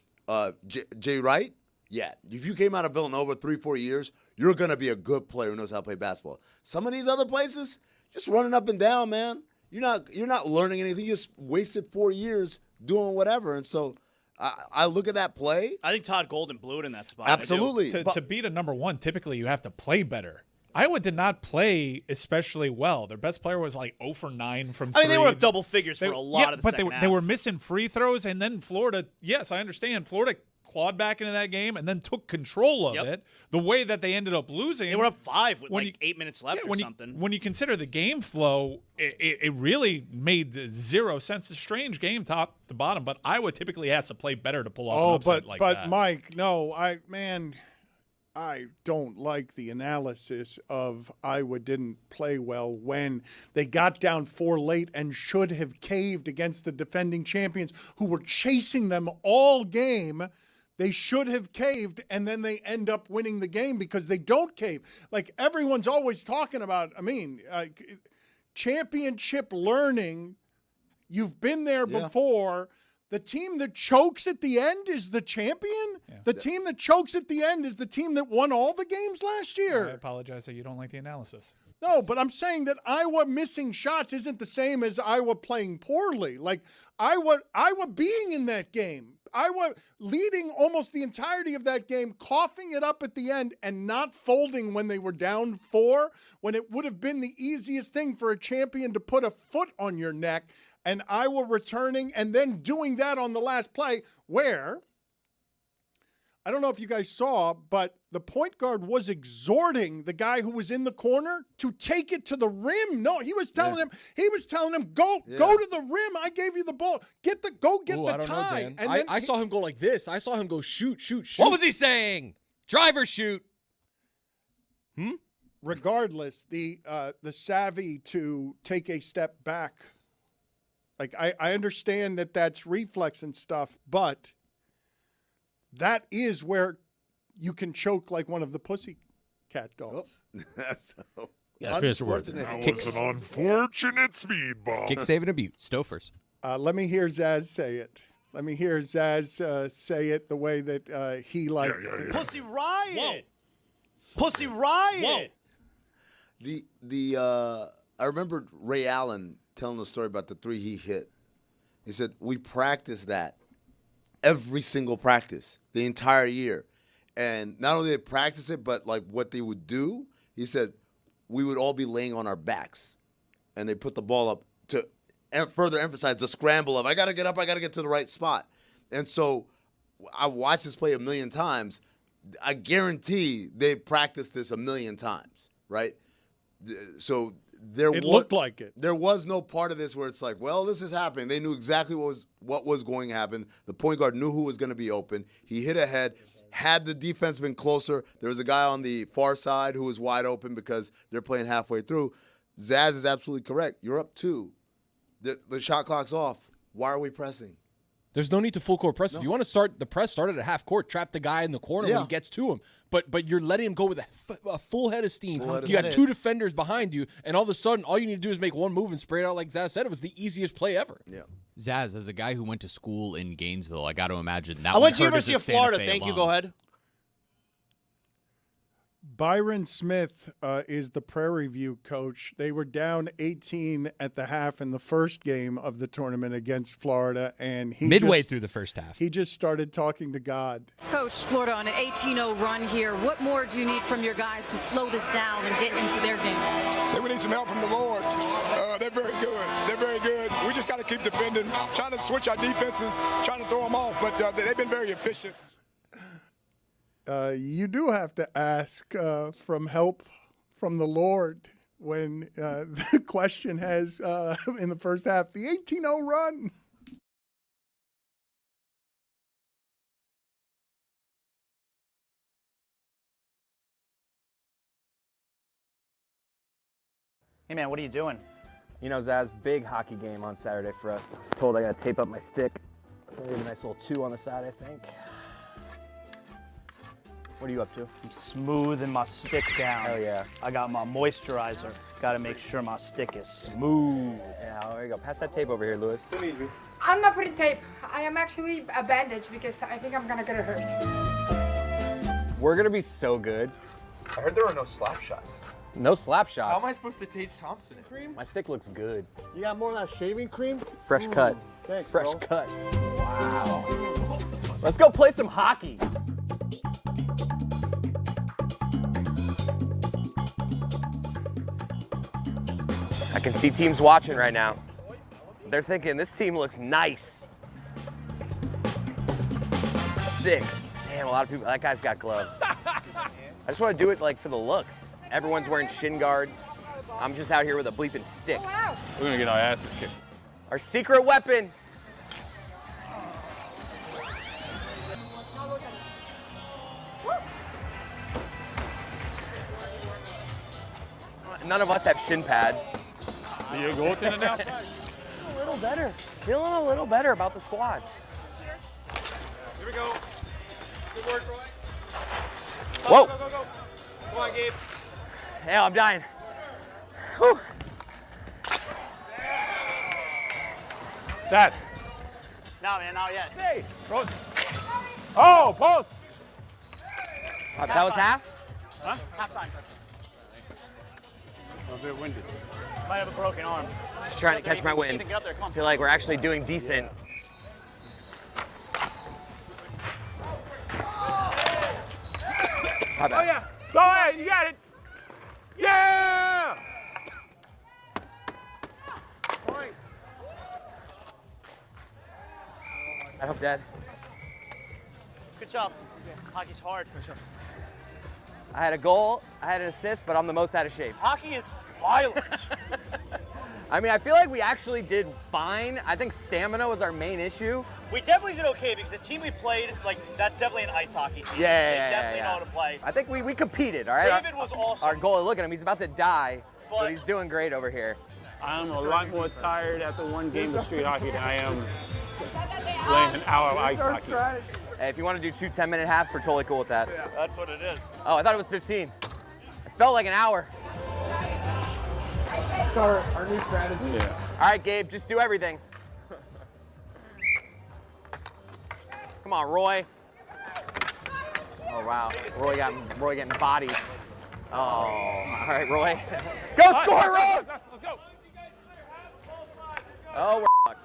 Jay Wright, yeah. If you came out of Villanova 3-4 years, you're going to be a good player who knows how to play basketball. Some of these other places, just running up and down, man. You're not learning anything. You just wasted 4 years doing whatever. And so I look at that play. I think Todd Golden blew it in that spot. Absolutely. To beat a number one, typically you have to play better. Iowa did not play especially well. Their best player was like 0 for 9 from 3. I mean, they were up double figures for a lot of the second half. They were missing free throws, and then Florida, yes, I understand, Florida clawed back into that game and then took control of it the way that they ended up losing. They were up 5 with 8 minutes left or something. When you consider the game flow, it really made 0 sense. A strange game top to bottom, but Iowa typically has to play better to pull off an upset like that. But Mike, no, I don't like the analysis of Iowa didn't play well when they got down 4 late and should have caved against the defending champions who were chasing them all game. They should have caved, and then they end up winning the game because they don't cave. Like everyone's always talking about, championship learning. You've been there before. The team that chokes at the end is the champion. Yeah. The team that chokes at the end is the team that won all the games last year. I apologize that you don't like the analysis. No, but I'm saying that Iowa missing shots isn't the same as Iowa playing poorly. Like Iowa being in that game, Iowa leading almost the entirety of that game, coughing it up at the end and not folding when they were down 4, when it would have been the easiest thing for a champion to put a foot on your neck. And Iowa returning and then doing that on the last play where, I don't know if you guys saw, but the point guard was exhorting the guy who was in the corner to take it to the rim. No, he was telling him, go to the rim. I gave you the ball. Get the tie. And I saw him go like this. I saw him go shoot. What was he saying? Drive or shoot? Regardless, the savvy to take a step back. Like, I understand that that's reflex and stuff, but that is where you can choke like one of the Pussycat Dolls. Yeah, finish the word. That was an unfortunate speed ball. Kick, save, and abuse. Stofers. Let me hear Zaz say it. Let me hear Zaz say it the way that he liked it. Pussy Riot! Whoa. Pussy Riot! Whoa. I remember Ray Allen telling the story about the 3 he hit. He said, we practiced that every single practice, the entire year. And not only did they practice it, but like what they would do, he said, we would all be laying on our backs. And they put the ball up to further emphasize the scramble of, I got to get up, I got to get to the right spot. And so I watched this play a million times. I guarantee they practiced this a million times, right? So it looked like it. There was no part of this where it's like, well, this is happening. They knew exactly what was going to happen. The point guard knew who was going to be open. He hit ahead. Had the defense been closer, there was a guy on the far side who was wide open because they're playing halfway through. Zaz is absolutely correct. You're up 2. The shot clock's off. Why are we pressing? There's no need to full court press. No. If you want to start the press, start at a half court, trap the guy in the corner when he gets to him. But you're letting him go with a full head of steam. You got 2 defenders behind you, and all of a sudden, all you need to do is make one move and spray it out like Zaz said. It was the easiest play ever. Yeah. Zaz, as a guy who went to school in Gainesville, I got to imagine that. I went to University of Florida. Thank you. Go ahead. Byron Smith is the Prairie View coach. They were down 18 at the half in the first game of the tournament against Florida, and midway through the first half, he just started talking to God. Coach, Florida on an 18-0 run here. What more do you need from your guys to slow this down and get into their game? They would need some help from the Lord. They're very good. They're very good. We just got to keep defending, trying to switch our defenses, trying to throw them off, but they've been very efficient. You do have to ask from help from the Lord when the question has, in the first half, the 18-0 run. Hey, man, what are you doing? You know, Zaz, big hockey game on Saturday for us. I was told I got to tape up my stick. So I need a nice little 2 on the side, I think. What are you up to? I'm smoothing my stick down. Hell yeah. I got my moisturizer. Got to make sure my stick is smooth. Yeah, there you go. Pass that tape over here, Lewis. I'm not putting tape. I am actually a bandage because I think I'm gonna get hurt. We're gonna be so good. I heard there were no slap shots. No slap How shots. am I supposed to teach Thompson cream? My stick looks good. You got more of that shaving cream? Fresh cut. Thanks, Fresh bro. cut. Wow. Let's go play some hockey. I can see teams watching right now. They're thinking, this team looks nice. Sick. Damn, a lot of people, that guy's got gloves. I just want to do it like for the look. Everyone's wearing shin guards. I'm just out here with a bleeping stick. We're gonna get our asses kicked. Our secret weapon. None of us have shin pads. Are you a goaltender now? A little better. Feeling a little better about the squad. Here we go. Good work, Roy. Whoa. Go, go, go. Come on, Gabe. Yeah, I'm dying. Whew. Dad. No, man, not yet. Hey, bro. Oh, post. That was half? Huh? Halftime. A bit windy. Might have a broken arm. Just trying to catch my wind. Ethan, get up there, come on. Feel like we're actually doing decent. Oh yeah. Go ahead, you got it. Yeah! I hope, Dad. Good job. Hockey's hard. I had a goal, I had an assist, but I'm the most out of shape. Hockey is violent. I mean, I feel like we actually did fine. I think stamina was our main issue. We definitely did okay because the team we played, like, that's definitely an ice hockey team. Yeah, They yeah, definitely yeah. know how to play. I think we competed, all right? David was awesome. Our goal, look at him, he's about to die, but he's doing great over here. I'm a lot more tired after one game of street hockey than I am playing an hour of ice hockey. Hey, if you want to do 2 10-minute halves, we're totally cool with that. That's what it is. Oh, I thought it was 15. It felt like an hour. Our new strategy. Yeah. All right, Gabe, just do everything. Come on, Roy. Oh, wow. Roy getting bodied. Oh, all right, Roy. Go score, Rose! Let's go. Oh, we're fucked.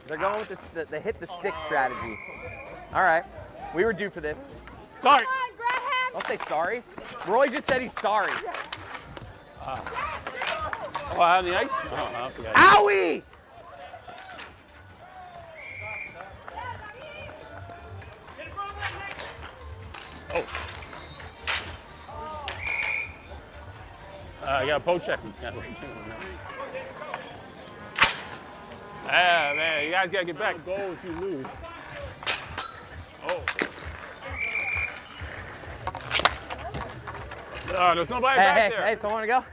They're going with the hit the stick strategy. All right, we were due for this. Sorry. Don't say sorry. Roy just said he's sorry. Oh, out on the ice? Oh, I forgot. Owie! Oh. I got a poke check. Ah, man, you guys got to get back. Goal if you lose. Oh. There's nobody back there. Hey, someone to go?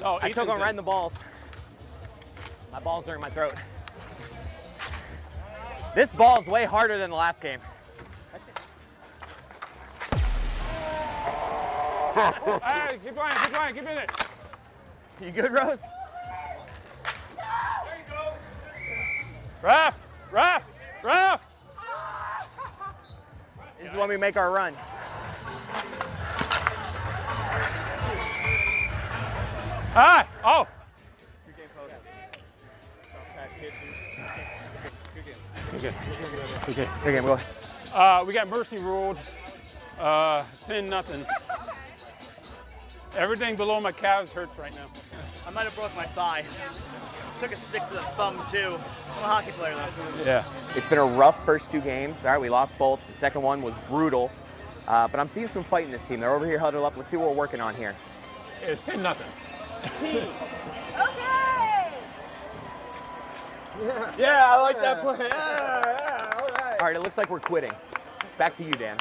Oh, I took him right in the balls. My balls are in my throat. This ball's way harder than the last game. Hey, keep going, keep in it. You good, Rose? Ref! This is when we make our run. Hi! Oh! Okay. Okay, go. We got mercy ruled. 10-0. Everything below my calves hurts right now. I might have broke my thigh. Took a stick to the thumb, too. I'm a hockey player, though. Yeah. It's been a rough first 2 games. All right, we lost both. The second one was brutal. But I'm seeing some fight in this team. They're over here huddled up. Let's see what we're working on here. It's 10-0. Team. Yeah, I like that play. Yeah, all right. All right, it looks like we're quitting. Back to you, Dan.